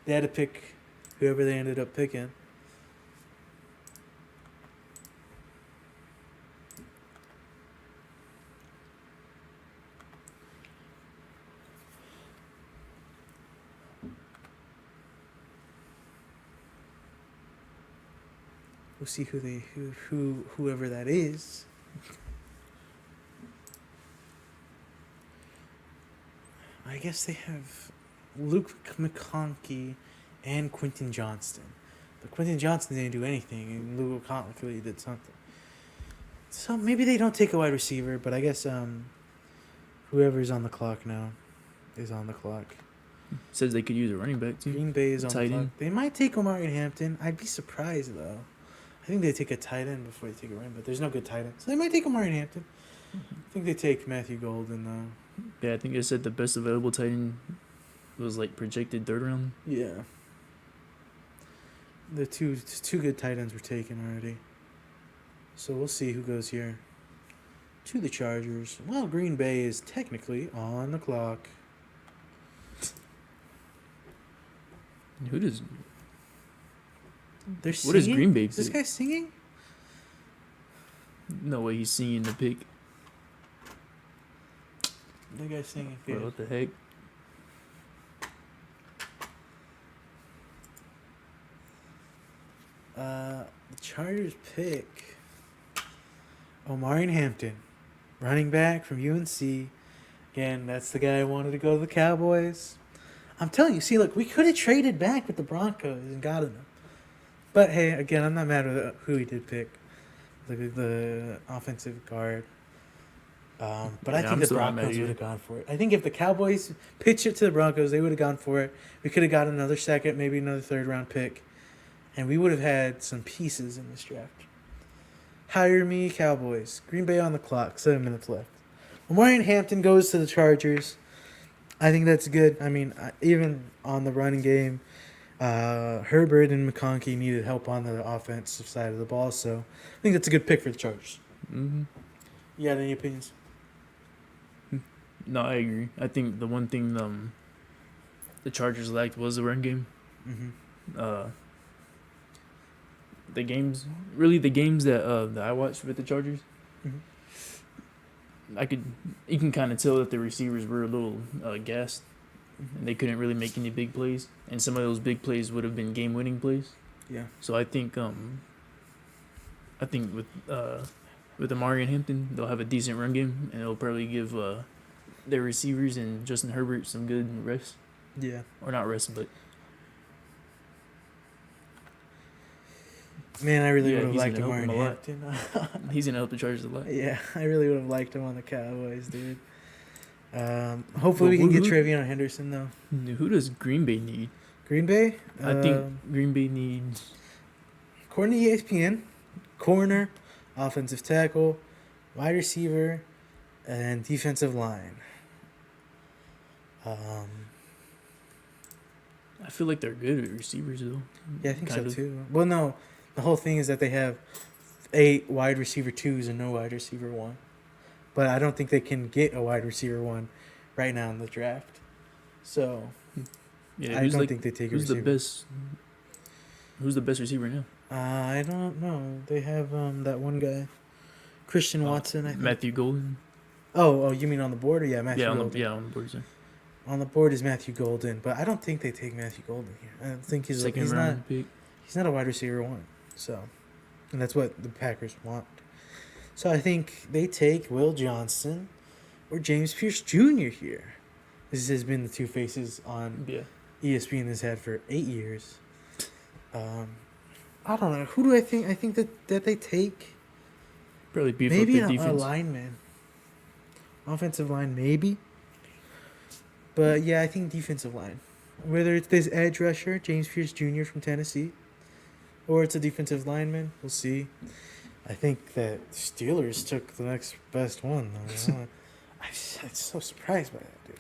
They had to pick whoever they ended up picking. We'll see whoever that is. I guess they have Luke McConkey and Quentin Johnston. But Quentin Johnston didn't do anything, and Luke McConkey did something. So maybe they don't take a wide receiver, but I guess whoever's on the clock now is on the clock. Says they could use a running back too. Green Bay is on the clock. End. They might take Omari Hampton. I'd be surprised though. I think they take a tight end before they take a running back. There's no good tight end, so they might take Omari Hampton. I think they take Matthew Golden though. Yeah, I think they said the best available tight end was like projected 3rd round. Yeah. The two good tight ends were taken already. So we'll see who goes here. to the Chargers. Well, Green Bay is technically on the clock. Who does? They're What does singing? Green Bay This pick? guy's singing? No way he's singing the pick. That guy's singing. Bro, what the heck? The Chargers pick Omarion Hampton, running back from UNC. Again, that's the guy who wanted to go to the Cowboys. I'm telling you, see, look, we could have traded back with the Broncos and gotten him. But hey, again, I'm not mad at who he did pick, the offensive guard. But I think the Broncos would have gone for it. I think if the Cowboys pitched it to the Broncos, they would have gone for it. We could have got another second, maybe another third-round pick. And we would have had some pieces in this draft. Hire me, Cowboys. Green Bay on the clock. 7 minutes left. Omarion Hampton goes to the Chargers. I think that's good. I mean, even on the running game, Herbert and McConkey needed help on the offensive side of the ball. So I think that's a good pick for the Chargers. Mm-hmm. You got any opinions? No, I agree. I think the one thing the Chargers lacked was the run game. Mm-hmm. The games that I watched with the Chargers, Mm-hmm. You can kind of tell that the receivers were a little gassed, Mm-hmm. and they couldn't really make any big plays. And some of those big plays would have been game-winning plays. Yeah. So I think with Amari and Hampton, they'll have a decent run game, and it'll probably give their receivers and Justin Herbert some good rest. Yeah. Or not rest, but Man, I really Yeah, would have he's liked gonna help Omarion him a lot. Hampton. he's gonna help the Chargers a lot. Yeah, I really would have liked him on the Cowboys, dude. Hopefully we can get who- Trevion Henderson, though. Who does Green Bay need? Green Bay? I think Green Bay needs. According to ESPN, corner, offensive tackle, wide receiver, and defensive line. I feel like they're good at receivers though. Yeah, I think Kind so of. too. Well, no, the whole thing is that they have 8 wide receiver 2s and no wide receiver 1. But I don't think they can get a wide receiver 1 right now in the draft. So Yeah, I don't think they take a who's the receiver. best? Who's the best receiver now? I don't know. They have that one guy, Christian Watson. I think. Matthew Golden. Oh, you mean on the board? Or yeah, Matthew Golden. On the board. Sorry. On the board is Matthew Golden, but I don't think they take Matthew Golden here. I don't think he's Second not round pick. he's not a wide receiver 1. So, and that's what the Packers want. So I think they take Will Johnson or James Pierce Jr. here. This has been the two faces on Yeah. ESPN has had for 8 years. I don't know. Who do I think? I think that they take Probably beef maybe up a the defense. lineman. Offensive line, maybe. But yeah, I think defensive line. Whether it's this edge rusher, James Pierce Jr. from Tennessee, or it's a defensive lineman, we'll see. I think that Steelers took the next best one. I'm so surprised by that, dude.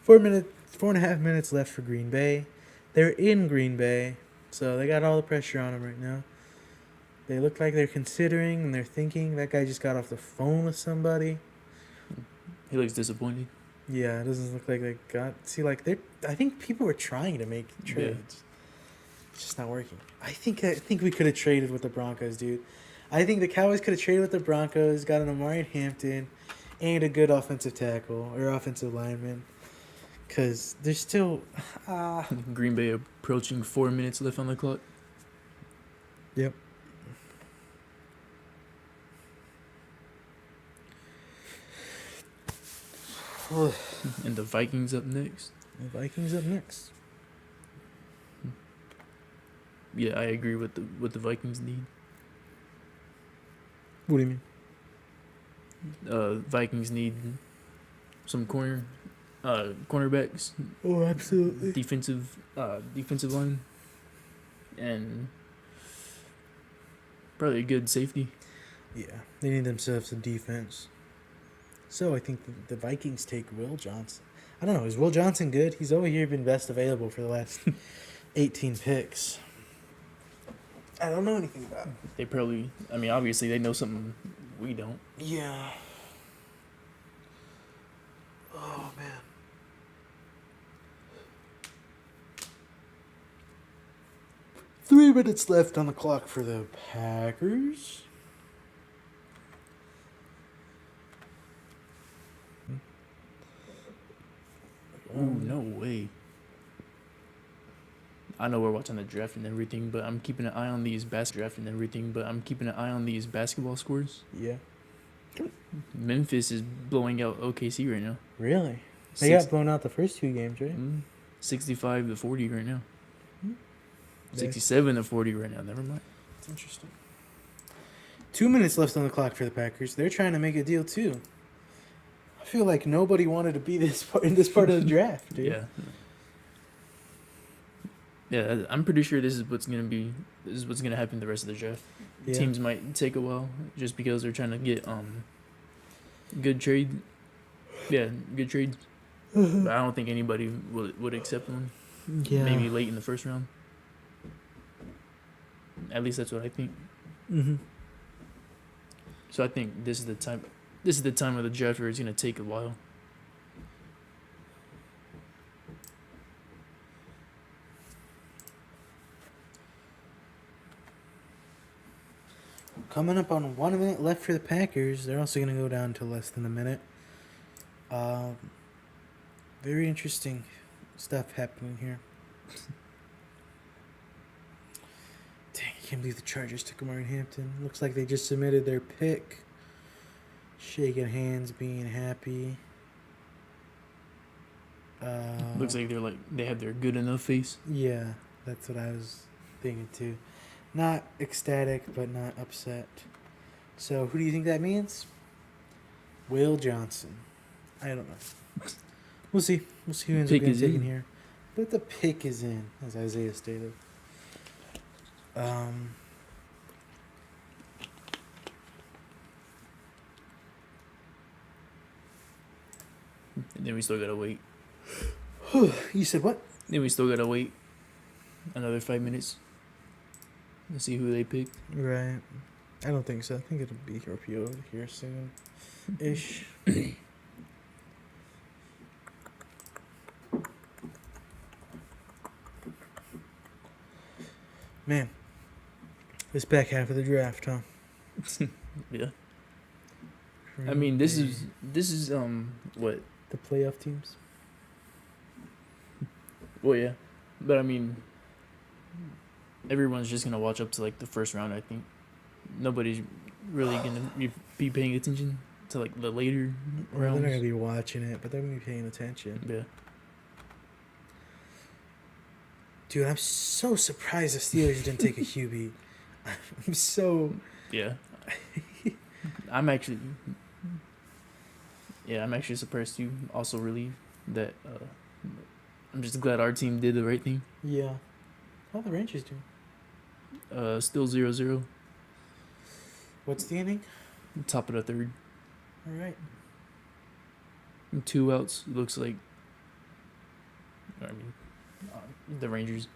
4.5 minutes left for Green Bay. They're in Green Bay, so they got all the pressure on them right now. They look like they're considering and they're thinking. That guy just got off the phone with somebody. He looks disappointed. Yeah, it doesn't look like they got. See, like I think people were trying to make trades. It's just not working. I think we could have traded with the Broncos, dude. I think the Cowboys could have traded with the Broncos, got an Omarion Hampton, and a good offensive tackle or offensive lineman. Because there's still. Green Bay approaching 4 minutes left on the clock. Yep. And the Vikings up next. The Vikings up next. Yeah, I agree with what the Vikings need. What do you mean? Vikings need some cornerbacks, Oh, absolutely. defensive line, and probably a good safety. Yeah, they need themselves some defense. So I think the Vikings take Will Johnson. I don't know. Is Will Johnson good? He's over here been best available for the last 18 picks. I don't know anything about him. They probably, I mean, obviously they know something we don't. Yeah. Oh, man. Three minutes left on the clock for the Packers. Ooh, no way. I know we're watching the draft and everything, but I'm keeping an eye on these basketball scores. Yeah. Memphis is blowing out OKC right now. Really? They got blown out the first 2 games, right? 65-40 right now. 67-40 right now. Never mind. That's interesting. 2 minutes left on the clock for the Packers. They're trying to make a deal too. I feel like nobody wanted to be in this part of the draft, dude. Yeah. Yeah, I'm pretty sure this is what's gonna happen the rest of the draft. Yeah. Teams might take a while just because they're trying to get good trade. Yeah, good trades. But I don't think anybody would accept one. Yeah. Maybe late in the first round. At least that's what I think. Mm-hmm. So I think this is the time. This is the time of the draft where it's gonna take a while. Coming up on 1 minute left for the Packers. They're also gonna go down to less than a minute. Very interesting stuff happening here. Dang, I can't believe the Chargers took Amari Hampton. Looks like they just submitted their pick. Shaking hands, being happy. Looks like they have their good enough face. Yeah, that's what I was thinking too. Not ecstatic, but not upset. So who do you think that means? Will Johnson. I don't know. We'll see. We'll see who ends up getting taken here. But the pick is in, as Isaiah stated. And then we still gotta wait. You said what? Then we still gotta wait another 5 minutes to see who they picked. Right. I don't think so. I think it'll be repealed here soon. Ish. Man, this back half of the draft, huh? Yeah. I mean, this is what? The playoff teams? Well, yeah. But I mean, everyone's just going to watch up to like the first round, I think. Nobody's really going to be paying attention to like the later rounds. They're not going to be watching it, but they're going to be paying attention. Yeah. Dude, I'm so surprised the Steelers didn't take a QB. I'm so... Yeah. I'm actually surprised too. Also relieved that I'm just glad our team did the right thing. Yeah. How are the Rangers doing? Still 0-0. What's the inning? Top of the third. All right. 2 outs. Looks like. I mean, the Rangers.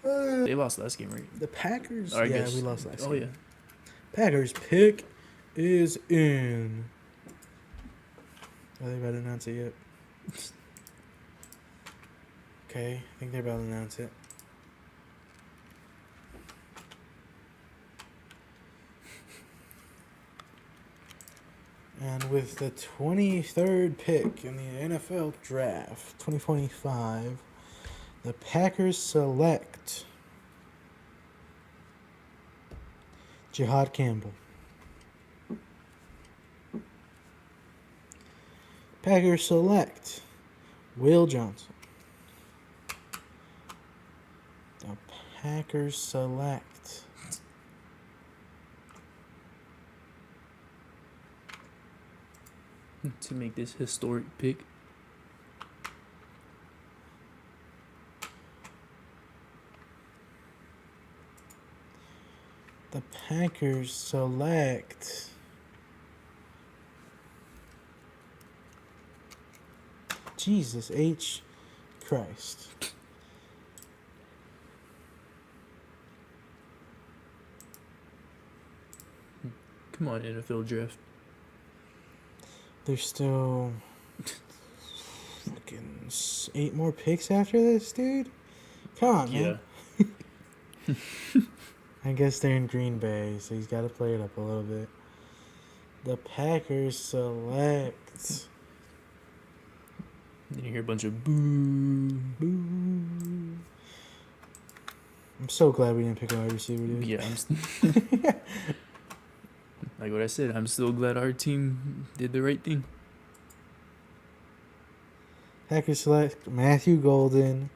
They lost last game, right? The Packers. Or I yeah, guess. We lost last game. Oh yeah. Packers pick is in. Are they about to announce it yet? Okay, I think they're about to announce it. And with the 23rd pick in the NFL Draft 2025, the Packers select Jihad Campbell. Packers select Will Johnson. The Packers select to make this historic pick. The Packers select Jesus H. Christ. Come on, NFL draft. There's still fucking 8 more picks after this, dude. Come on, man. Yeah. I guess they're in Green Bay, so he's got to play it up a little bit. The Packers select. Then you hear a bunch of boo. Boo. I'm so glad we didn't pick a wide receiver, dude. Yeah, like what I said, I'm still glad our team did the right thing. Packers select Matthew Golden.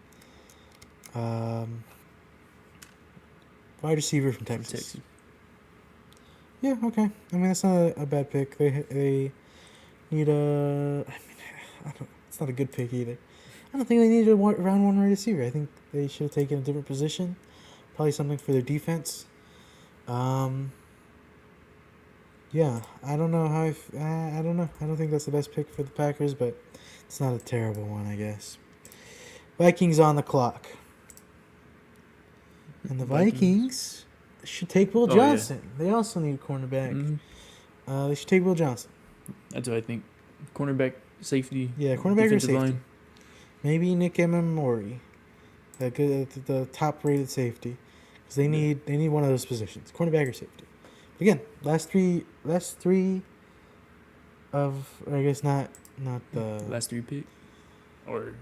Wide receiver from Texas. Yeah, okay. I mean, that's not a bad pick. They need a... I mean, it's not a good pick either. I don't think they needed a round 1 wide receiver. I think they should have taken a different position. Probably something for their defense. Yeah, I don't know how... I don't know. I don't think that's the best pick for the Packers, but it's not a terrible one, I guess. Vikings on the clock. And the Vikings should take Will Johnson. Yeah. They also need a cornerback. Mm-hmm. They should take Will Johnson. That's what I think. Cornerback, safety. Yeah, cornerback or safety. Line. Maybe Nick Emamori, the top-rated safety, because they need one of those positions, cornerback or safety. But again, last three of, or I guess not the last 3 pick, or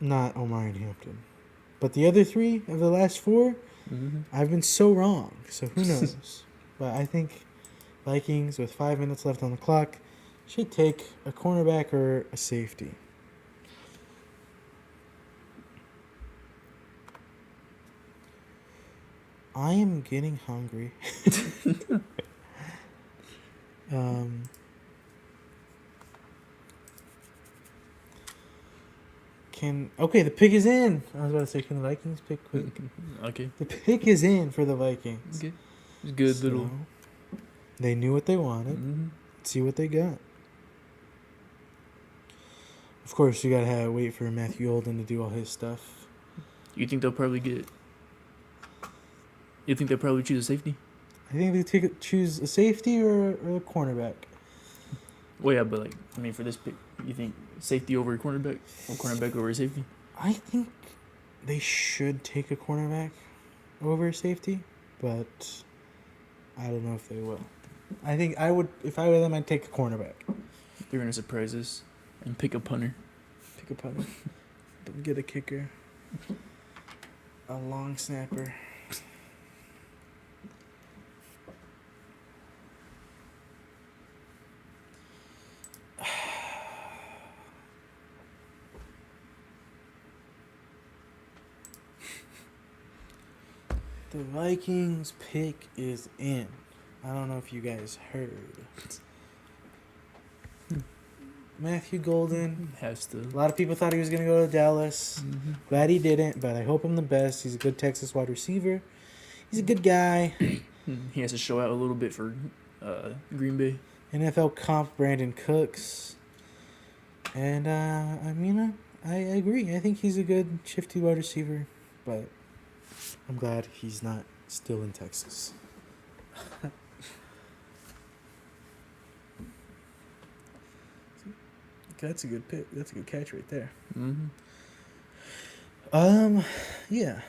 not Omari and Hampton. But the other 3 of the last 4, I've been so wrong. So who knows? But I think Vikings, with 5 minutes left on the clock, should take a cornerback or a safety. I am getting hungry. Okay, the pick is in. I was about to say, can the Vikings pick quick? Okay. The pick is in for the Vikings. Okay. It's good little. They knew what they wanted. Mm-hmm. Let's see what they got. Of course, you gotta wait for Matthew Golden to do all his stuff. You think they'll probably choose a safety? I think they choose a safety or a cornerback. Well, yeah, but for this pick, you think safety over a cornerback or cornerback over a safety? I think they should take a cornerback over a safety, but I don't know if they will. I think I would, if I were them, I'd take a cornerback. They're gonna surprise us and pick a punter. Don't get a kicker. A long snapper. The Vikings pick is in. I don't know if you guys heard. Matthew Golden has to. A lot of people thought he was going to go to Dallas. Mm-hmm. Glad he didn't, but I hope him the best. He's a good Texas wide receiver. He's a good guy. He has to show out a little bit for Green Bay. NFL comp Brandon Cooks. And, I agree. I think he's a good shifty wide receiver, but I'm glad he's not still in Texas. That's a good pick. That's a good catch right there. Mm-hmm. Yeah.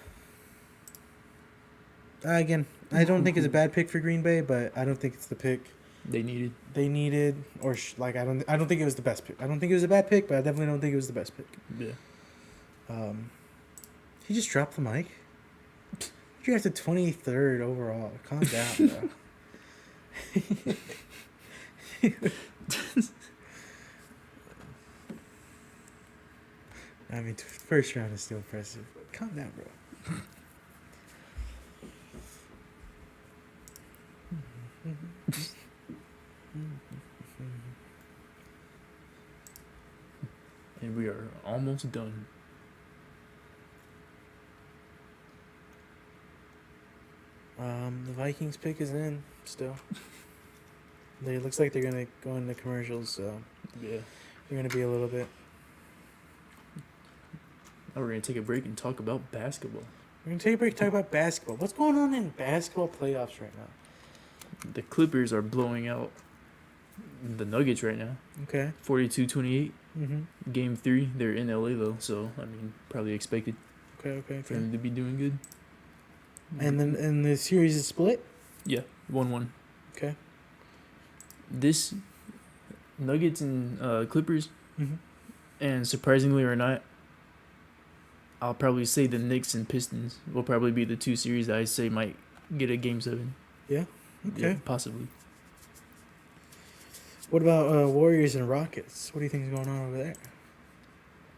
Again, I don't think it's a bad pick for Green Bay, but I don't think it's the pick they needed. I don't think it was the best pick. I don't think it was a bad pick, but I definitely don't think it was the best pick. Yeah. He just dropped the mic. You have the 23rd overall. Calm down, bro. I mean, first round is still impressive. Calm down, bro. And we are almost done. The Vikings pick is in still. It looks like they're gonna go into commercials, so yeah, they're gonna be a little bit. Now we're gonna take a break and talk about basketball. We're gonna take a break, talk about basketball. What's going on in basketball playoffs right now? The Clippers are blowing out The Nuggets right now. Okay. 42-28. Mm-hmm. Game 3, they're in LA though, so I mean, probably expected Okay. for them to be doing good. And then the series is split. Yeah, 1-1. Okay. This Nuggets and Clippers, Mm-hmm. and surprisingly or not, I'll probably say the Knicks and Pistons will probably be the 2 series that I say might get a Game 7. Yeah. Okay. Yeah, possibly. What about Warriors and Rockets? What do you think is going on over there?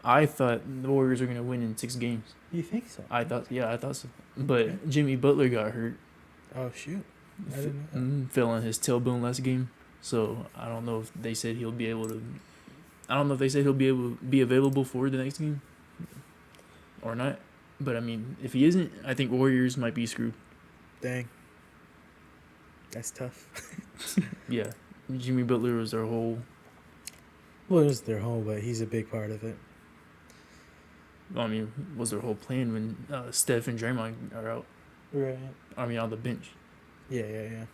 I thought the Warriors were gonna win in 6 games. You think so? I thought so. But Okay. Jimmy Butler got hurt. Oh shoot! I didn't know that. Fell on his tailbone last game, so I don't know if they said he'll be able to. I don't know if they said he'll be able to be available for the next game, or not. But I mean, if he isn't, I think Warriors might be screwed. Dang. That's tough. Yeah, Jimmy Butler was their whole. Well, it was their home, but he's a big part of it. I mean, was their whole plan when Steph and Draymond are out? Right. I mean, on the bench. Yeah.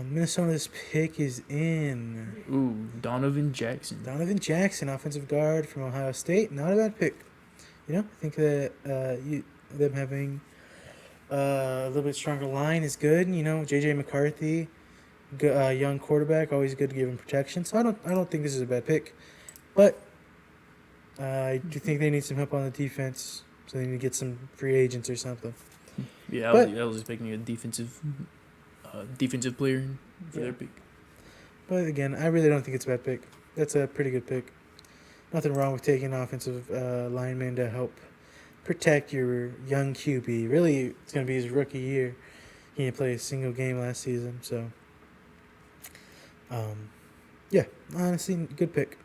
Minnesota's pick is in. Ooh, Donovan Jackson. Donovan Jackson, offensive guard from Ohio State. Not a bad pick. I think that them having a little bit stronger line is good. J.J. McCarthy, young quarterback, always good to give him protection. So I don't think this is a bad pick, but I do think they need some help on the defense. So they need to get some free agents or something. Yeah, I was expecting a defensive player for their pick. But again, I really don't think it's a bad pick. That's a pretty good pick. Nothing wrong with taking an offensive lineman to help protect your young QB. Really, it's going to be his rookie year. He didn't play a single game last season, so yeah, honestly, good pick.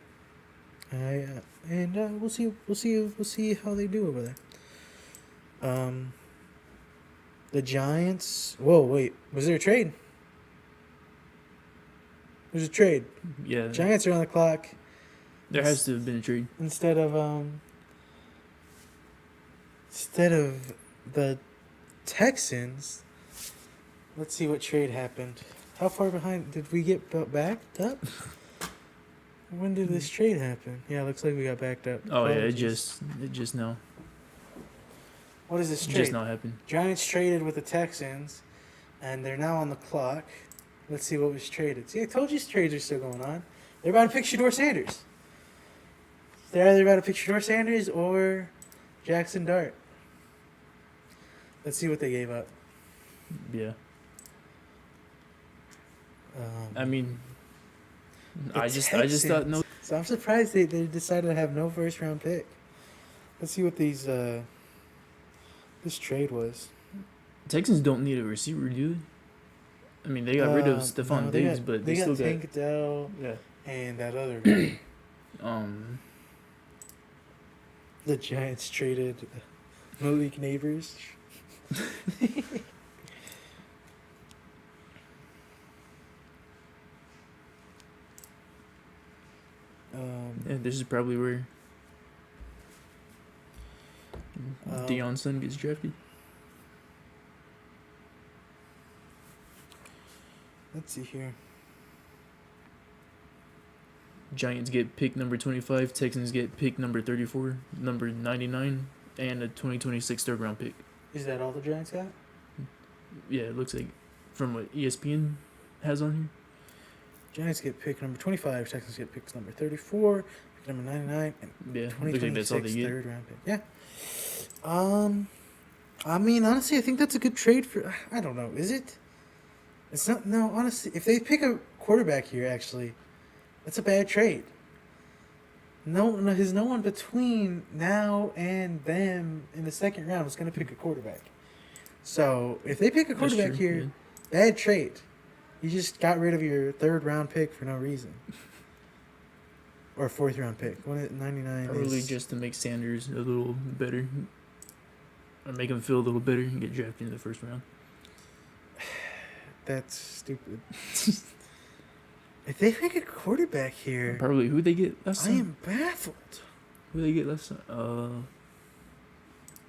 We'll see how they do over there. The Giants. Whoa, wait, was there a trade? There's a trade. Yeah. Giants are on the clock. There has to have been a trade. Instead of the Texans, let's see what trade happened. How far behind did we get backed up? When did this trade happen? Yeah, it looks like we got backed up. Oh yeah, it just now. What is this trade? Just now happened. Giants traded with the Texans, and they're now on the clock. Let's see what was traded. See, I told you trades are still going on. They're about to pick Shedeur Sanders. They're either about to pick Shedeur Sanders or Jackson Dart. Let's see what they gave up. Yeah. I mean, I just thought no. So I'm surprised they decided to have no first round pick. Let's see what this trade was. Texans don't need a receiver, do they? I mean, they got rid of Stephon Diggs, but they still got Tank Dell. Yeah. And that other guy. The Giants traded Malik Neighbors. Yeah, this is probably where Deion's son gets drafted. Let's see here. Giants get pick number 25. Texans get pick number 34, number 99, and a 2026 third round pick. Is that all the Giants got? Yeah, it looks like from what ESPN has on here. Giants get pick number 25. Texans get pick number 34, pick number 99, and yeah, 2026 third round pick. Yeah. I mean, honestly, I think that's a good trade for. I don't know. Is it? It's not. No, honestly, if they pick a quarterback here, actually, that's a bad trade. No, there's no one between now and them in the second round is going to pick a quarterback. So if they pick a quarterback here, yeah. Bad trade. You just got rid of your third round pick for no reason. Or fourth round pick. 99 probably is just to make Sanders a little better. Or make him feel a little better and get drafted in the first round. That's stupid. If they pick a quarterback here... Probably who they get last time? I am baffled. Who they get last time?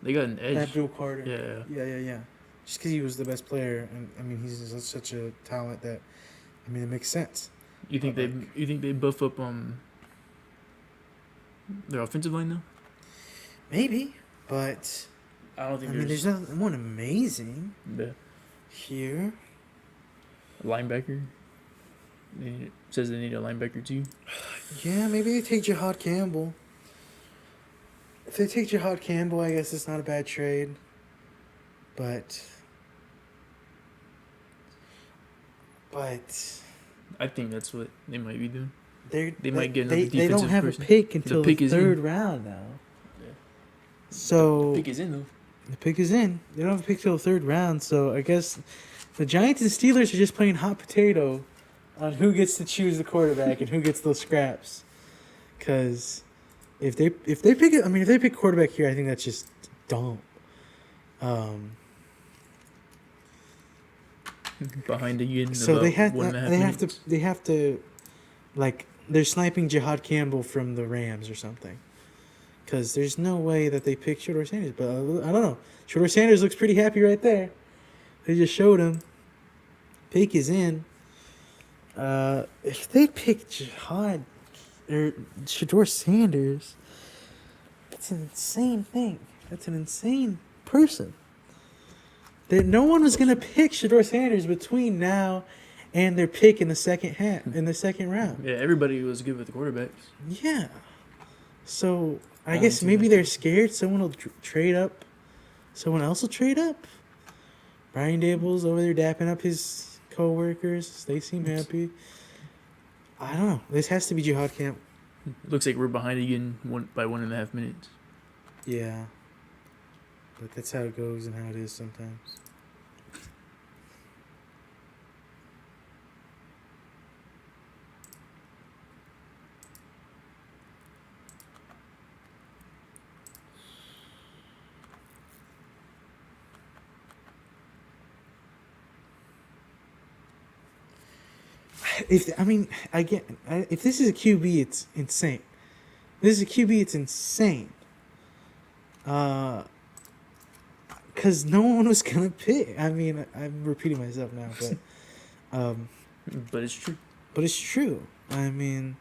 They got an edge. Abdul Carter. Yeah. just because he was the best player, and I mean he's just such a talent that, I mean, it makes sense. You think they buff up their offensive line though? Maybe, but I don't think. I mean, there's no one amazing here. Linebacker. Says they need a linebacker too. Yeah, maybe they take Jihad Campbell. If they take Jihad Campbell, I guess it's not a bad trade. But I think that's what they might be doing. They might get another defensive They don't have person. a pick until the third in. round now. Yeah. So the pick is in though. The pick is in. They don't have a pick till the third round, so I guess the Giants and Steelers are just playing hot potato on who gets to choose the quarterback and who gets those scraps. Because if they pick quarterback here, I think that's just dumb. Behind again. So they have to, like, they're sniping Jihad Campbell from the Rams or something. Because there's no way that they pick Shedeur Sanders. But I don't know. Shedeur Sanders looks pretty happy right there. They just showed him. Pick is in. If they pick Jihad or Shedeur Sanders, that's an insane thing. That's an insane person. No one was gonna pick Shedeur Sanders between now and their pick in the second round. Yeah, everybody was good with the quarterbacks. Yeah. So I guess maybe they're scared someone will trade up. Someone else will trade up. Brian Dable's over there dapping up his co-workers. They seem happy. I don't know. This has to be Jihad Camp. Looks like we're behind again by 1.5 minutes. Yeah. But that's how it goes and how it is sometimes. If this is a QB, it's insane. This is a QB, it's insane. Because no one was gonna pick. I mean, I'm repeating myself now, but it's true. But it's true. I mean,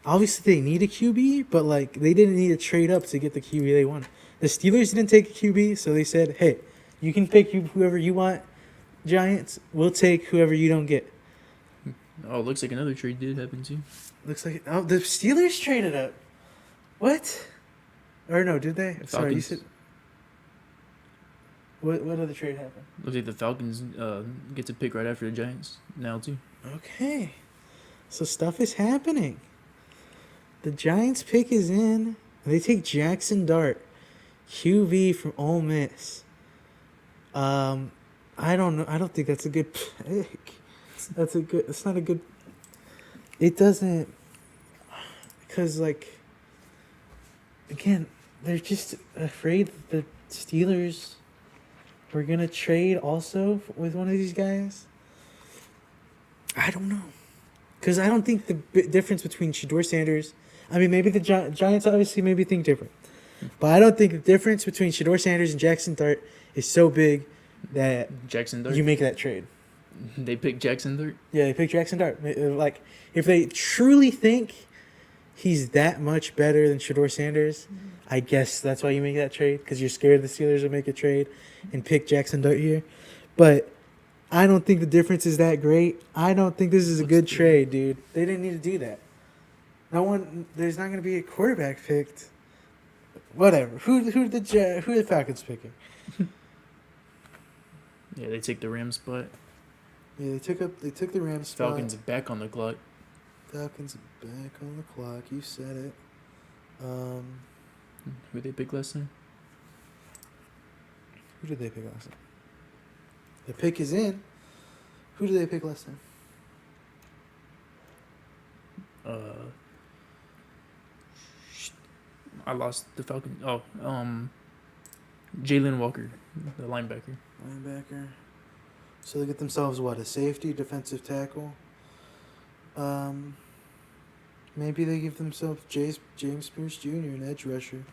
obviously they need a QB, but like they didn't need to trade up to get the QB they wanted. The Steelers didn't take a QB, so they said, "Hey, you can pick whoever you want. Giants, we'll take whoever you don't get." Oh, looks like another trade did happen too. Looks like the Steelers traded up. What? Or no, did they? Falcons. Sorry, you said. What other trade happened? Looks like the Falcons get to pick right after the Giants now too. Okay, so stuff is happening. The Giants pick is in. They take Jackson Dart, QB from Ole Miss. I don't know. I don't think that's a good pick. It's not a good. It doesn't. Because, like, again, they're just afraid that the Steelers were going to trade also with one of these guys. I don't know. Because I don't think the difference between Shedeur Sanders. I mean, maybe the Giants obviously maybe think different. But I don't think the difference between Shedeur Sanders and Jackson Dart is so big that Jackson Dart? You make that trade. They picked Jackson Dart? Yeah, they picked Jackson Dart. Like, if they truly think he's that much better than Shedeur Sanders, I guess that's why you make that trade, because you're scared the Steelers will make a trade and pick Jackson Dart here. But I don't think the difference is that great. I don't think this is a good trade, dude. They didn't need to do that. There's not going to be a quarterback picked. Whatever. Who the Falcons picking? Yeah, they take the Rams spot. Yeah, they took the Rams spot. Falcons back on the clock. Falcons back on the clock. You said it. Who did they pick last time? Who did they pick last time? The pick is in. Who did they pick last time? I lost the Falcons. Jalen Walker, the linebacker. So they get themselves, a safety, defensive tackle? Maybe they give themselves James Pierce Jr., an edge rusher.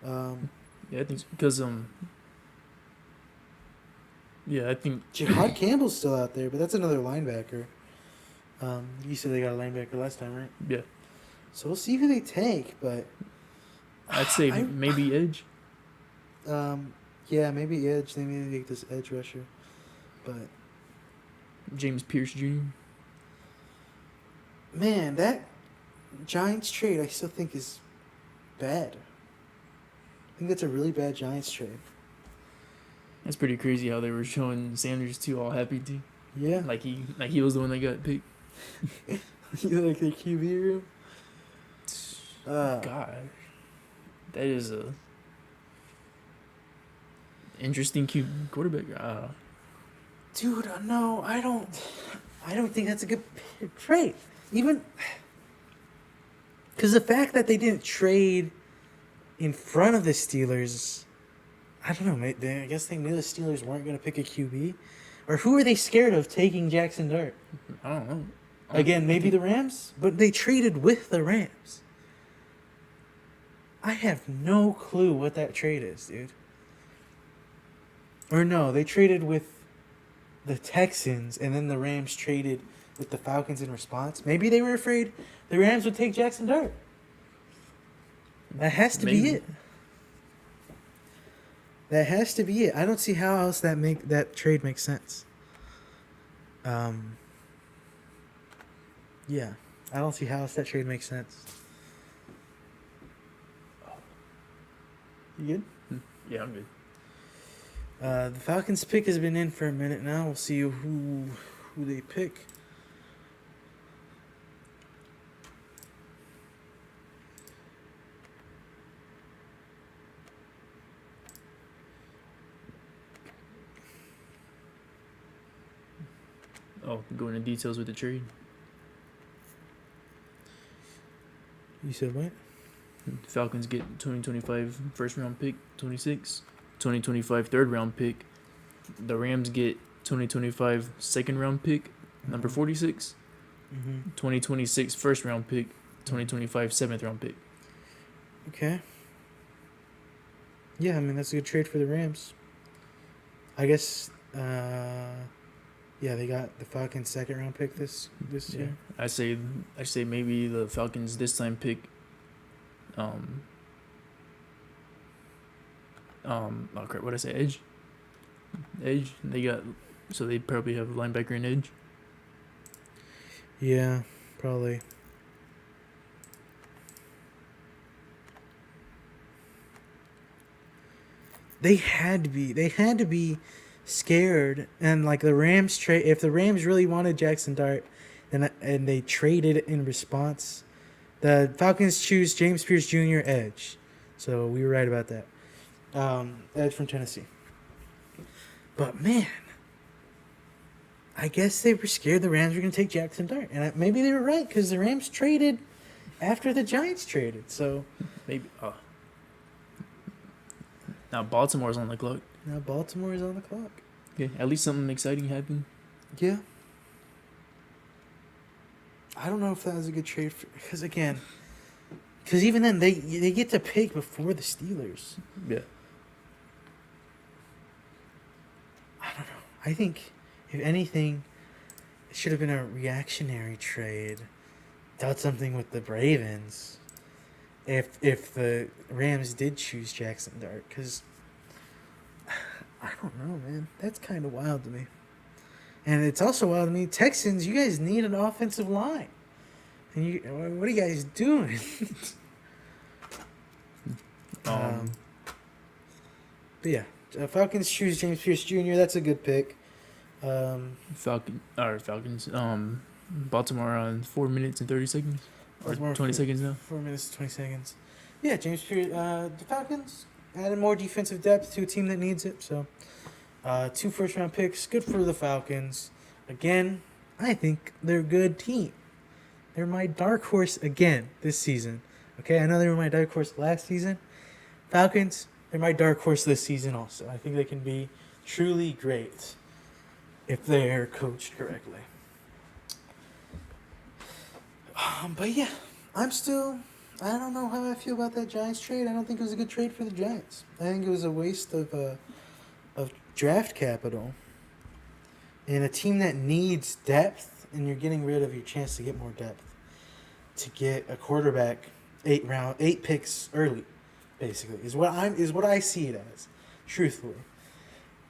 Yeah, I think so, because Yeah, I think Jihad Campbell's still out there, but that's another linebacker. You said they got a linebacker last time, right? Yeah. So we'll see who they take, but I'd say maybe edge. Yeah, maybe edge. They maybe take this edge rusher, but James Pierce Jr. Man, that Giants trade I still think is bad. I think that's a really bad Giants trade. That's pretty crazy how they were showing Sanders too all happy too. Yeah. Like he was the one that got picked. You like the QB room? God. That is a interesting quarterback. Dude, no, I don't think that's a good trade. Even because the fact that they didn't trade in front of the Steelers, I don't know. I guess they knew the Steelers weren't going to pick a QB, or who are they scared of taking Jackson Dart? I don't know. Again, maybe the Rams, but they traded with the Rams. I have no clue what that trade is, dude. Or no, they traded with the Texans, and then the Rams traded with the Falcons in response. Maybe they were afraid the Rams would take Jackson Dart. That has to be it. That has to be it. I don't see how else that trade makes sense. Yeah, I don't see how else that trade makes sense. You good? Yeah, I'm good. The Falcons pick has been in for a minute now. We'll see who they pick. Oh, go into details with the trade. You said what? The Falcons get 2025 first round pick, 26. 2025 third round pick. The Rams get 2025 second round pick, number 46. 2026 first round pick, 2025 seventh round pick. Okay. Yeah, I mean that's a good trade for the Rams. I guess yeah, they got the Falcons second round pick this year. I say maybe the Falcons this time pick oh crap, what did I say? Edge. They probably have a linebacker and edge. Yeah, probably. They had to be scared, and like the Rams trade. If the Rams really wanted Jackson Dart, and they traded in response, the Falcons choose James Pierce Jr. edge. So we were right about that. Edge from Tennessee. But man, I guess they were scared the Rams were going to take Jackson Dart, and maybe they were right because the Rams traded after the Giants traded. So maybe. Now Baltimore's on the clock. Now Baltimore is on the clock. Okay, at least something exciting happened. Yeah. I don't know if that was a good trade because even then they get to pick before the Steelers. Yeah. I don't know. I think if anything, it should have been a reactionary trade. Done something with the Ravens. If the Rams did choose Jackson Dart, because I don't know, man. That's kind of wild to me. And it's also wild to me. Texans, you guys need an offensive line. And what are you guys doing? But yeah, Falcons choose James Pierce Jr. That's a good pick. Falcons. Baltimore on 4 minutes and 30 seconds. Or 20 seconds now. 4 minutes, 20 seconds. Yeah, James Pierce. The Falcons added more defensive depth to a team that needs it. So, 2 first-round picks. Good for the Falcons. Again, I think they're a good team. They're my dark horse again this season. Okay, I know they were my dark horse last season. Falcons, they're my dark horse this season also. I think they can be truly great if they're coached correctly. But yeah, I don't know how I feel about that Giants trade. I don't think it was a good trade for the Giants. I think it was a waste of draft capital. in a team that needs depth, and you're getting rid of your chance to get more depth, to get a quarterback 8 picks early, basically is what I see it as, truthfully.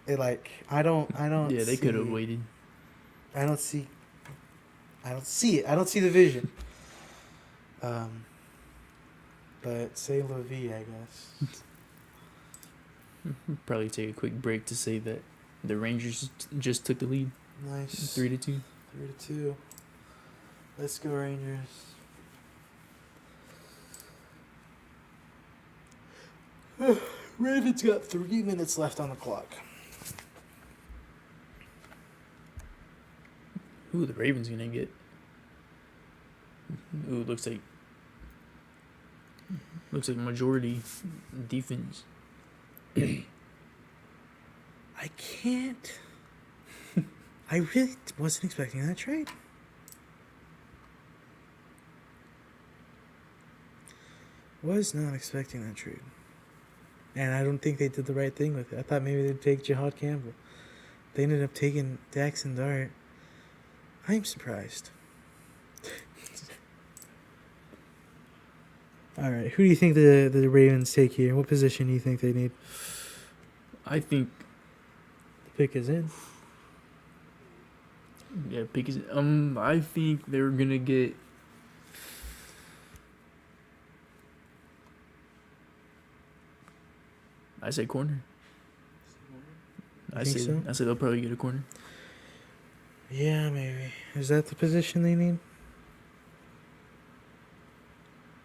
I don't. Yeah, they could have waited. I don't see it. I don't see the vision. But say la vie, I guess. Probably take a quick break to say that the Rangers just took the lead. Nice. 3-2. 3-2. Let's go, Rangers. Ravens got 3 minutes left on the clock. Who the Ravens gonna get? Ooh, looks like majority defense. I can't. I really wasn't expecting that trade. Was not expecting that trade. And I don't think they did the right thing with it. I thought maybe they'd take Jahad Campbell. They ended up taking Daxon Dart. I'm surprised. All right, who do you think the Ravens take here? What position do you think they need? I think the pick is in. Yeah, pick is. I think they're gonna get. I say corner. I say they'll probably get a corner. Yeah, maybe. Is that the position they need?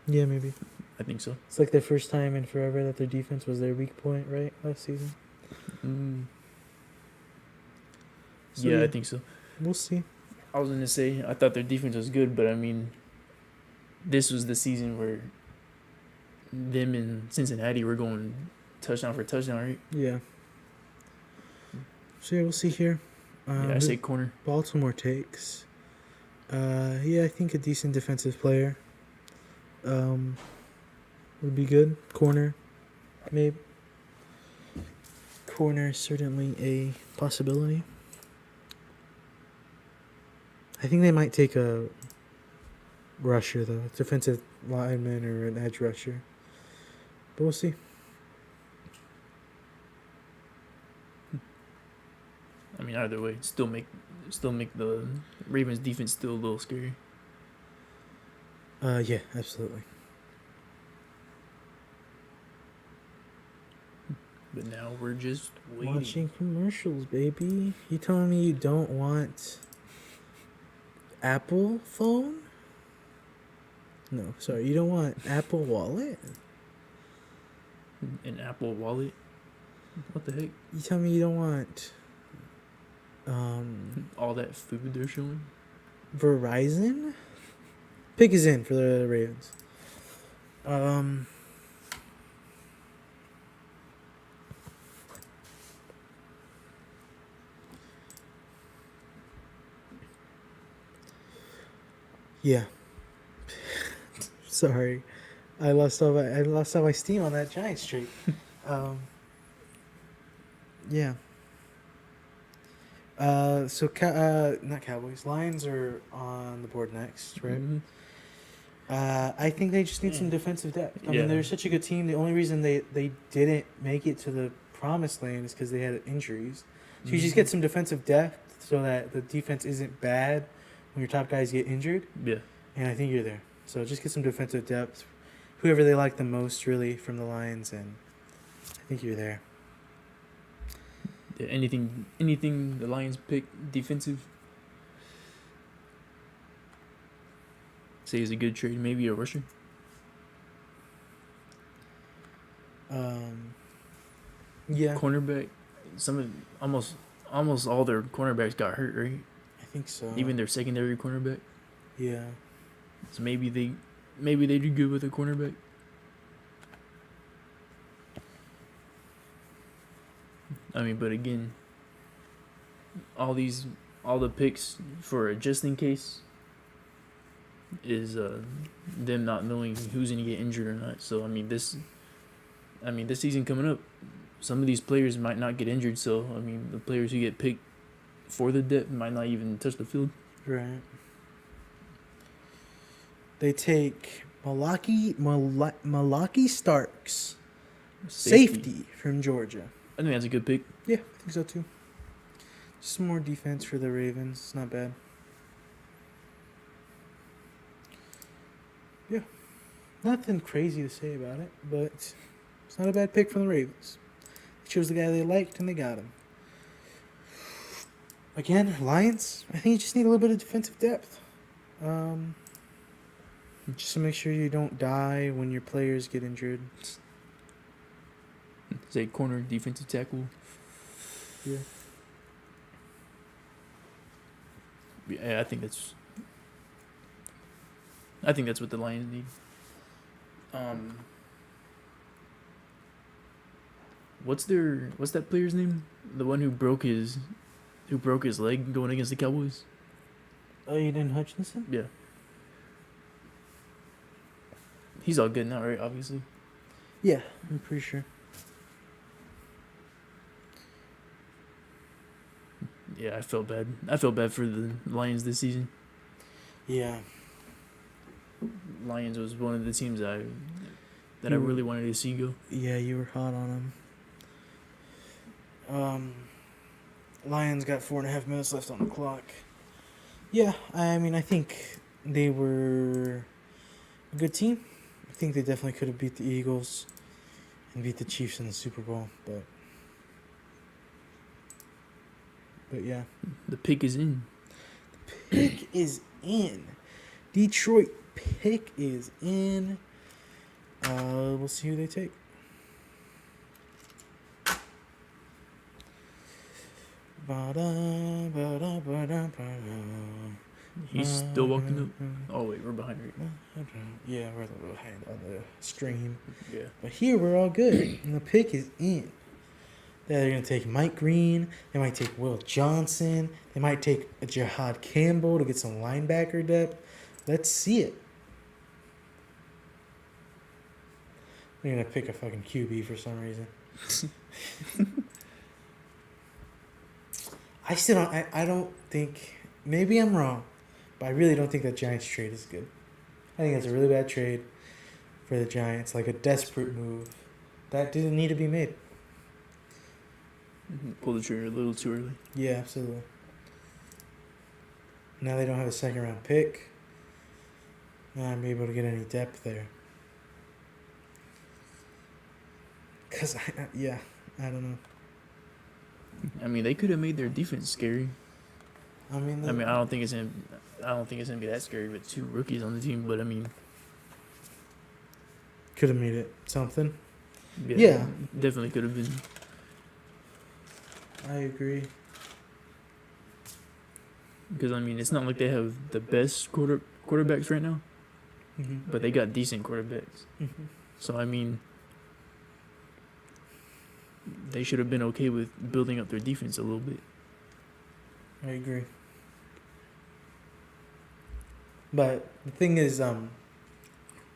Yeah, maybe. I think so. It's like their first time in forever that their defense was their weak point, right? Last season. So, yeah, I think so. We'll see. I was going to say, I thought their defense was good, but I mean, this was the season where them and Cincinnati were going touchdown for touchdown, right? Yeah. So, yeah, we'll see here. Yeah, I say corner. Baltimore takes. Yeah, I think a decent defensive player would be good. Corner, maybe. Corner is certainly a possibility. I think they might take a rusher, though. A defensive lineman or an edge rusher. But we'll see. I mean, either way, still make the Ravens defense still a little scary. Yeah, absolutely. But now we're just waiting. Watching commercials, baby. You telling me you don't want Apple phone? No, sorry, you don't want Apple Wallet? An Apple Wallet? What the heck? You tell me you don't want all that food they're showing? Verizon? Pick is in for the Ravens. Yeah. Sorry. I lost all my steam on that Giants trade. Yeah. So not Cowboys. Lions are on the board next, right? Mm-hmm. I think they just need some defensive depth. I mean, they're such a good team. The only reason they didn't make it to the promised land is because they had injuries. So you just get some defensive depth so that the defense isn't bad when your top guys get injured. Yeah. And I think you're there. So just get some defensive depth. Whoever they like the most, really, from the Lions, and I think you're there. Yeah, anything the Lions pick defensive, say is a good trade. Maybe a rusher. Yeah. Cornerback. Almost all their cornerbacks got hurt, right? I think so. Even their secondary cornerback. Yeah. So maybe they do good with a cornerback. I mean, but again, all the picks for a just in case is them not knowing who's gonna get injured or not. So this season coming up, some of these players might not get injured. So the players who get picked for the depth, might not even touch the field. Right. They take Malaki Starks, safety from Georgia. I think that's a good pick. Yeah, I think so too. Just some more defense for the Ravens. It's not bad. Yeah. Nothing crazy to say about it, but it's not a bad pick from the Ravens. They chose the guy they liked, and they got him. Again, Lions, I think you just need a little bit of defensive depth. Just to make sure you don't die when your players get injured. Say corner, defensive tackle. Yeah. Yeah, I think that's what the Lions need. What's that player's name? The one who broke his leg going against the Cowboys? Oh, Aiden Hutchinson? Yeah. He's all good now, right? Obviously. Yeah, I'm pretty sure. Yeah, I felt bad. I felt bad for the Lions this season. Yeah. Lions was one of the teams that I really wanted to see go. Yeah, you were hot on them. Lions got 4.5 minutes left on the clock. Yeah, I mean, I think they were a good team. I think they definitely could have beat the Eagles and beat the Chiefs in the Super Bowl, but yeah. The pick is in. The pick is in. Detroit pick is in. We'll see who they take. He's still walking up. Oh wait, we're behind right now. Yeah, we're a little behind on the stream. Yeah. But here we're all good. And the pick is in. They're going to take Mike Green. They might take Will Johnson. They might take a Jihad Campbell to get some linebacker depth. Let's see it. They're going to pick a fucking QB for some reason. I still don't... I don't think... Maybe I'm wrong. But I really don't think that Giants trade is good. I think it's a really bad trade for the Giants. Like a desperate move. That didn't need to be made. Pull the trigger a little too early. Yeah, absolutely. Now they don't have a second round pick. Not going to be able to get any depth there. Because, I don't know. I mean, they could have made their defense scary. I mean, I don't think it's gonna be that scary with two rookies on the team. But I mean, could have made it something. Yeah, definitely could have been. I agree. Because I mean, it's not like they have the best quarterbacks right now, but they got decent quarterbacks. Mm-hmm. So I mean, they should have been okay with building up their defense a little bit. I agree. But the thing is,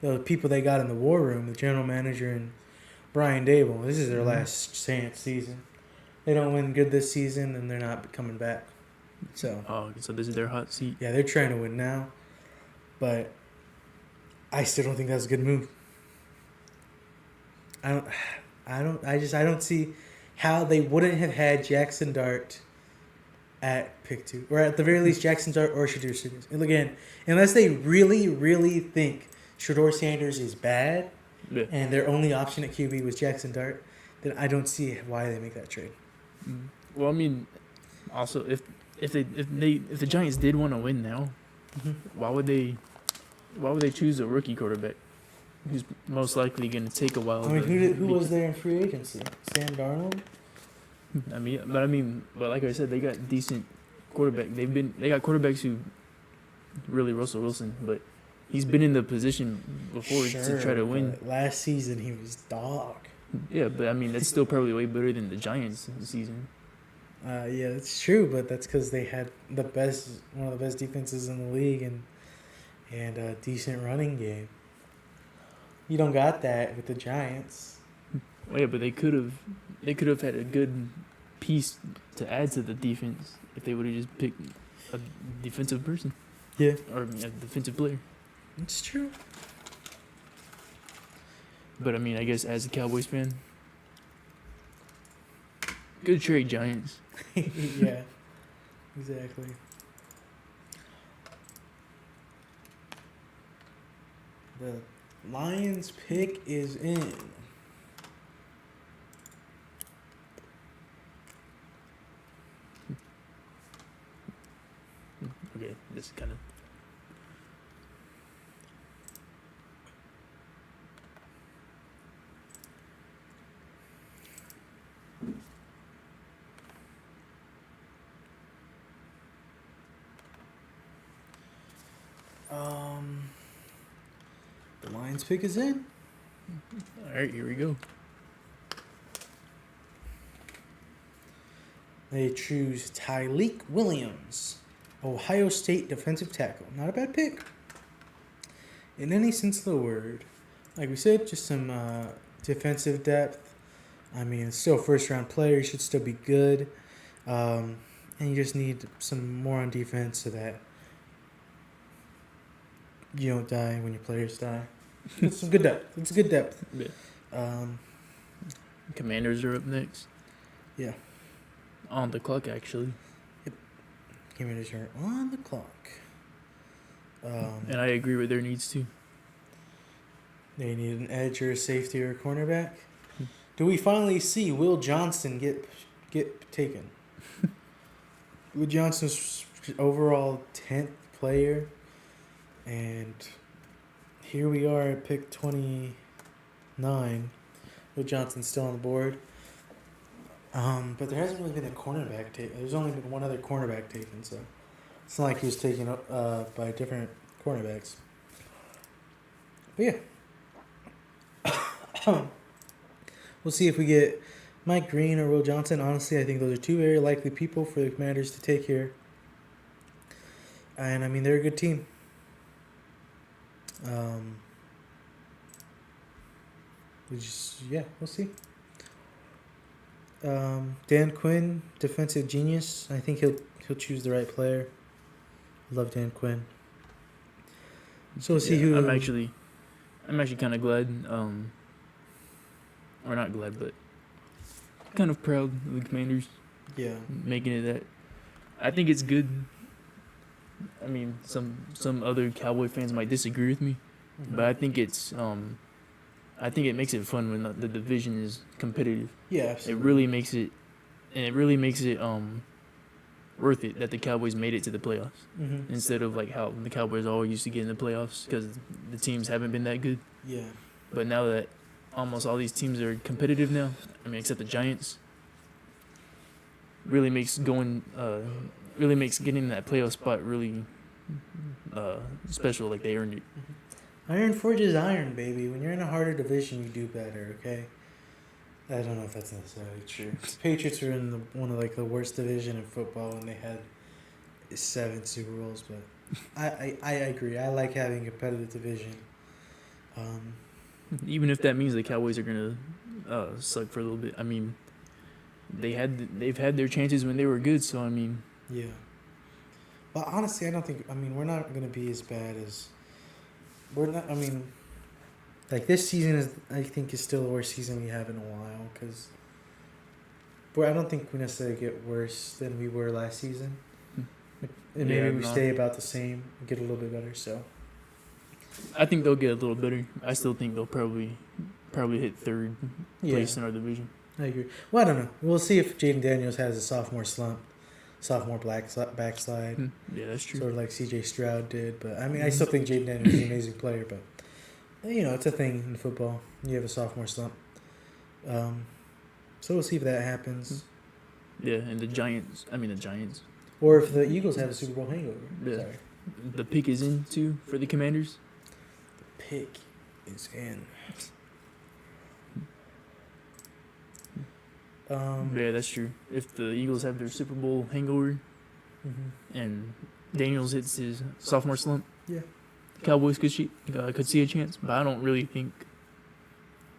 the people they got in the war room, the general manager and Brian Dable, this is their last chance season. They don't win good this season, and they're not coming back. So this is their hot seat. Yeah, they're trying to win now, but I still don't think that's a good move. I don't see how they wouldn't have had Jackson Dart at pick 2, or at the very least Jackson Dart or Shedeur Sanders. And again, unless they really, really think Shedeur Sanders is bad, and their only option at QB was Jackson Dart, then I don't see why they make that trade. Well, I mean, also if the Giants did want to win now, why would they choose a rookie quarterback who's most likely going to take a while? I mean, who was there in free agency? Sam Darnold. But like I said, they got decent quarterback. They got quarterbacks who really Russell Wilson, but he's been in the position before to try to win. Last season he was dog. Yeah, but I mean that's still probably way better than the Giants season. Yeah, that's true, but that's because they had one of the best defenses in the league, and a decent running game. You don't got that with the Giants. Well, yeah, but they could have had a good piece to add to the defense if they would have just picked a defensive person. Yeah. Or a defensive player. It's true. But, I mean, I guess as a Cowboys fan, good trade, Giants. Yeah. Exactly. The Lions pick is in. Okay, this is kind of... The Lions pick is in. All right, here we go. They choose Tyleek Williams, Ohio State defensive tackle. Not a bad pick. In any sense of the word. Like we said, just some defensive depth. I mean, it's still a first-round player. He should still be good. And you just need some more on defense so that you don't die when your players die. It's some good depth. It's good depth. Yeah. Commanders are up next. Yeah. On the clock, actually. Commanders are on the clock. And I agree with their needs, too. They need an edge or a safety or a cornerback. Do we finally see Will Johnson get taken? Will Johnson's overall 10th player. And here we are at pick 29. Will Johnson's still on the board. But there hasn't really been a cornerback taken. There's only been one other cornerback taken, so it's not like he was taken by different cornerbacks. But yeah. We'll see if we get Mike Green or Will Johnson. Honestly, I think those are two very likely people for the Commanders to take here. And, I mean, they're a good team. We'll see. Dan Quinn, defensive genius. I think he'll choose the right player. Love Dan Quinn. So we'll see who. I'm actually kind of glad. Or not glad, but kind of proud of the Commanders. Yeah. Making it that. I think it's good. I mean, some other Cowboy fans might disagree with me, but I think it's I think it makes it fun when the division is competitive. Yeah, absolutely. It really makes it worth it that the Cowboys made it to the playoffs instead of like how the Cowboys always used to get in the playoffs because the teams haven't been that good. Yeah. But now that almost all these teams are competitive now, I mean, except the Giants, really makes getting that playoff spot really special. Like they earned it. Iron forges iron, baby. When you're in a harder division, you do better. Okay. I don't know if that's necessarily true. The Patriots were in one of like the worst division in football, and they had 7 Super Bowls. But I agree. I like having a competitive division. Even if that means the Cowboys are gonna suck for a little bit. I mean, they've had their chances when they were good. So I mean, yeah. But honestly, I don't think. I mean, we're not gonna be as bad as. We're not. I mean, like this season is still the worst season we have in a while because. But I don't think we necessarily get worse than we were last season. And maybe we stay about the same, get a little bit better. So. I think they'll get a little better. I still think they'll probably hit third place in our division. I agree. Well, I don't know. We'll see if Jaden Daniels has a sophomore slump, sophomore backslide. Yeah, that's true. Sort of like C.J. Stroud did. But, I mean, I still think Jaden Daniels is an amazing player. But, it's a thing in football. You have a sophomore slump. So we'll see if that happens. Yeah, and the Giants. Or if the Eagles have a Super Bowl hangover. Yeah. Sorry. The pick is in, too, for the Commanders. Pick is in. Yeah, that's true. If the Eagles have their Super Bowl hangover and Daniels hits his sophomore slump, yeah, Cowboys could see a chance. But I don't really think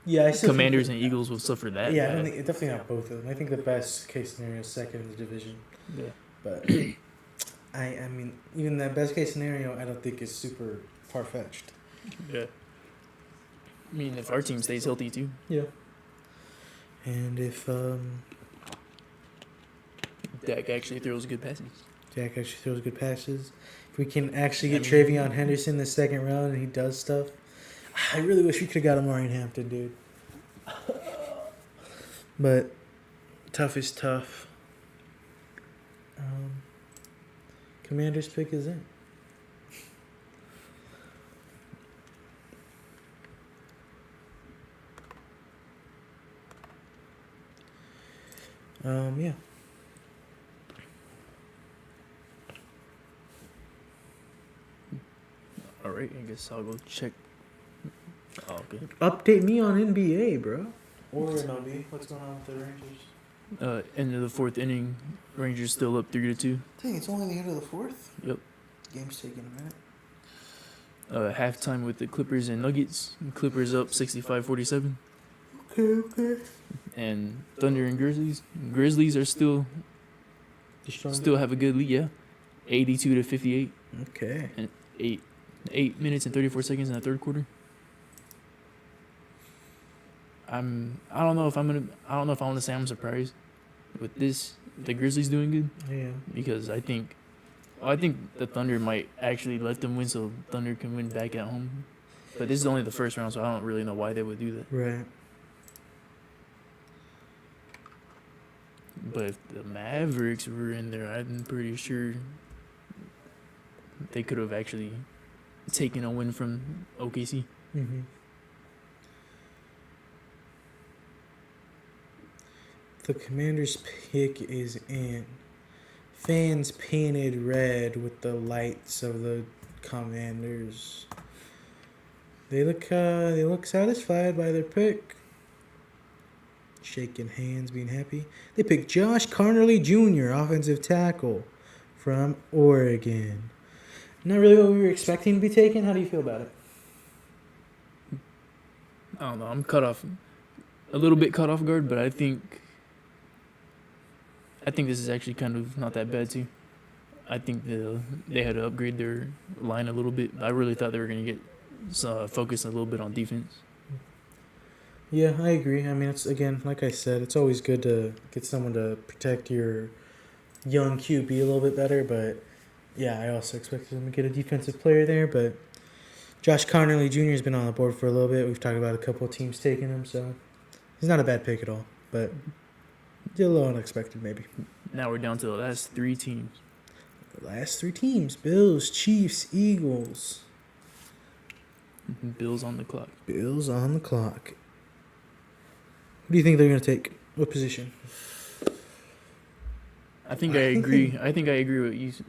Yeah, I still Commanders think and Eagles will suffer that. Yeah, I don't think definitely not both of them. I think the best case scenario is second in the division. Yeah. But I mean, even that best case scenario, I don't think is super far fetched. Yeah. I mean, if our team stays healthy too. Yeah. And if Dak actually throws good passes. If we can actually get Travion Henderson in the second round and he does stuff, I really wish we could have got Amari Hampton, dude. But tough is tough. Commander's pick is in. Yeah. All right, I guess I'll go check. Oh, okay. Update me on NBA, bro. Or MLB. What's going on with the Rangers? End of the fourth inning, Rangers still up 3-2. Dang, it's only the end of the fourth? Yep. Game's taking a minute. Halftime with the Clippers and Nuggets. Clippers up 65-47. Okay. And Thunder and Grizzlies. Grizzlies are still have a good lead, yeah. 82-58. Okay. And 8 minutes and 34 seconds in the third quarter. I don't know if I want to say I'm surprised with this. The Grizzlies doing good. Yeah. Because I think the Thunder might actually let them win, so Thunder can win back at home. But this is only the first round, so I don't really know why they would do that. Right. But if the Mavericks were in there, I'm pretty sure they could have actually taken a win from OKC. Mm-hmm. The Commanders' pick is in. Fans painted red with the lights of the Commanders. They look satisfied by their pick. Shaking hands, being happy. They picked Josh Carnerly Jr., offensive tackle from Oregon. Not really what we were expecting to be taken. How do you feel about it? I don't know. I'm a little bit caught off guard, but I think this is actually kind of not that bad too. I think they had to upgrade their line a little bit. I really thought they were going to get focused a little bit on defense. Yeah, I agree. I mean, it's again, like I said, it's always good to get someone to protect your young QB a little bit better. But yeah, I also expected them to get a defensive player there. But Josh Connerly Jr. has been on the board for a little bit. We've talked about a couple of teams taking him, so he's not a bad pick at all. But a little unexpected, maybe. Now we're down to the last three teams. Bills, Chiefs, Eagles. Bills on the clock. What do you think they're going to take? What position? I think I agree. I think I agree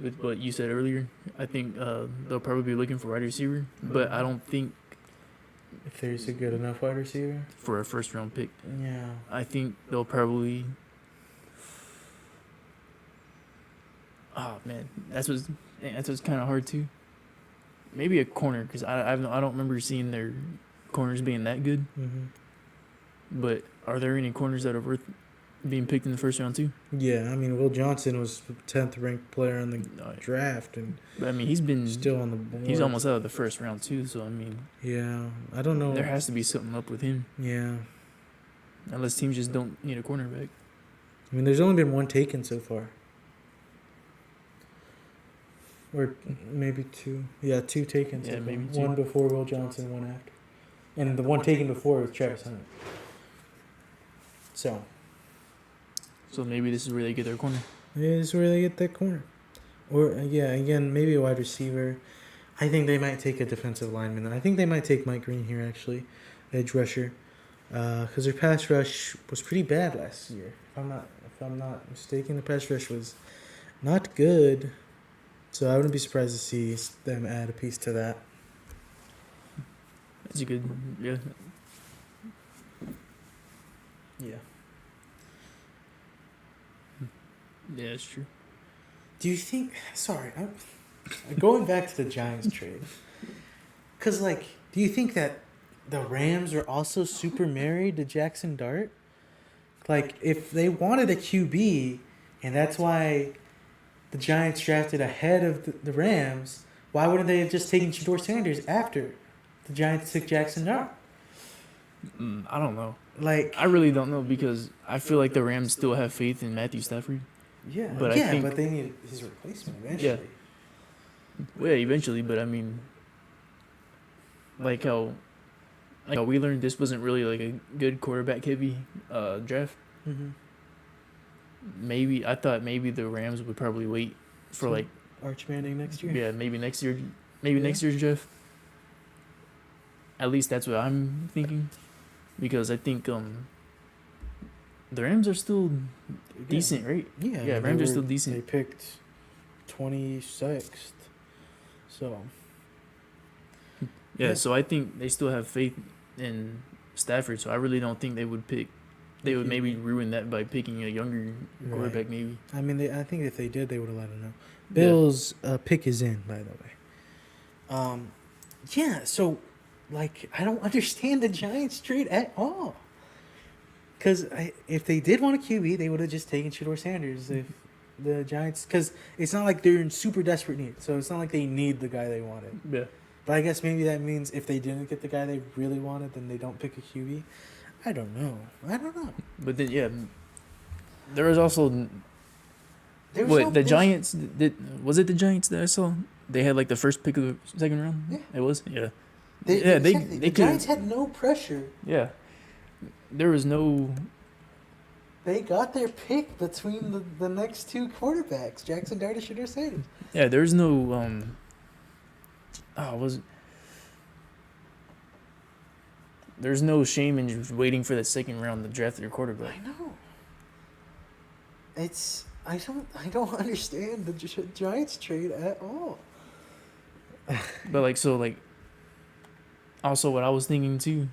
with what you said earlier. I think they'll probably be looking for wide receiver, but I don't think if there's a good enough wide receiver for a first round pick. Yeah. I think they'll probably. Oh man, that's what's kind of hard too. Maybe a corner, because I don't remember seeing their corners being that good. Mm-hmm. But are there any corners that are worth being picked in the first round too? Yeah, I mean, Will Johnson was the 10th ranked player in the draft, but I mean he's been still on the board. He's almost out of the first round too, so I mean. Yeah, I don't know. There has to be something up with him. Yeah. Unless teams just don't need a cornerback. I mean, there's only been one taken so far. Or maybe two. Yeah, two taken. Yeah, maybe two. One before Will Johnson, one after. And the one taken before was Travis Hunter. So maybe this is where they get their corner. Yeah, this is where they get their corner. Or, yeah, again, maybe a wide receiver. I think they might take a defensive lineman. I think they might take Mike Green here, actually. Edge rusher. Because their pass rush was pretty bad last year. If I'm not mistaken, the pass rush was not good. So I wouldn't be surprised to see them add a piece to that. That's a good, yeah. Yeah. Yeah, it's true. Do you think... Sorry, I'm going back to the Giants trade. Because, do you think that the Rams are also super married to Jackson Dart. Like, if they wanted a QB, and that's why the Giants drafted ahead of the Rams, why wouldn't they have just taken Shedeur Sanders after the Giants took Jackson Dart? I don't know. Like, I really don't know because I feel like the Rams still have faith in Matthew Stafford. yeah, but I think, but they need his replacement eventually. Yeah. Well, yeah, eventually, but I mean, like how we learned this wasn't really like a good quarterback heavy draft. Mm-hmm. Maybe I thought maybe the Rams would probably wait for like Arch Manning next year. Yeah, maybe next year, next year's draft. At least that's what I'm thinking, because I think the Rams are still decent, right? Yeah, Yeah, Rams are still decent. They picked 26th, so Yeah, so I think they still have faith in Stafford. So I really don't think they would pick. They would maybe ruin that by picking a younger quarterback, Right. maybe. I mean, I think if they did, they would have let him know. Bill's pick is in, by the way. Yeah. So, like, I don't understand the Giants trade at all. Because if they did want a QB, they would have just taken Shedeur Sanders. If the Giants, because it's not like they're in super desperate need, so it's not like they need the guy they wanted. Yeah. But I guess maybe that means if they didn't get the guy they really wanted, then they don't pick a QB. I don't know. But then, yeah, there was also the Giants did. Was it the Giants that I saw? They had like the first pick of the second round. Yeah. It was. Yeah. The Giants had no pressure. Yeah. There was no. They got their pick between the next two quarterbacks, Jackson Dart and Shedeur Sanders. Yeah, there's no was it? There's no shame in just waiting for the second round to draft your quarterback. I know. I don't understand the Giants trade at all. But also what I was thinking too,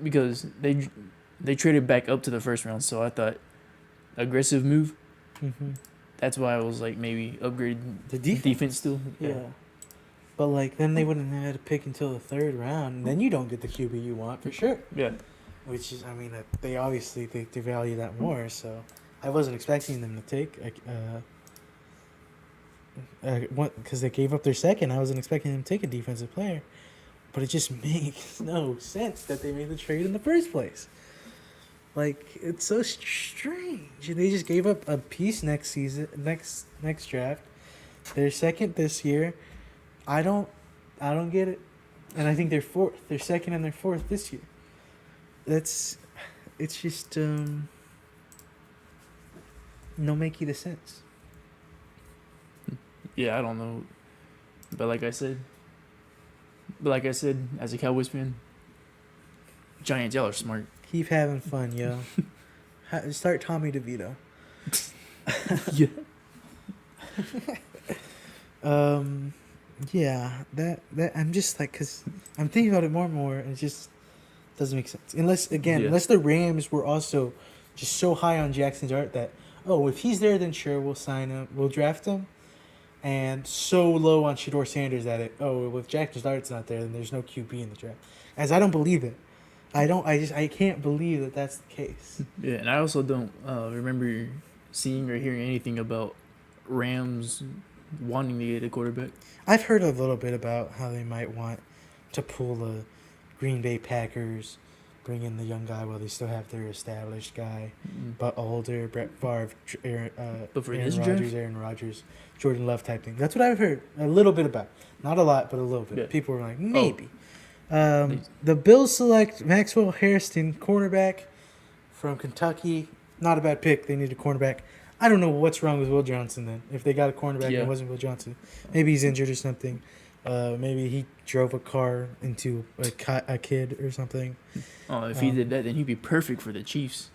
because they traded back up to the first round, so I thought aggressive move. Mm-hmm. That's why I was like maybe upgrade the defense still. Yeah. But then they wouldn't have had to pick until the third round, and then you don't get the QB you want for sure. Yeah. Which is, they obviously they value that more. So I wasn't expecting them to take because they gave up their second. I wasn't expecting them to take a defensive player, but it just makes no sense that they made the trade in the first place. Like, it's so strange. They just gave up a piece next next draft. They're second this year. I don't get it, and I think they're fourth. They're second and they're fourth this year. It's just no make the sense. Yeah, I don't know, but like I said, as a Cowboys fan, Giants, y'all are smart. Keep having fun, yo. Start Tommy DeVito. Yeah. Yeah, that I'm just like, because I'm thinking about it more and more, and it just doesn't make sense. Unless the Rams were also just so high on Jackson Dart that, if he's there, then sure, we'll sign him, we'll draft him, and so low on Shedeur Sanders that if Jackson Dart's not there, then there's no QB in the draft. As I don't believe it. I can't believe that that's the case. Yeah, and I also don't remember seeing or hearing anything about Rams wanting to get a quarterback. I've heard a little bit about how they might want to pull the Green Bay Packers, bring in the young guy while they still have their established guy, but older, Brett Favre, Aaron Rodgers, Jordan Love type thing. That's what I've heard a little bit about. Not a lot, but a little bit. Yeah. People were like, maybe. The Bills select Maxwell Hairston, cornerback from Kentucky. Not a bad pick. They need a cornerback. I don't know what's wrong with Will Johnson then. If they got a cornerback and it wasn't Will Johnson, maybe he's injured or something. Maybe he drove a car into a kid or something. Oh, if he did that, then he'd be perfect for the Chiefs.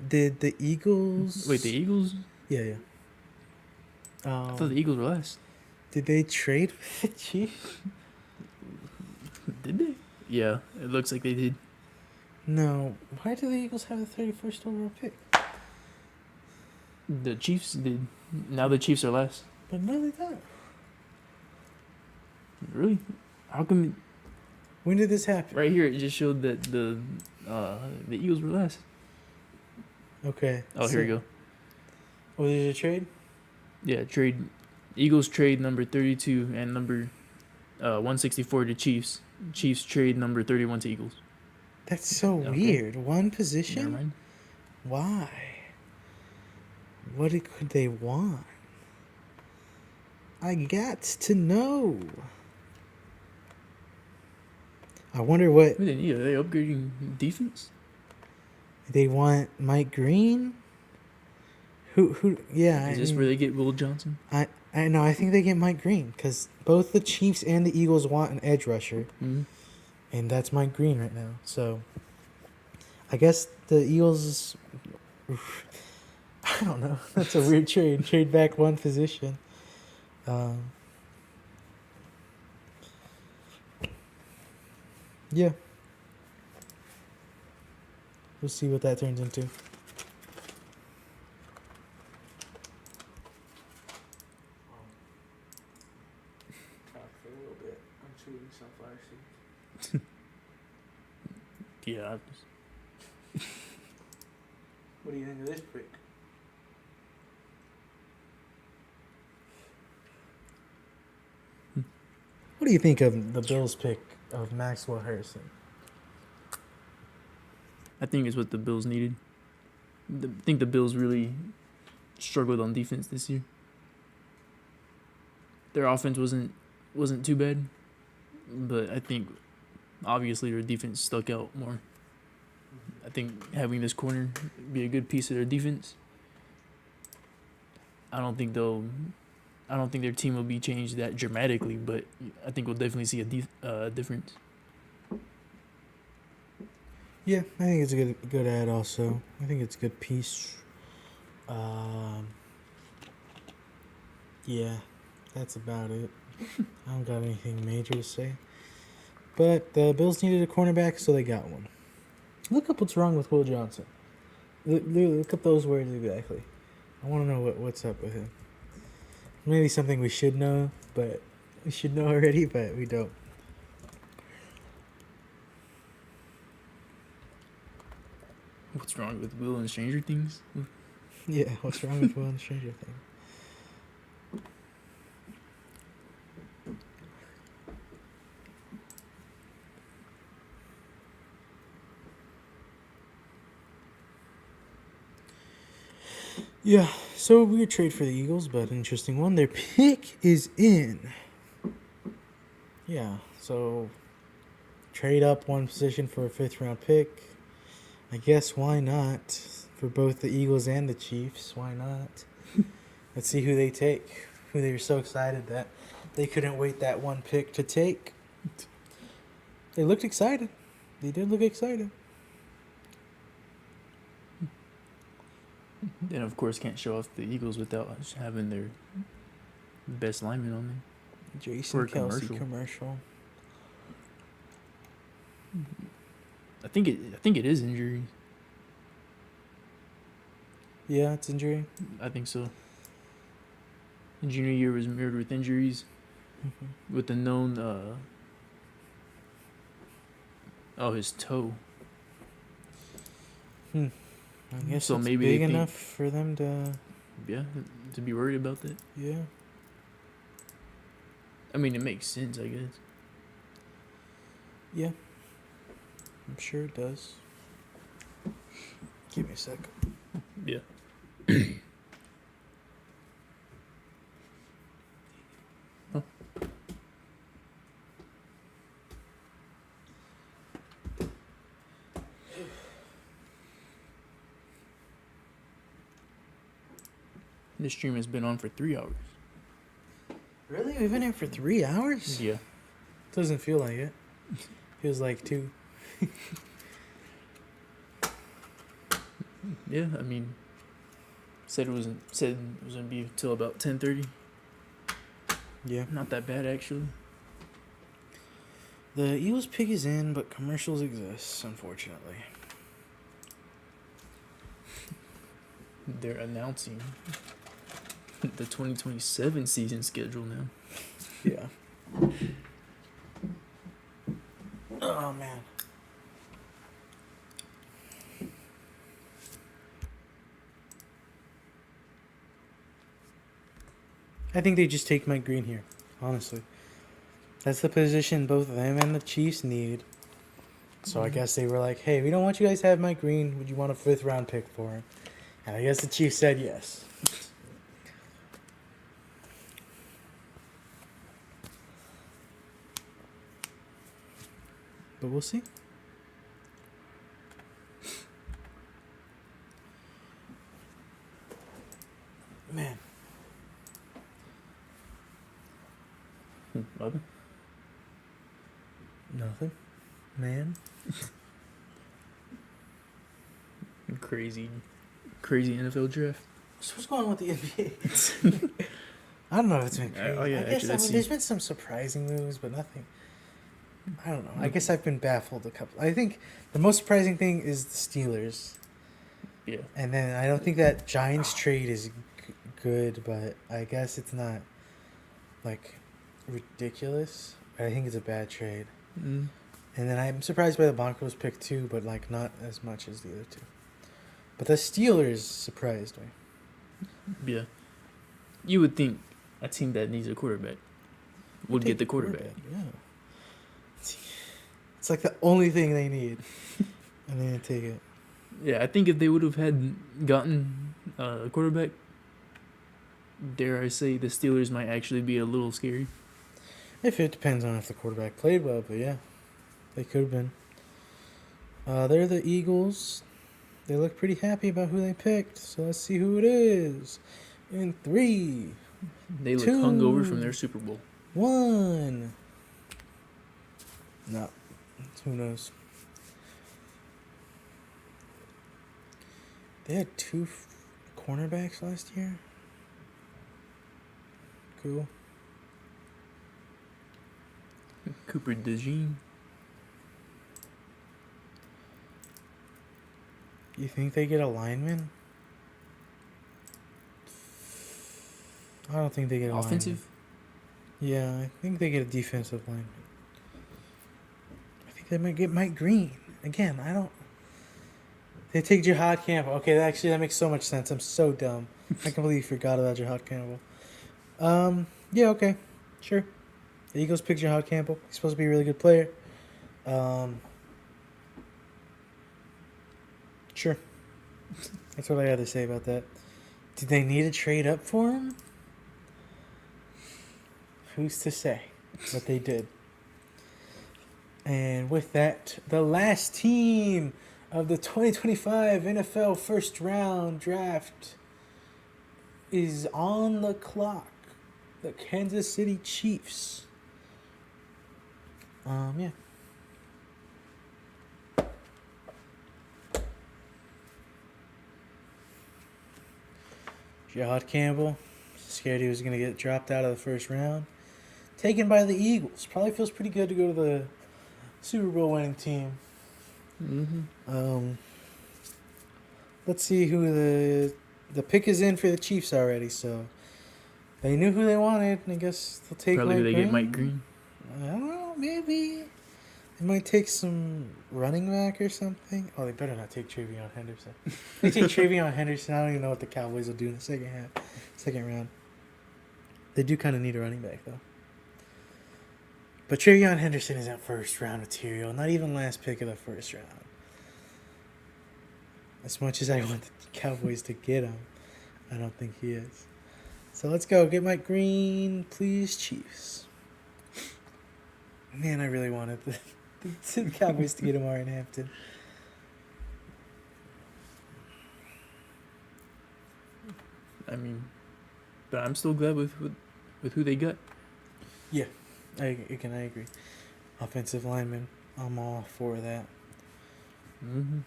Did the Eagles? Wait, the Eagles? Yeah. I thought the Eagles were last. Did they trade with the Chiefs? Did they? Yeah, it looks like they did. No. Why do the Eagles have the 31st overall pick? The Chiefs did. Now the Chiefs are last. But no, they don't. Really? How come? When did this happen? Right here, it just showed that the Eagles were last. Okay. Oh, here we go. Was it a trade? Yeah, trade. Eagles trade number 32 and number 164 to Chiefs. Chiefs trade number 31 to Eagles. That's so weird. One position? Never mind. Why? What could they want? I got to know. I wonder what... What do they need? Are they upgrading defense? They want Mike Green? Who? Yeah. Is this where they get Will Johnson? I know. I think they get Mike Green because both the Chiefs and the Eagles want an edge rusher, and that's Mike Green right now. So, I guess the Eagles. I don't know. That's a weird trade. Trade back one position. Yeah. We'll see what that turns into. For a little bit. I'm chewing sunflower seeds. Yeah. What do you think of this pick? What do you think of the Bills' pick of Maxwell Harrison? I think it's what the Bills needed. I think the Bills really struggled on defense this year. Their offense wasn't too bad, but I think obviously their defense stuck out more. I think having this corner be a good piece of their defense. I don't think their team will be changed that dramatically, but I think we'll definitely see a difference. Yeah, I think it's a good ad also. I think it's a good piece. Yeah, that's about it. I don't got anything major to say. But the Bills needed a cornerback, so they got one. Look up what's wrong with Will Johnson. Look up those words exactly. I want to know what's up with him. Maybe something we should know, but we should know already, but we don't. What's wrong with Will and Stranger Things? Yeah, what's wrong with Will and Stranger Things? Yeah, so a weird trade for the Eagles, but an interesting one. Their pick is in. Yeah, so trade up one position for a 5th-round pick. I guess why not? For both the Eagles and the Chiefs, why not? Let's see who they take. Who they were so excited that they couldn't wait that one pick to take. They looked excited. They did look excited. And of course, can't show off the Eagles without having their best lineman on there. Jason Kelce commercial. I think it is injury. Yeah, it's injury. I think so. The junior year was mirrored with injuries, with the known his toe. I guess so it's maybe big enough for them to... Yeah, to be worried about that. Yeah. I mean, it makes sense, I guess. Yeah. I'm sure it does. Give me a second. Yeah. This stream has been on for 3 hours. Really? We've been here for 3 hours? Yeah. Doesn't feel like it. Feels like 2. Yeah, I mean, said it was gonna be till about 10:30. Yeah. Not that bad actually. The Eagles pick is in, but commercials exist, unfortunately. They're announcing the 2027 season schedule now. Yeah. Oh, man. I think they just take Mike Green here, honestly. That's the position both them and the Chiefs need. So I guess they were like, hey, we don't want you guys to have Mike Green. Would you want a 5th round pick for him? And I guess the Chiefs said yes. But we'll see. Man. Nothing. Nothing. Man. Crazy NFL draft. So what's going on with the NBA? I don't know if it's been crazy. Oh, yeah, I guess, actually, there's been some surprising moves, but nothing. I don't know. I guess I've been baffled a couple. I think the most surprising thing is the Steelers. Yeah. And then I don't think that Giants trade is good, but I guess it's not, like, ridiculous. I think it's a bad trade. Mm. And then I'm surprised by the Broncos pick too, but, like, not as much as the other two. But the Steelers surprised me. Yeah. You would think a team that needs a quarterback would get the quarterback. Yeah. It's like the only thing they need. And they didn't take it. Yeah, I think if they would have gotten a quarterback, dare I say, the Steelers might actually be a little scary. If it depends on if the quarterback played well, but yeah, they could have been. They're the Eagles. They look pretty happy about who they picked, so let's see who it is. In 3, They look 2, hungover from their Super Bowl. 1. No, who knows? They had 2 cornerbacks last year. Cool. Cooper DeJean. You think they get a lineman? I don't think they get a Offensive? lineman. Yeah, I think they get a defensive lineman. I think they might get Mike Green. Again, I don't... They take Jihad Campbell. Okay, that makes so much sense. I'm so dumb. I completely forgot about Jihad Campbell. Yeah, okay. Sure. The Eagles pick Jihad Campbell. He's supposed to be a really good player. Sure. That's what I had to say about that. Did they need to trade up for him? Who's to say? But they did. And with that, the last team of the 2025 NFL first round draft is on the clock. The Kansas City Chiefs. Yeah. Jihad Campbell, scared he was going to get dropped out of the first round. Taken by the Eagles. Probably feels pretty good to go to the Super Bowl winning team. Mm-hmm. Let's see who the pick is in for the Chiefs already, so they knew who they wanted, and I guess they'll take Probably Mike they Green. get Mike Green. I don't know, maybe. They might take some running back or something. Oh, they better not take Travion Henderson. If they take Travion Henderson, I don't even know what the Cowboys will do in the second round. They do kind of need a running back, though. But Travion Henderson isn't first round material. Not even last pick of the first round. As much as I want the Cowboys to get him, I don't think he is. So let's go. Get Mike Green, please, Chiefs. Man, I really wanted the Cowboys to get Amari in Hampton. I mean, but I'm still glad with who they got. Yeah, I agree. Offensive lineman, I'm all for that. Mm-hmm.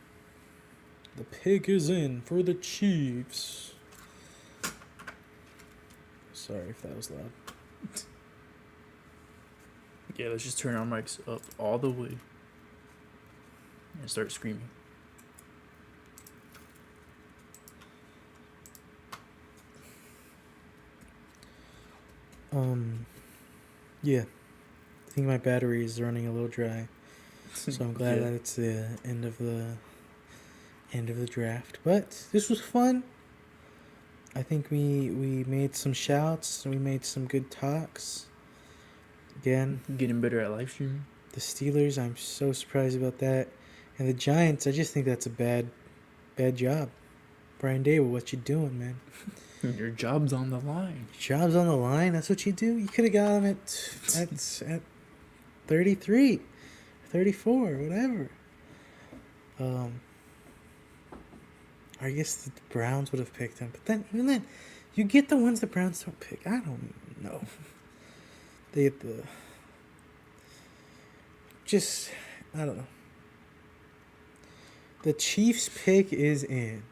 The pick is in for the Chiefs. Sorry if that was loud. Yeah, let's just turn our mics up all the way and start screaming. Yeah. I think my battery is running a little dry. So I'm glad that it's the end of the draft. But this was fun. I think we made some shouts. We made some good talks. Again, getting better at live streaming. The Steelers, I'm so surprised about that. And the Giants, I just think that's a bad job. Brian Dable, what you doing, man? Your job's on the line. Your job's on the line. That's what you do. You could have got him at 33, 34, whatever. I guess the Browns would have picked him. But then, even then, you get the ones the Browns don't pick. I don't know. They get the... Just, I don't know. The Chiefs pick is in.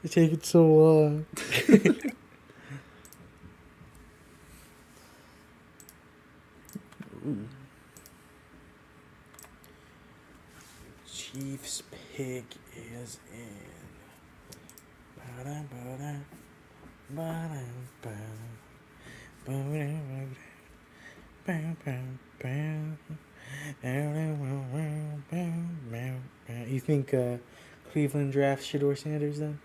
It's taking so long. Ooh. Chiefs pick is in. You think Cleveland drafts Shedeur Sanders then?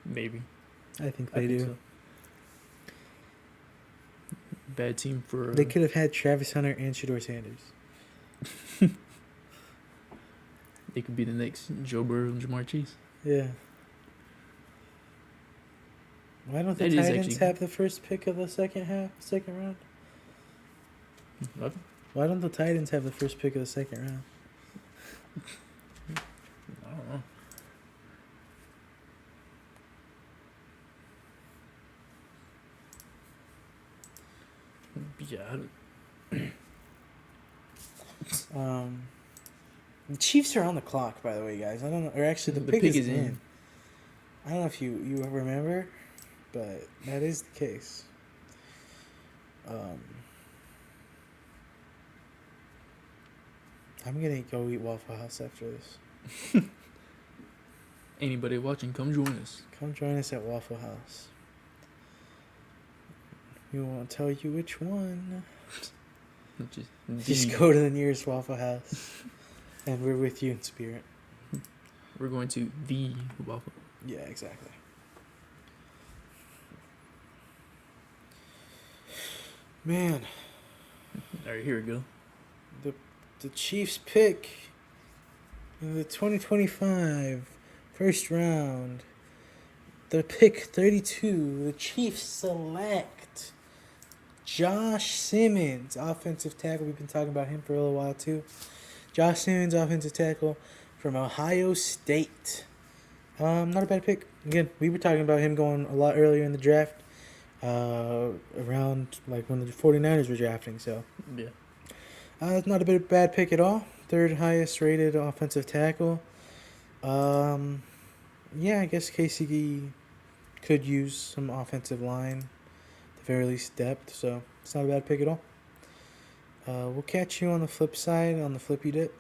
Maybe. I think they do. So. Bad team for... They could have had Travis Hunter and Shedeur Sanders. They could be the next Joe Burrow and Jamar Chase. Yeah. Why don't the Titans have the first pick of the second round? What? Why don't the Titans have the first pick of the second round? I don't know. Yeah. The Chiefs are on the clock, by the way, guys. I don't know. Or actually, the pick is in. I don't know if you remember, but that is the case. I'm going to go eat Waffle House after this. Anybody watching, come join us. Come join us at Waffle House. We won't tell you which one. Just go to the nearest Waffle House. And we're with you in spirit. We're going to the Waffle. Yeah, exactly. Man. All right, here we go. The Chiefs pick in the 2025 first round. The pick 32. The Chiefs select Josh Simmons, offensive tackle. We've been talking about him for a little while too. Josh Simmons, offensive tackle from Ohio State. Not a bad pick. Again, we were talking about him going a lot earlier in the draft, around like when the 49ers were drafting. So yeah, it's not a bad pick at all. Third highest rated offensive tackle. Yeah, I guess KCD could use some offensive line, at the very least depth. So it's not a bad pick at all. We'll catch you on the flip side, on the flippy dip.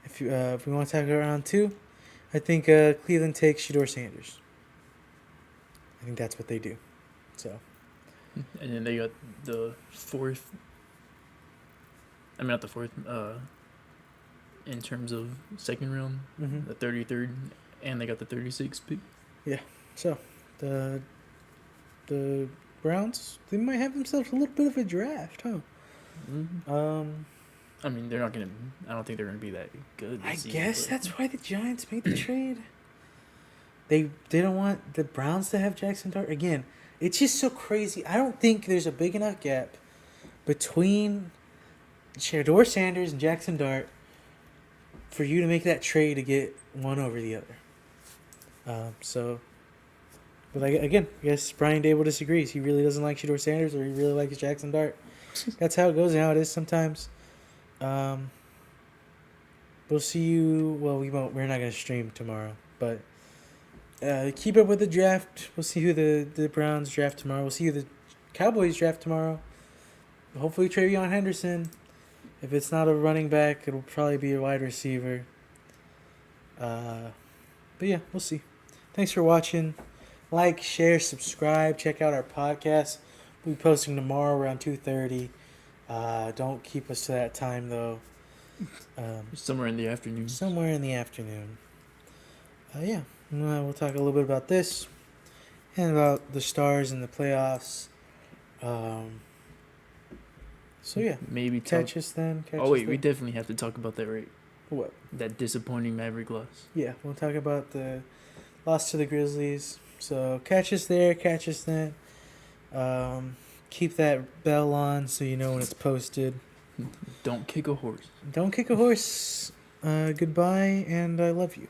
If we want to talk around two, I think Cleveland takes Shedeur Sanders. I think that's what they do. So. And then they got the fourth. I mean, not the fourth. In terms of second round, the 33rd, and they got the 36th pick. Yeah. So the Browns, they might have themselves a little bit of a draft, huh? Mm-hmm. I mean, they're not gonna. I don't think they're gonna be that good. I guess that's why the Giants made the trade. They don't want the Browns to have Jackson Dart again. It's just so crazy. I don't think there's a big enough gap between Shedeur Sanders and Jackson Dart for you to make that trade to get one over the other. But again, I guess Brian Dable disagrees. He really doesn't like Shedeur Sanders, or he really likes Jackson Dart. That's how it goes and how it is sometimes. We'll see you. Well, we won't. We're not gonna stream tomorrow, but keep up with the draft. We'll see who the Browns draft tomorrow. We'll see who the Cowboys draft tomorrow. Hopefully, Travion Henderson. If it's not a running back, it'll probably be a wide receiver. But yeah, we'll see. Thanks for watching. Like, share, subscribe. Check out our podcast. We'll be posting tomorrow around 2:30. Don't keep us to that time though. Somewhere in the afternoon. Somewhere in the afternoon. Yeah, we'll talk a little bit about this and about the Stars in the playoffs. So yeah, maybe catch us then. We definitely have to talk about that, right? What? That disappointing Maverick loss. Yeah, we'll talk about the loss to the Grizzlies. So catch us there. Catch us then. Keep that bell on so you know when it's posted. Don't kick a horse. Don't kick a horse. Goodbye, and I love you.